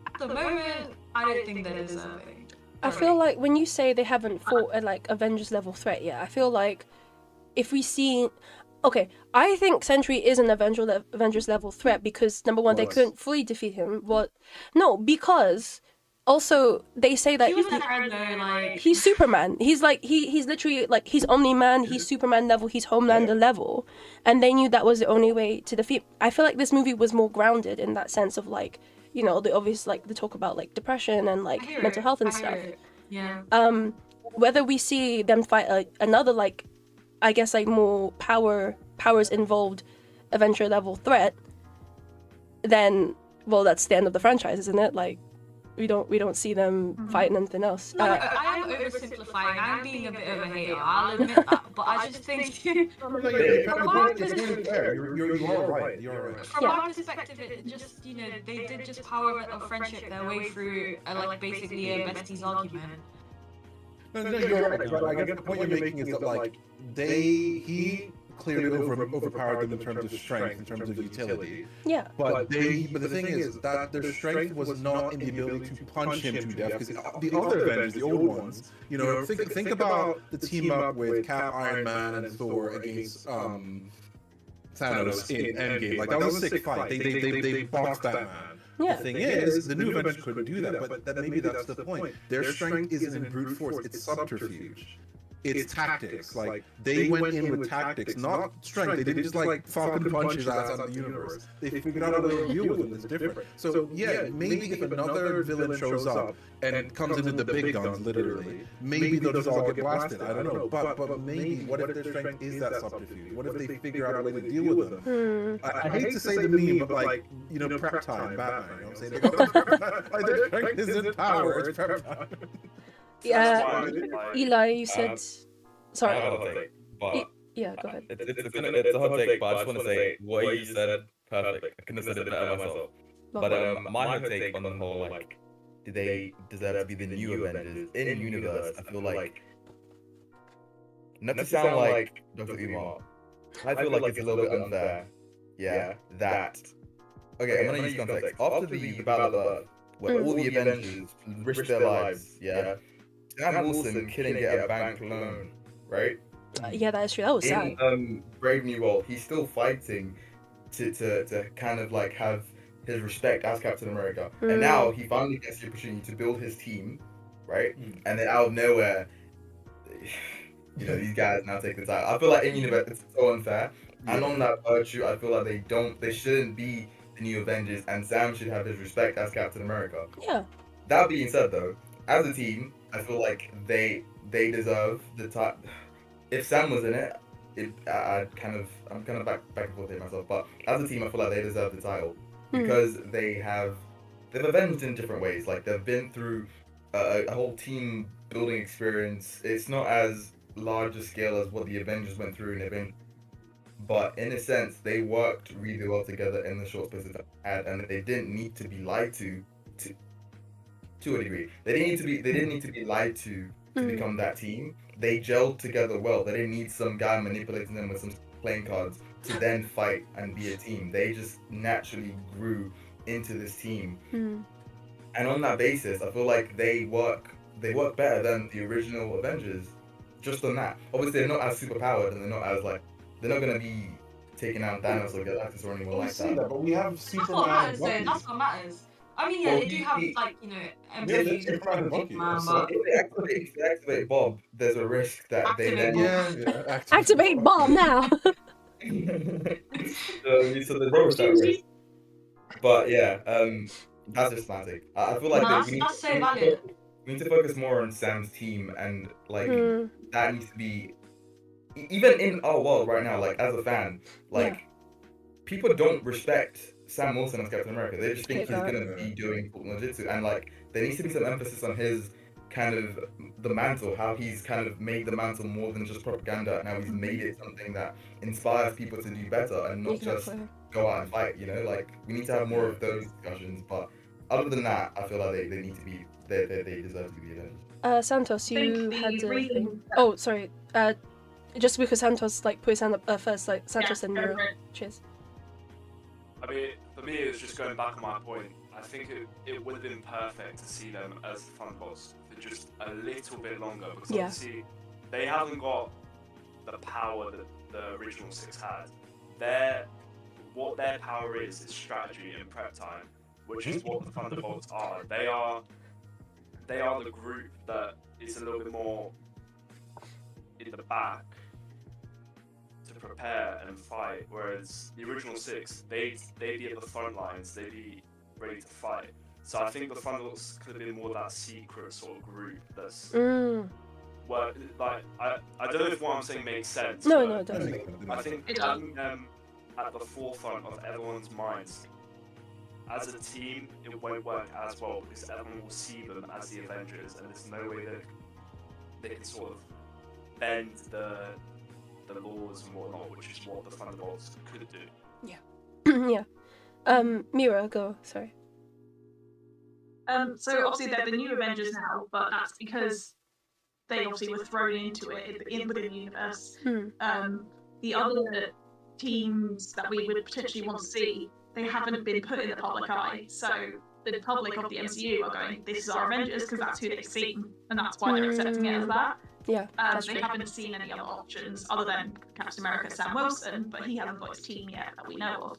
at the moment, I don't think they're deserving. I feel like when you say they haven't fought a like Avengers level threat yet, I feel like if we see, okay, I think Sentry is an Avengers level threat because number one, they couldn't fully defeat him. Because also they say that he's Superman. He's like he's literally like he's Omni-Man, he's Superman level, he's Homelander level, and they knew that was the only way to defeat. I feel like this movie was more grounded in that sense of like, you know, the obvious like the talk about like depression and like mental health and stuff. Yeah. Whether we see them fight another like, I guess like more powers involved Avenger level threat, then well that's the end of the franchise, isn't it? Like we don't see them fighting anything else. No, I am oversimplifying. I'm being a bit of a hater. I'll admit that, but I just think from my perspective, it just, you know, they did just power of friendship their way through like basically a besties argument. No, you're right. But I guess the point you're making is that like he clearly overpowered them in terms of strength, in terms of utility. Yeah. But the thing is that their strength was not in the ability to punch him to death, because the other Avengers, the old ones, you know, think about the team up with Cap, Iron Man, and Thor against Thanos in Endgame. Like that was a sick fight. They boxed that man. Yeah. The thing is, the new Avengers couldn't do that, but maybe that's the point. Their strength isn't in brute force; it's subterfuge. It's tactics. Like they went in with tactics, not strength. They didn't just like Falcon punch his ass out of the universe. They figured out a way to deal with him. It's different. So yeah, maybe if another villain shows up and comes into the big guns, literally, maybe they'll just all get blasted. I don't know. But maybe what if their strength is that subterfuge? What if they figure out a way to deal with them? I hate to say the meme, but like, you know, prep time, Batman. You know what I'm saying? They go, like their strength isn't power. It's prep time. Yeah, Eli, you said. Sorry. I have a hot take, but yeah, go ahead. It's a hot take, but I just want to say what you said perfect. I couldn't have said it better myself. But my hot take on the whole, like, do they deserve to be the new Avengers in universe? I feel like not to sound like Dr. Umar, I feel like it's a little bit unfair. Yeah, that. Okay, I'm gonna use context. After the Battle of Earth, where all the Avengers risked their lives, yeah, Sam Wilson couldn't get a bank loan, right? Yeah, that is true. That was sad. In Brave New World, he's still fighting to kind of like have his respect as Captain America. And now he finally gets the opportunity to build his team, right? And then out of nowhere, you know, these guys now take the title. I feel like in universe it's so unfair. And on that virtue, I feel like they shouldn't be the new Avengers, and Sam should have his respect as Captain America. Yeah. That being said, though, as a team, I feel like they deserve the title. If Sam was in it, I'm kind of back and forth here myself. But as a team, I feel like they deserve the title because they've avenged in different ways. Like they've been through a whole team building experience. It's not as large a scale as what the Avengers went through in Avengers, but in a sense, they worked really well together in the short space of time, and they didn't need to be lied to a degree. They didn't need to be lied to become that team. They gelled together well. They didn't need some guy manipulating them with some playing cards to then fight and be a team. They just naturally grew into this team. And on that basis, I feel like they work better than the original Avengers. Just on that. Obviously, they're not as superpowered, and they're not gonna be taking out Thanos or Galactus or anyone like that. But we have That's Superman. what matters, though. That's what matters. I mean, yeah, they do have, like, you know, MCU, Superman and Bucky. but... If they activate Bob, there's a risk that they then... Yeah. Activate bomb now. so there's always that risk. But yeah, that's just my take. I feel like that's so valid. we need to focus more on Sam's team, and like that needs to be even in our world right now. Like as a fan, like people don't respect Sam Wilson as Captain America. They just think he's gonna be doing Jiu-Jitsu, and like there needs to be some emphasis on his kind of the mantle, how he's kind of made the mantle more than just propaganda, and how he's made it something that inspires people to do better and not just go out and fight. You know, like we need to have more of those discussions. But other than that, I feel like they need to be they deserve to be Avengers. Santos, you had a thing. Oh, sorry. Just because Santos like put his hand up first, like Santos and Miro. Cheers. I mean, for me, it's just going back on my point. I think it would have been perfect to see them as the Thunderbolts for just a little bit longer, because obviously they haven't got the power that the original 6 had. What their power is strategy and prep time, which is what the Thunderbolts are. They are the group that is a little bit more in the back to prepare and fight, whereas the original 6, they'd be at the front lines, they'd be ready to fight. So I think the Thunderbolts could have been more that secret sort of group that's well, like I don't know if what I'm saying makes sense. No, it doesn't. I think having them at the forefront of everyone's minds as a team, it won't work as well because everyone will see them as the Avengers, and there's no way that they can sort of bend the laws and whatnot, which is what the Thunderbolts could do. Yeah. Mira, go. Sorry. So obviously they're the new Avengers now, but that's because they obviously were thrown into it within the universe. The other teams that we would potentially want to see, they haven't been put in the public eye. So the public of the MCU are going, this is our Avengers, because that's who they've seen, and that's why they're accepting it as that. Yeah, they haven't seen any other options other than Captain America, Sam Wilson, but he hasn't got his team yet that we know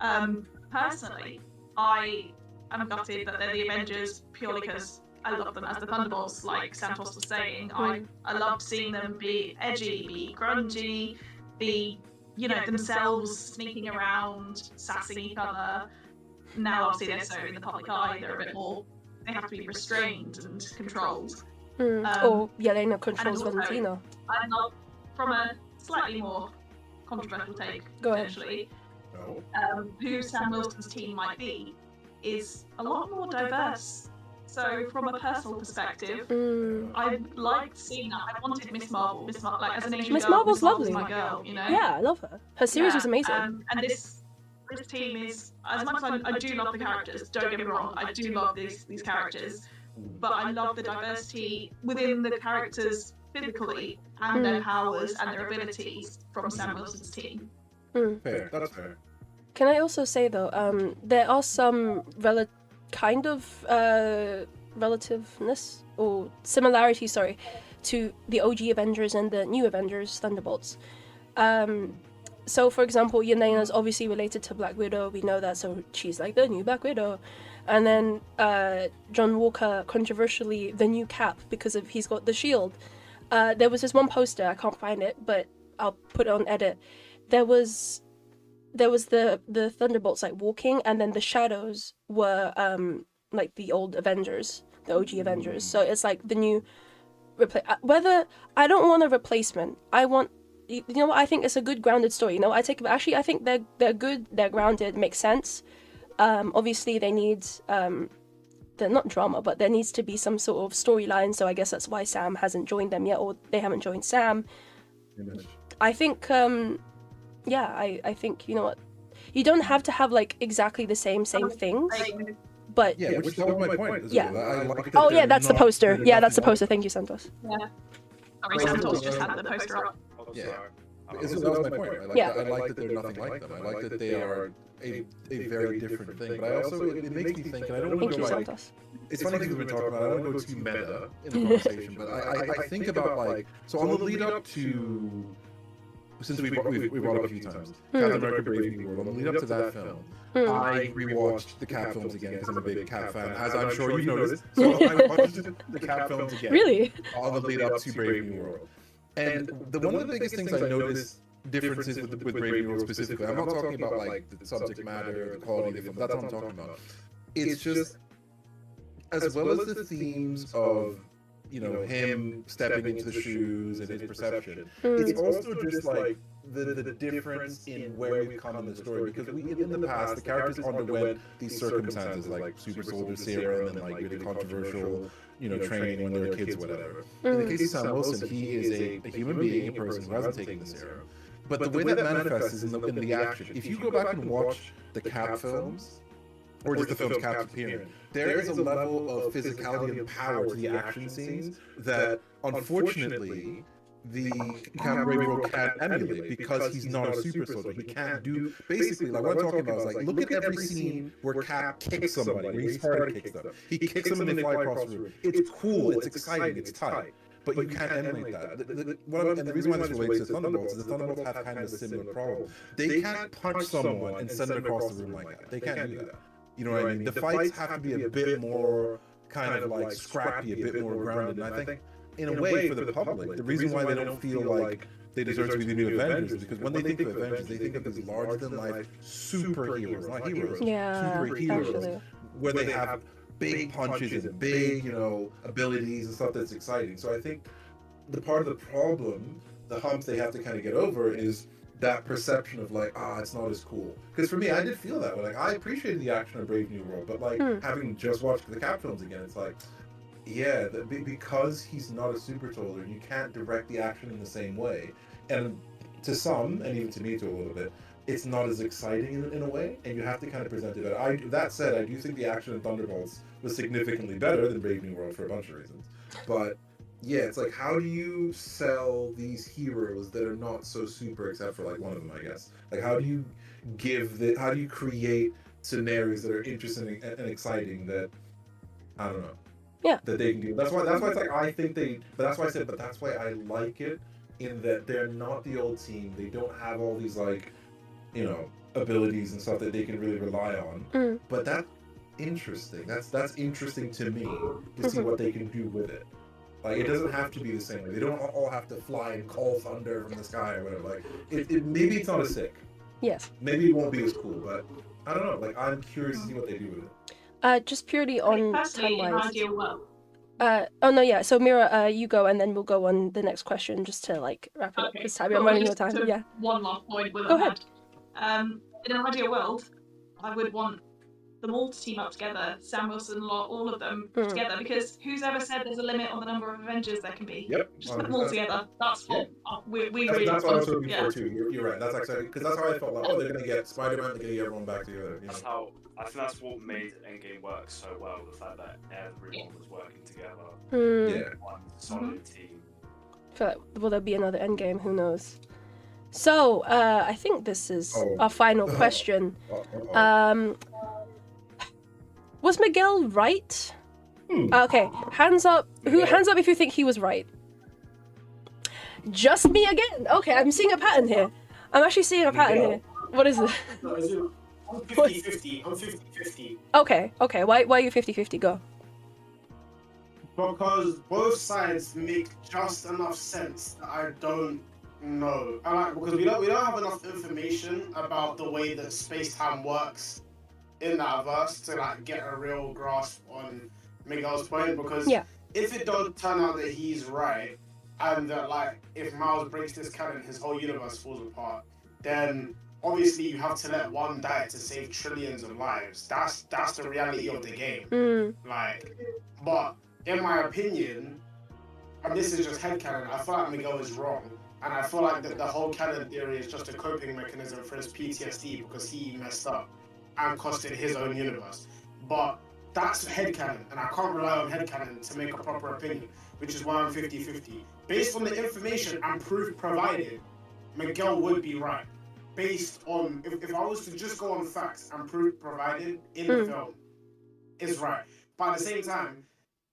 of. Personally, I am gutted that they're the Avengers purely because I love them as the Thunderbolts, like Santos was saying. I loved seeing them be edgy, be grungy, be, you know, themselves sneaking around, sassing each other. Now obviously they're so in the public eye, they're a bit more, they have to be restrained and controlled. Yelena controls Valentina. I love, from a slightly more controversial take, potentially, who Sam Wilson's team might be is a lot more diverse. So from a personal perspective, I liked seeing that. I wanted Miss Marvel, like as an Asian girl, Miss Marvel's lovely. My girl, you know. Yeah, I love her. Her series was amazing. And this team is, as much as I do love the characters, don't get me wrong, I do love these characters, but I love the diversity within the characters physically and their powers and their abilities from Sam Wilson's team. Fair. That's fair. Can I also say though, there are some relativeness or similarity, to the OG Avengers and the new Avengers Thunderbolts. So for example, Yelena's obviously related to Black Widow. We know that, so she's like the new Black Widow. And then John Walker, controversially, the new Cap because he's got the shield. There was this one poster, I can't find it, but I'll put it on edit. There was the Thunderbolts like walking, and then the shadows were like the old Avengers, the OG Avengers. So it's like the new whether I don't want a replacement. I want, you know what, I think it's a good grounded story. You know, I think they're good, they're grounded, makes sense. Obviously they need they're not drama, but there needs to be some sort of storyline, so I guess that's why Sam hasn't joined them yet, or they haven't joined Sam. I think I think, you know what, you don't have to have like exactly the same things, but Yeah, which that was my point. Yeah. I like that oh yeah, they're that's the not- poster. they're Yeah, that's the nothing poster. Thank you, Santos. Yeah. Sorry, Santos just had the poster up. Yeah. That was my point. I like that they're nothing like them. I like that they are a very different thing. But I also, it makes me think, and I don't want Thank to you, go like, Santos. it's funny because we've been talking about, I don't want to go too meta in the conversation, but I think about like, so on the lead up to, since we brought up a few times, Captain America Brave New World, on the lead up to that film, I rewatched the Cap films again because I'm a big Cap fan, as I'm sure you've noticed. So I watched the Cap films again. Really? On the lead up to Brave New World. And one of the biggest things I noticed differences with Brave New World specifically, I'm not talking about like the subject matter, the quality of the film, that's what I'm talking about. It's just, as well as the themes of, you know, him stepping into the shoes and his perception, it's also just like the difference in where we've come in the story, because in the past the characters underwent these circumstances like super soldier serum and like really controversial, you know, training when they were kids or whatever. In the case of Sam Wilson, he is a human being, a person who hasn't taken the serum. But the way that manifests is in the action. If you go back and watch the Cap films, or just the films Cap's appearing, there is a level of physicality and power to the action scenes that, unfortunately, the Cap Brave World can't emulate because he's not a super soldier. He can't do, basically, like what I'm talking about is like, look at every scene where Cap kicks somebody, where he's hard kicks them. He kicks them and they fly across the room. It's cool, it's exciting, it's tight. But you can't emulate that. And the reason why this relates to Thunderbolts is the Thunderbolts have kind of a similar problem. They can't punch someone and send it across the room like that. They can't do that. You know what I mean? The fights have to be a bit more kind of like scrappy, a bit more grounded. And I think, in a way, for the public, the reason why they don't feel like they deserve to be the new Avengers is because when they think of Avengers, they think of these larger-than-life superheroes, not heroes, superheroes, actually. where they have big punches and big, you know, abilities and stuff that's exciting. So I think the part of the problem, the hump they have to kind of get over is that perception of like, it's not as cool. Because for me, I did feel that way. Like, I appreciated the action of Brave New World, but like having just watched the Cap films again, it's like, yeah, because he's not a super soldier, you can't direct the action in the same way. And to some, and even to me too a little bit, it's not as exciting in a way, and you have to kind of present it better. That said, I do think the action in Thunderbolts was significantly better than Brave New World for a bunch of reasons. But yeah, it's like, how do you sell these heroes that are not so super, except for like one of them, I guess? Like, how do you create scenarios that are interesting and exciting that, I don't know. Yeah. That they can do. That's why it's like, I think but that's why I said, but that's why I like it, in that they're not the old team. They don't have all these like, you know, abilities and stuff that they can really rely on. But that's interesting. That's interesting to me to see what they can do with it. Like, it doesn't have to be the same way. They don't all have to fly and call thunder from the sky or whatever. Like, maybe it's not as sick. Yes. Maybe it won't be as cool, but I don't know. Like, I'm curious to see what they do with it. Just purely on Personally, in an time-wise. ideal world. Oh no, yeah. So Mira, you go, and then we'll go on the next question just to like wrap it up because I'm running out of time. Yeah. One last point with Go ahead. In an ideal world, I would want them all to team up together, Sam Wilson, all of them together, because who's ever said there's a limit on the number of Avengers there can be? Yep. Just put them all together. That's what we really That's what I was hoping yeah. for too. You're right. That's actually, because that's how I felt like, oh, they're gonna get Spider-Man, they're gonna get everyone back together. You know? I think that's what made Endgame work so well. The fact that everyone was working together. Yeah. One solid team. feel like, will there be another endgame? Who knows? So, I think this is our final question. Was Miguel right? Okay, hands up. Hands up if you think he was right. Just me again. Okay, I'm seeing a pattern here. I'm actually seeing a pattern here. What is it? I'm 50-50. I'm 50-50. Okay. Why are you 50-50? Go. Because both sides make just enough sense that I don't know. Because we don't have enough information about the way that space-time works in that verse to like get a real grasp on Miguel's point. Because if it does turn out that he's right, and that like if Miles breaks this canon, his whole universe falls apart, then obviously you have to let one die to save trillions of lives. That's the reality of the game. Like, but in my opinion, and this is just headcanon, I feel like Miguel is wrong. And I feel like that the whole canon theory is just a coping mechanism for his PTSD because he messed up and costed his own universe. But that's headcanon, and I can't rely on headcanon to make a proper opinion, which is why I'm 50-50. Based on the information and proof provided, Miguel would be right. Based on, if I was to just go on facts and proof provided in the film, is right. But at the same time,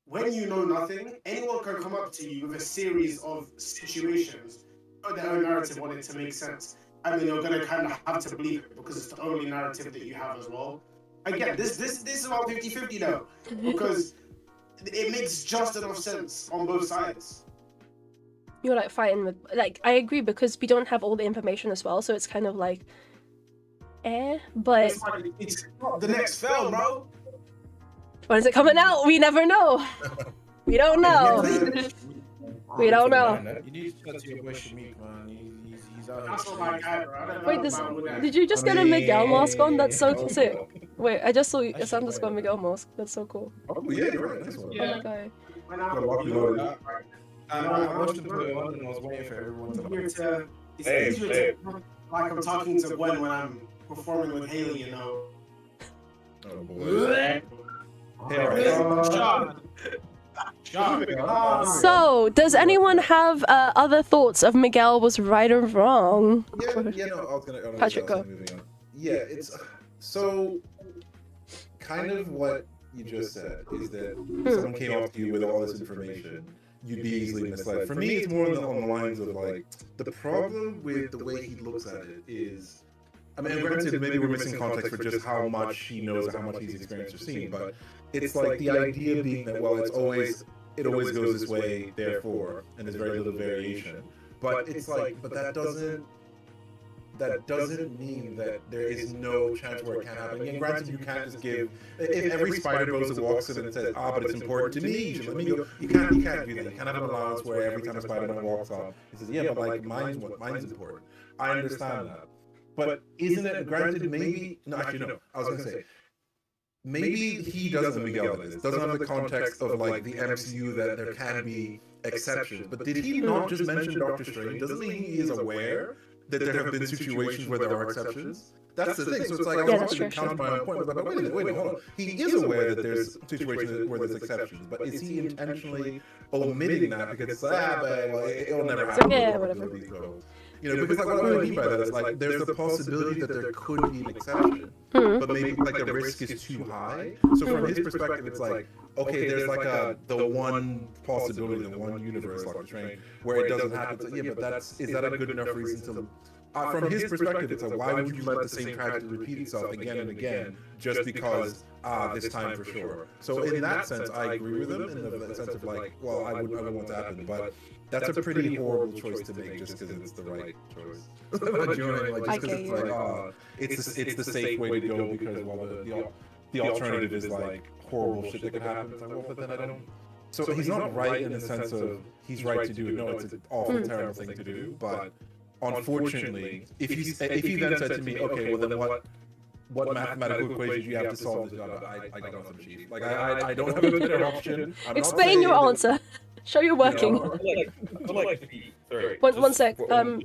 when you know nothing, anyone can come up to you with a series of situations, put their own narrative on it to make sense, and then you're going to kind of have to believe it because it's the only narrative that you have as well. Again, this is about 50-50 though, because it makes just enough sense on both sides. You're like fighting with, like, I agree because we don't have all the information as well, so it's kind of like, but it's the next film, bro. When is it coming out? We never know. We don't know. We don't know. You need to cut to your boy Shamik, man. He's out That's what my guy, bro. Wait, did you just get a Miguel mask on? That's so sick. Wait, I just saw it's underscore Miguel mask. That's so cool. Oh yeah, you're right. That's one. Oh my god. I watched him put it on and I was waiting for everyone to. It's easier to like I'm talking to Gwen when I'm performing with Haley, you know. Oh boy. So, does anyone have other thoughts of Miguel was right or wrong? Yeah, no, I was gonna Patrick, go. Yeah, it's so kind of what you just said is that someone came up to you with all this information, you'd be easily misled. For me, it's more on the lines of like the problem with the way he looks at it is. I mean, granted, maybe we're missing context for just how much he knows, how much he's experienced or seen, but it's like the idea being that, well, it always goes this way, therefore, and there's very little variation. But it's like, but that doesn't mean that there is no chance where it can't happen. And granted, you can't just give, if every spider goes and walks in and says, but it's important to me, you should let me go. You can't do that. You can't have an allowance where every time a Spider-Man walks on, he says, yeah, but like, mine's important. I understand that. But isn't it, granted, maybe, no, actually, no, I was going to say, maybe he doesn't, Miguel doesn't have the context of, like, the MCU that there can be exceptions. But did he not just mention Doctor Strange? Doesn't mean he is aware that there have been situations where there are exceptions? That's the thing. So it's like, I was watching to counter my own point. But wait a minute, hold on. He is aware that there's situations where there's exceptions. But is he intentionally omitting that because it's like, well, it'll never happen? Yeah, whatever. You know, because like what I mean by that is like there's the possibility that there could be an exception, but maybe like the risk is too high. So from his perspective, it's like, okay, there's like the one possibility, the one universe, like Strange, where it doesn't happen. So, yeah, but is that a good enough reason to? From his perspective, it's like, why would you let the same tragedy repeat itself again and again just because this time for sure? So in that sense, I agree with him in the sense of like, well, I wouldn't want that to happen, but that's a pretty horrible choice to make just because it's the right choice. You know what I mean? Like, just because it's like, it's the safe way to go because, well, the alternative is like horrible shit that could happen. It's like, well, but then I don't. So he's not right in the sense of he's right to do it. No, it's an awful, terrible thing to do, but. Unfortunately, if he then said to me, okay, well then what mathematical equation do you have to solve this? I got nothing, chief. Like I don't have a better option. Explain your answer. Show you're working. One sec.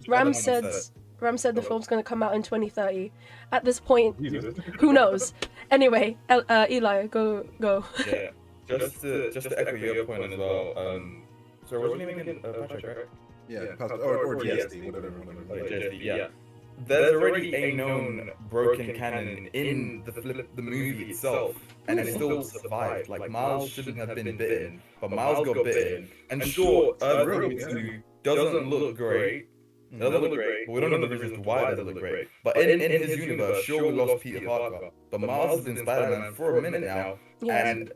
Ram said the film's gonna come out in 2030. At this point, who knows? Anyway, Eli, go. Yeah. Just to echo your point as well. So what's your name again? Patrick, right? or GSD, whatever. Yeah. There's already a known broken canon in the movie itself, and it still survived. Like, Miles shouldn't have been bitten, but Miles got bitten. And sure, Earth 2 doesn't look great. It doesn't look great, but we don't know the reasons to why it doesn't look greet. But in his universe, sure, we lost Peter Parker, but Miles has been Spider-Man for a minute now, and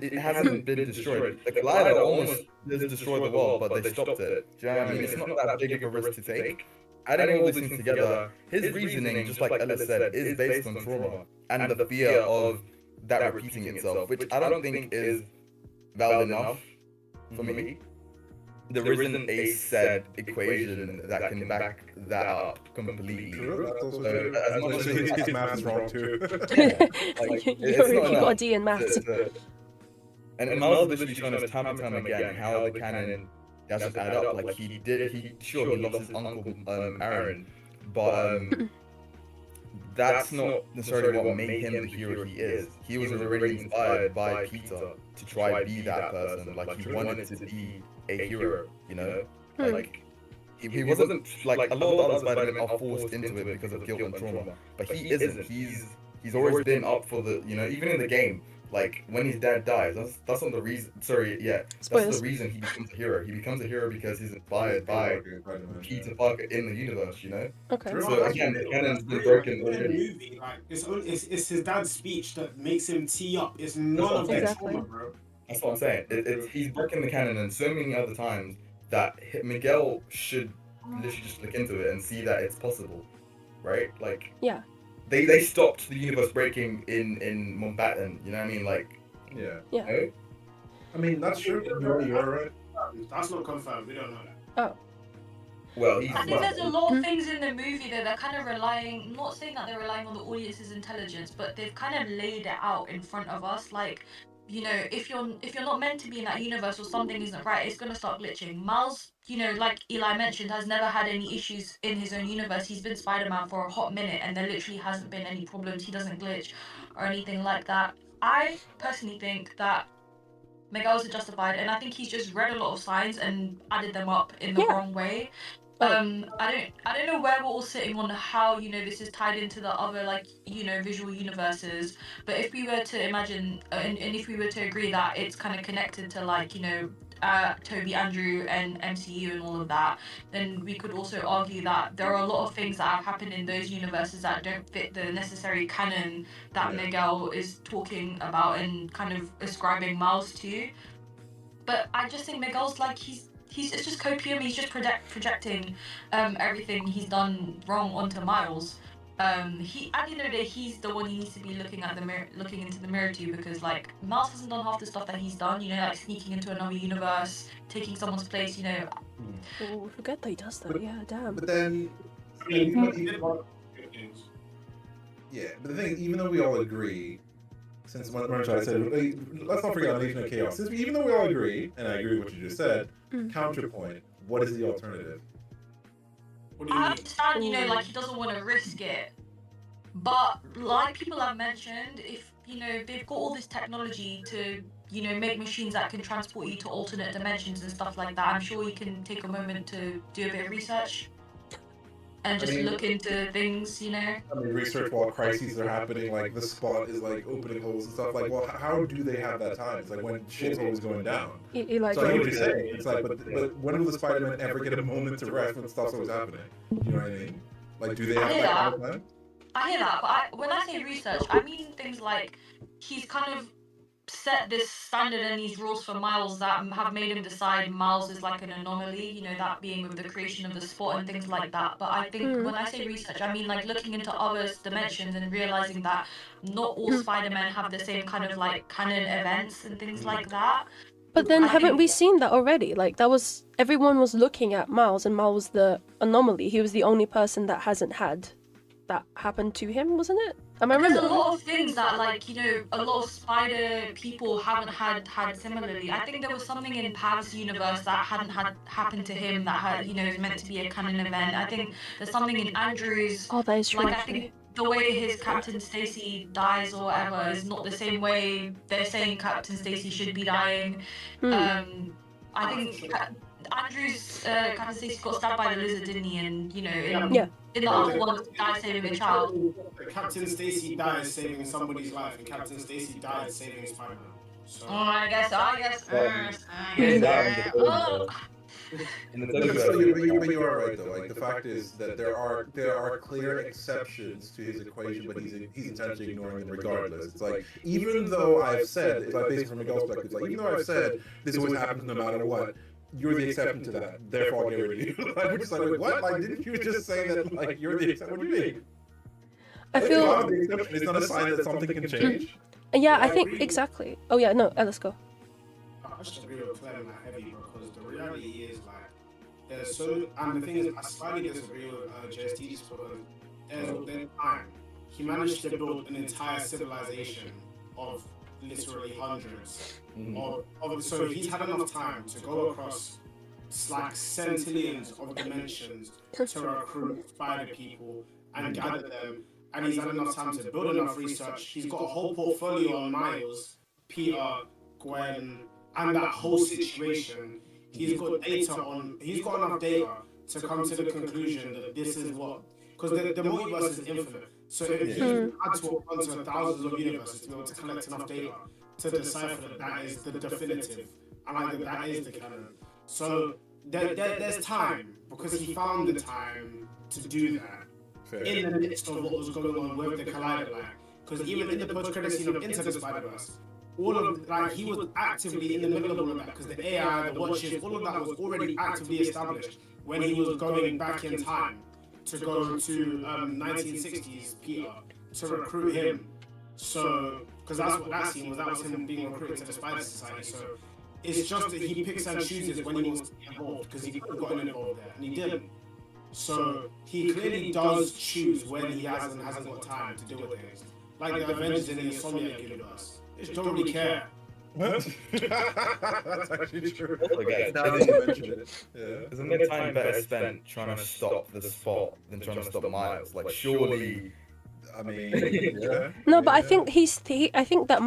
it hasn't been destroyed. The glider almost destroyed the world, but they stopped it. Do you know what I mean? It's not that big of a risk to take. Adding all these things together, his reasoning, just like Ellis said, is based on trauma and the fear of that repeating itself, which I don't think is valid enough for me. There isn't a set equation that can back that up completely. As much as his math is wrong too. You got a D in maths. And Miles literally shown us time and time again how the canon doesn't add up. Like, he lost his uncle Aaron, but that's not necessarily what made him the hero he is. He was already inspired by Peter to try and be that person. Like, he wanted to be a hero, you know? Like, he wasn't, like, a lot of other Spider-Men are forced into it because of guilt and trauma, but he isn't. He's always been up for the, you know, even in the game, like, when his dad dies, that's not the reason, that's the reason he becomes a hero. He becomes a hero because he's inspired by Peter Parker in the universe, you know? Okay. So again, the canon's been broken already. Like, it's his dad's speech that makes him tee up. It's none of that trauma, bro. That's what I'm saying. He's broken the canon and so many other times that Miguel should literally just look into it and see that it's possible, right? Like, yeah. They stopped the universe breaking in Mountbatten, you know what I mean? Like, yeah. Yeah. Right? I mean, that's true. You're right. That's not confirmed. We don't know that. Oh. Well, I think there's a lot of things in the movie that they're kind of relying, not saying that they're relying on the audience's intelligence, but they've kind of laid it out in front of us. Like, you know, if you're not meant to be in that universe or something isn't right, it's gonna start glitching. Miles, you know, like Eli mentioned, has never had any issues in his own universe. He's been Spider-Man for a hot minute, and there literally hasn't been any problems. He doesn't glitch or anything like that. I personally think that Miguel's justified, and I think he's just read a lot of signs and added them up in the wrong way. I don't know where we're all sitting on how, you know, this is tied into the other, like, you know, visual universes, but if we were to imagine and if we were to agree that it's kind of connected to, like, you know, Toby, Andrew and MCU and all of that, then we could also argue that there are a lot of things that have happened in those universes that don't fit the necessary canon that Miguel is talking about and kind of ascribing Miles to. But I just think Miguel's like, it's just copium. He's just projecting everything he's done wrong onto Miles. He, at the end of the day, he's the one he needs to be looking into the mirror to, because, like, Miles hasn't done half the stuff that he's done. You know, like sneaking into another universe, taking someone's place. You know. Oh, forget that he does that. Yeah, damn. But then, yeah. But the thing, even though we all agree, since Marshall said, let's not forget Legion of Chaos. Since even though we all agree, and I agree with what you just said, counterpoint, what is the alternative? I understand, you know, like, he doesn't want to risk it, but like people have mentioned, if, you know, they've got all this technology to, you know, make machines that can transport you to alternate dimensions and stuff like that, I'm sure you can take a moment to do a bit of research and just look into things, you know. I mean, research while crises are happening, like the spot is like opening holes and stuff. Like, well, how do they have that time? It's like when shit's always going down. Like, so I get what you're saying. It's like, but when will the Spider-Man ever get a moment to rest when stuff's always happening? You know what I mean? Like, do they have that kind of time? I hear that, but when I say research, I mean things like he's kind of set this standard and these rules for Miles that have made him decide Miles is like an anomaly, you know, that being with the creation of the spot and things like that. But I think when I say research, I mean like looking into other dimensions and realizing that not all Spider-Men have the same kind of like canon events and things like that. But then haven't we seen that already? Like, that was, everyone was looking at Miles, and Miles was the anomaly. He was the only person that hasn't had that happen to him, wasn't it? I remember. There's a lot of things that, like, you know, a lot of spider people haven't had similarly. I think there was something in Pav's universe that hadn't had happened to him that had, you know, is meant to be a canon event. I think there's something in Andrew's. Oh, that is true. Like, I think the way his Captain Stacy dies or whatever is not the same way they're saying Captain Stacy should be dying. I think Andrew's kind of says he got stabbed by the lizard, didn't he? And you know, Yeah. in the other one, the guy saving a child. Captain Stacy died saving somebody's life, and Captain Stacy died saving Spider-Man. So. I guess. In the but you are right though. Like the fact is that there are clear exceptions to his equation, but he's intentionally ignoring them regardless. It's like even though I've said, it's like basically from Miguel's perspective, it's like even though I've said this always happens no matter what, you're the exception to that. Therefore, I'll get rid of you. Like, we're just like, wait, what? Like, didn't you just say that? Like, you're the exception? What do you mean? I feel. The exception is not a sign that something can change. Yeah, I think exactly. Oh yeah, no, let's go. I just agree with Claire on that heavy, because the reality is like there's so, and the thing is, I slightly disagree with JST just because there's time. He managed to build an entire civilization of literally hundreds of so he's had enough time to go across like centillions of dimensions to recruit spider people and gather them, and he's had enough time to build enough research. He's got a whole portfolio on Miles, Peter, Gwen, and that whole situation. He's got enough data to come to the conclusion that this is what, because the multiverse is infinite. So if he had to onto thousands of universes to be able to collect enough data to decipher that is the definitive, and like that is the canon. So there's time, because he found the time to do that. Fair. In the midst of what was going on with the Collider Line. Because even in the post-credit scene of Into the Spider-Verse, all of, like, he was actively in the middle of all of that, because the AI, the watches, all of that was already actively established when he was going back in time to go to 1960s Peter to recruit him. So, because that's what that scene was, that was him being recruited to the Spider Society. So it's just that he picks and chooses when he wants to get involved, because he could have gotten involved there, and he didn't. So he clearly does choose when he hasn't got time to deal with things. Like the Avengers in the Insomniac universe. They just don't really care. That's actually true. Isn't there time better spent trying to stop the Spot than trying to stop Miles? Like, surely. I mean, yeah. No, but I think I think that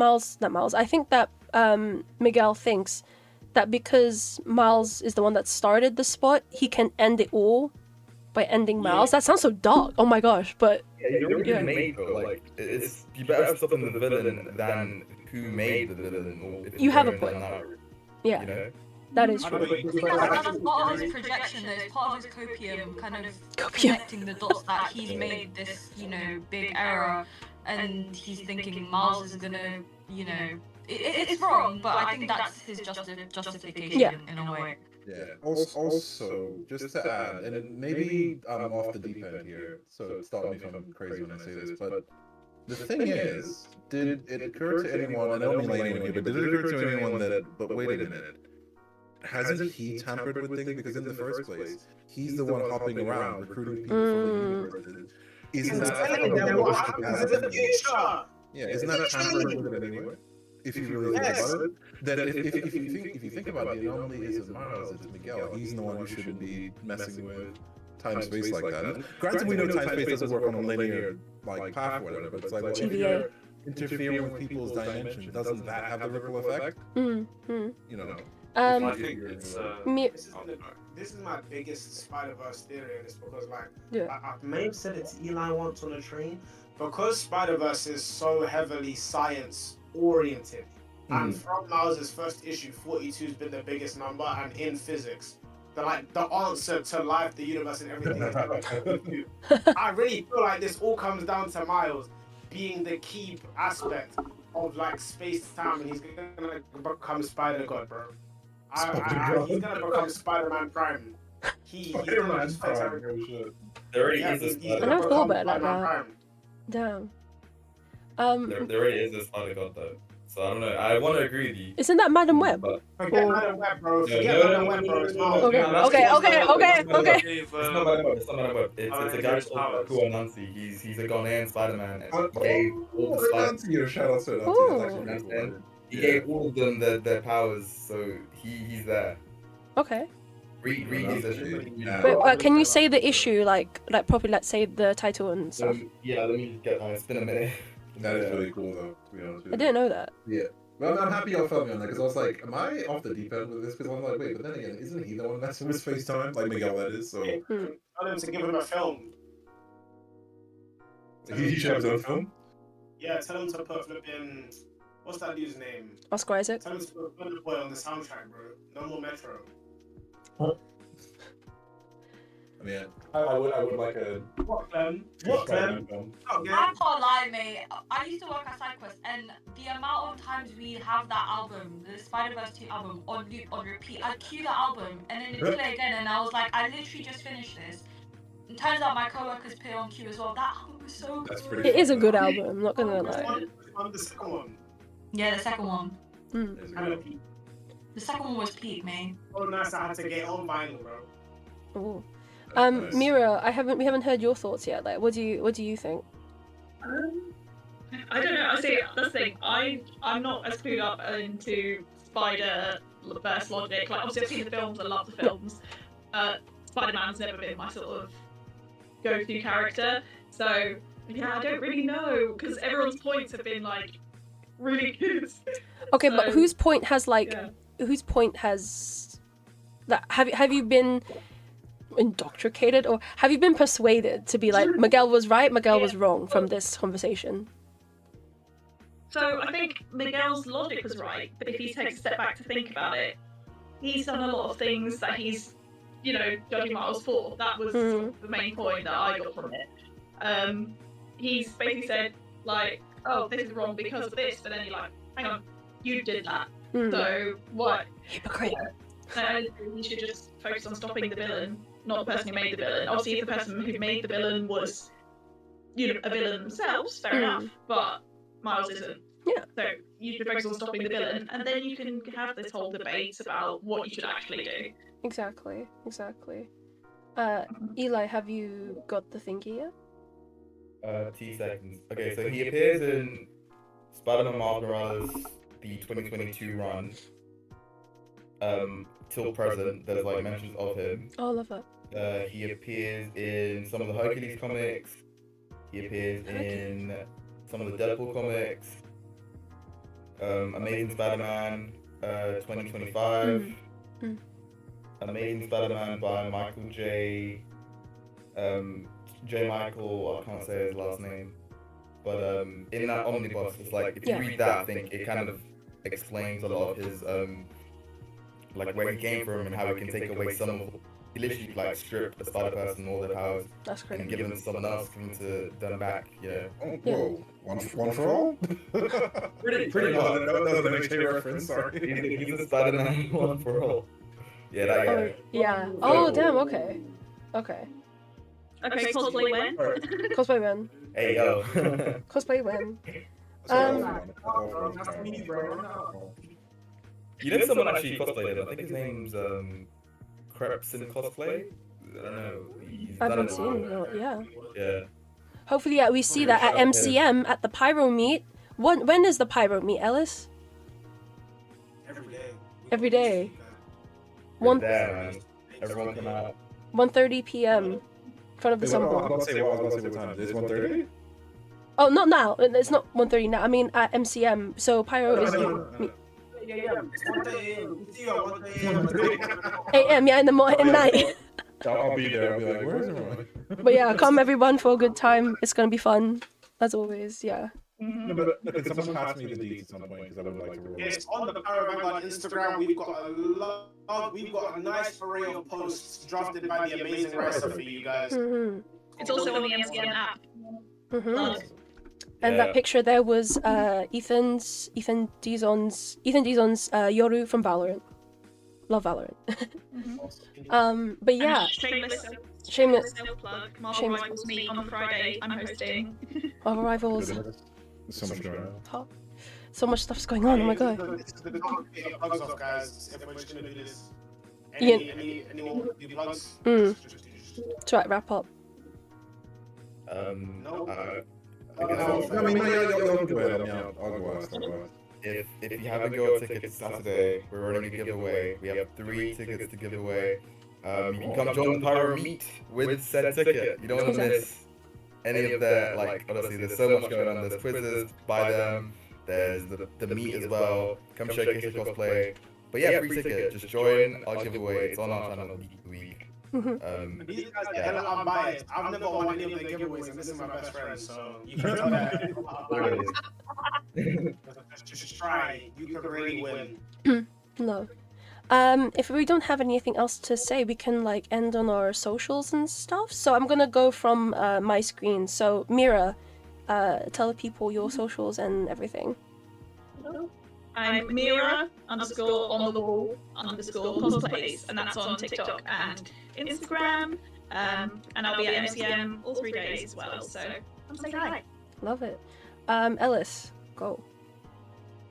Miguel thinks that because Miles is the one that started the Spot, he can end it all by ending Miles. That sounds so dark. Oh my gosh, but Yeah, made though. Like, it's you better stop the villain than who made the villain. Or if you have a going point. down that route, yeah, you know? that is true. I think that's part of his projection, though. It's part of his copium, kind of connecting the dots that he's made this, you know, big error, and he's thinking Miles is gonna, you know, it's wrong, but I think that's his justification in a way. Yeah. Also, just to add, and maybe I'm off the deep end here, so stop me if I'm crazy when I say this, but the thing is, did it occur to anyone, and I don't mean like anyone here, but did it occur to anyone that, but wait a minute, hasn't he tampered with things? Because in the first place, he's the one hopping around recruiting people from the universe. Isn't that what happens in the future? Yeah, isn't that tampering with it anyway? If you really think about it, that if you think about it, the anomaly isn't Miles, it's Miguel. He's the one who shouldn't be messing with time space like that. And granted, we know time space doesn't work on a linear like path or whatever, but it's like, well, if you're interfering with people's dimension, doesn't that have a ripple effect? You know. I think it's this is my biggest Spider-Verse theory, and it's because I may have said it to Eli once on a train, because Spider-Verse is so heavily science oriented, and from Miles' first issue, 42 has been the biggest number, and in physics, the answer to life, the universe, and everything is number 42. I really feel like this all comes down to Miles being the key aspect of like space-time, and he's gonna become Spider-God, bro. He's gonna become Spider-Man Prime. He's gonna just fix everything. There already is a I never thought about it like that. Damn. There already is a Spider-God though. So I don't know. I want to agree with you. Isn't that Madam Web? Forget Madam Web, bro. Forget Madam Web, bro. It's Miles. Okay. It's not Madam Web. It's not Madam Web. It's a guy called Cool Nancy. He's a Ghanaian Spider-Man. And gave all the Nancy, shout out to Nancy. He gave all of them their powers, so he's there. Okay. Read his issue. But can you say the issue like properly? Let's say the title and stuff. Yeah, let me get on. It's been a minute. That is really cool, though. To be honest with you. I didn't know that. Yeah. Well, I'm happy y'all felt me on that because I was like, am I off the deep end with this? Because I'm like, wait, but then again, isn't he the one messing with FaceTime? Like Miguel, that is. So Tell him to give him a film. he should have his own film. Yeah, tell him to put flipping. What's that dude's name? Oscar Isaac. Tell him to put Thunder Boy on the soundtrack, bro. No more Metro. I mean, I would like a. What, Clem? What, Clem? I can't lie, mate. I used to work at SideQuest, and the amount of times we have that album, the Spider-Verse 2 album, on loop, on repeat, I'd cue that album, and then it'd play again, and I was like, I literally just finished this. It turns out my co-workers put it on cue as well. That album was so good. It is a good album, I'm not gonna lie. On the second one. Yeah, the second one. Mm. The second one was peak, man. Oh, nice. I had to get it on vinyl, bro. Ooh. Mira, we haven't heard your thoughts yet. Like, what do you think? I don't know. I see. That's the thing. I'm not as clued up into Spider-Verse logic. Like, obviously, I've seen the films. I love the films. Spider-Man's never been my sort of go-to character. So yeah, I don't really know because everyone's points have been like really good. Okay, so, but whose point has that? Have you been indoctrinated, or have you been persuaded to be like Miguel was right, Miguel was wrong from this conversation? So I think Miguel's logic was right, but if he takes a step back to think about it, he's done a lot of things that he's, judging Miles for. That was the main point that I got from it. He's basically said like, oh, this is wrong because of this, but then you're like, hang on, you did that. So what? Hypocrite. He should just focus on stopping the villain, not the person who made the villain. Obviously, if the person who made the villain was, a villain themselves, fair enough, but Miles isn't. Yeah. So you should focus on stopping the villain, and then you can have this whole debate about what you should actually do. Exactly. Eli, have you got the thingy yet? 2 seconds. Okay, so he appears in Spider-Man Miles Morales, the 2022 run. Till present, there's like mentions of him. Oh, I love that. He appears in some of the Hercules comics. He appears in some of the Deadpool comics. Amazing Spider-Man 2025. Amazing Spider-Man by Michael J. Michael, I can't say his last name. But in that omnibus, it's like, if you read that, I think it kind of explains a lot of his, like where he came from and how he can take away some of, he literally like stripped the Spider-Person all their powers. That's crazy. And give them to someone else, give them to them back, Oh, whoa, one for all? pretty much. That was an HA reference, sorry. He's a Spider-Man one for all. Yeah, that guy. Yeah. Oh, damn, okay. Okay, cosplay when? Cosplay when? Hey, yo. Cosplay when? You know someone actually cosplayed him? I think his name's Crepson Cosplay? I don't know. I haven't seen it, yeah. Yeah. Hopefully we see that at MCM, at the Pyro meet. When is the Pyro meet, Ellis? Every day. Everyone come out. 1:30 p.m. in front of the I was about to say what time. Is it 1:30? Oh, not now. It's not 1:30 now. I mean at MCM. So Pyro is... Yeah. It's 1 a.m. Yeah, in the night. I'll be there. I'll be like, where is everyone? But yeah, come everyone for a good time. It's gonna be fun, as always. Yeah. No, but look, someone pass me the deets at some point because I would like to roll. Yes, on the PyroVanguard Instagram, we've got a nice array of posts drafted by the amazing writer for you guys. It's also on the MCN app. And that picture there was Ethan Dizon's Yoru from Valorant. Love Valorant. But yeah. Shameless self-plug. Marvel Rivals meet on a Friday. I'm hosting. Marvel Rivals. So much going on. So much stuff's going on. Oh my god. Plugs off, guys. Everyone's gonna do this. Yeah. Anyone want to do plugs? Try to wrap up. No. I'll go ahead. If you haven't got tickets Saturday, we're running a giveaway. We have 3 tickets to give away. You can come join the Pyro meet with said ticket. You don't want to miss any of that. Like, honestly, there's so much going on. There's quizzes, buy them. There's the meet as well. Come showcase your cosplay. But yeah, free ticket. Just join our giveaway. It's on our channel Geek of the Week. These guys are hella unbiased. I've never won any of their giveaways, and this is my best friend, so you can tell that. Just try. You can really win. No. If we don't have anything else to say, we can like end on our socials and stuff. So I'm gonna go from my screen. So Mira, tell the people your socials and everything. I'm Mira _ on the wall _ cosplays, and that's on TikTok and Instagram. And I'll be at MCM all 3 days as well. So come say hi. Love it. Ellis, go.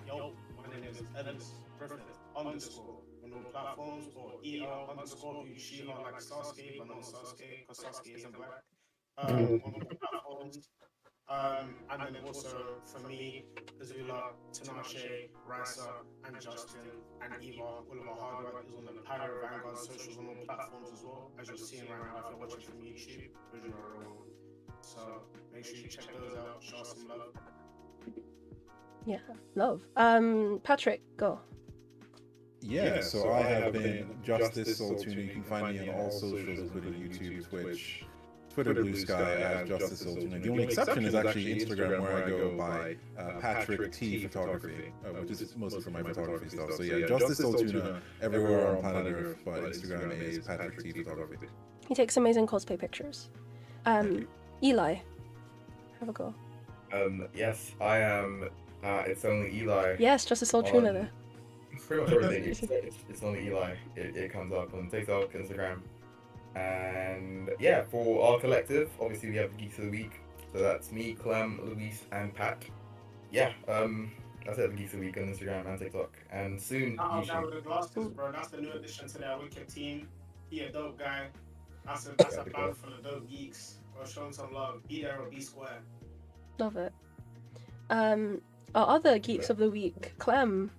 Yo, my name is Ellis Griffith _ on all platforms, or ER _ she like Sasuke, but not Sasuke, because Sasuke isn't black. On all platforms. And then also for me, Azula, Tinashe, Risa, and Justin, and Eva, all of our hard work is on the PyroVanguard's socials on all platforms as well, as you're seeing right now if you're watching from YouTube, so make sure you check those out, show us some love. Yeah, love. Patrick, go. Yeah, so I have been Justice Soul Tuna. You can find me on all socials, including YouTube, Twitch, Twitter, Blue Sky as Justice Soul Tuna. The only exception is actually Instagram, where I go by Patrick T Photography, which is mostly for my photography stuff. So yeah, Justice Soul Tuna everywhere on planet Earth, but Instagram is Patrick T Photography. He takes amazing cosplay pictures. Eli, have a go. Yes, I am. It's only Eli. Yes, Justice Soul Tuna there. Pretty much everything. It's only Eli. It comes up on TikTok, Instagram. And yeah, for our collective, obviously we have the Geeks of the Week. So that's me, Clem, Luis, and Pat. Yeah, that's it, the Geeks of the Week on Instagram and TikTok. And soon, YouTube. With the glasses, bro. That's the new addition to that wicked team. He a dope guy. That's a band for the dope geeks. Bro, show him some love. Be there or be square. Love it. Our other Geeks of the Week, Clem.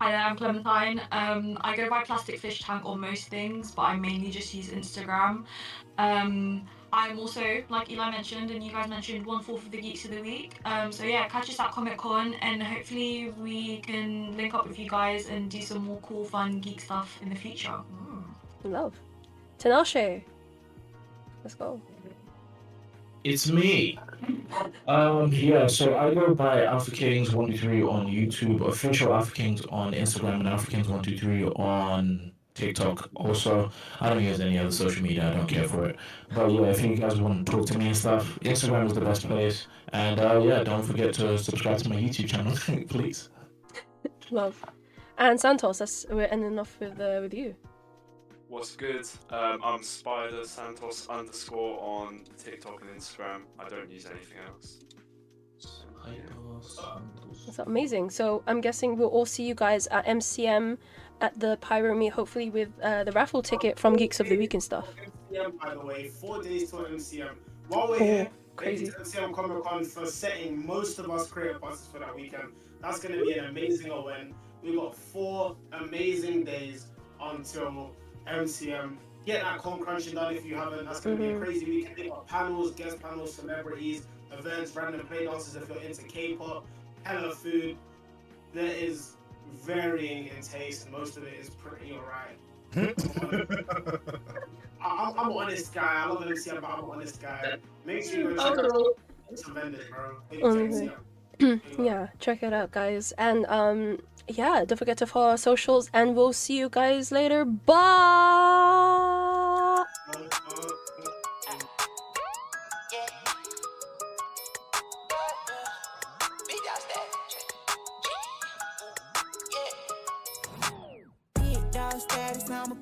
Hi there, I'm Clementine. I go by Plastic Fish Tank on most things, but I mainly just use Instagram. I'm also, like Eli mentioned, and you guys mentioned, 1/4 of the Geeks of the Week. So yeah, catch us at Comic-Con, and hopefully we can link up with you guys and do some more cool, fun geek stuff in the future. Love. Tinashe. Let's go. It's me. Yeah, so I go by Alpha Kings 123 on YouTube, official Alpha Kings on Instagram, and Alpha Kings 123 on TikTok. Also, I don't use any other social media. I don't care for it. But yeah, if you guys want to talk to me and stuff, Instagram is the best place. And yeah, don't forget to subscribe to my YouTube channel, please. Love. And Santos, we're ending off with you. What's good? I'm Spider Santos _ on TikTok and Instagram. I don't use anything else. That's amazing. So I'm guessing we'll all see you guys at MCM at the Pyro meet, hopefully with the raffle ticket from Geeks of the Week and stuff. MCM, by the way, 4 days to MCM. While we're here, crazy. MCM Comic Con for setting most of us creative passes for that weekend. That's going to be an amazing event. We've got 4 amazing days until MCM. Get that con crunching done if you haven't. That's going to be a crazy weekend. They've got panels, guest panels, celebrities, events, random play dances if you're into K-pop, hella food. There is varying in taste. Most of it is pretty alright. I'm an honest guy. I love MCM, but I'm an honest guy. Make sure you go check out some vendors, bro. Yeah, check it out, guys. And yeah, don't forget to follow our socials, and we'll see you guys later. Bye. Big dog status, I'm a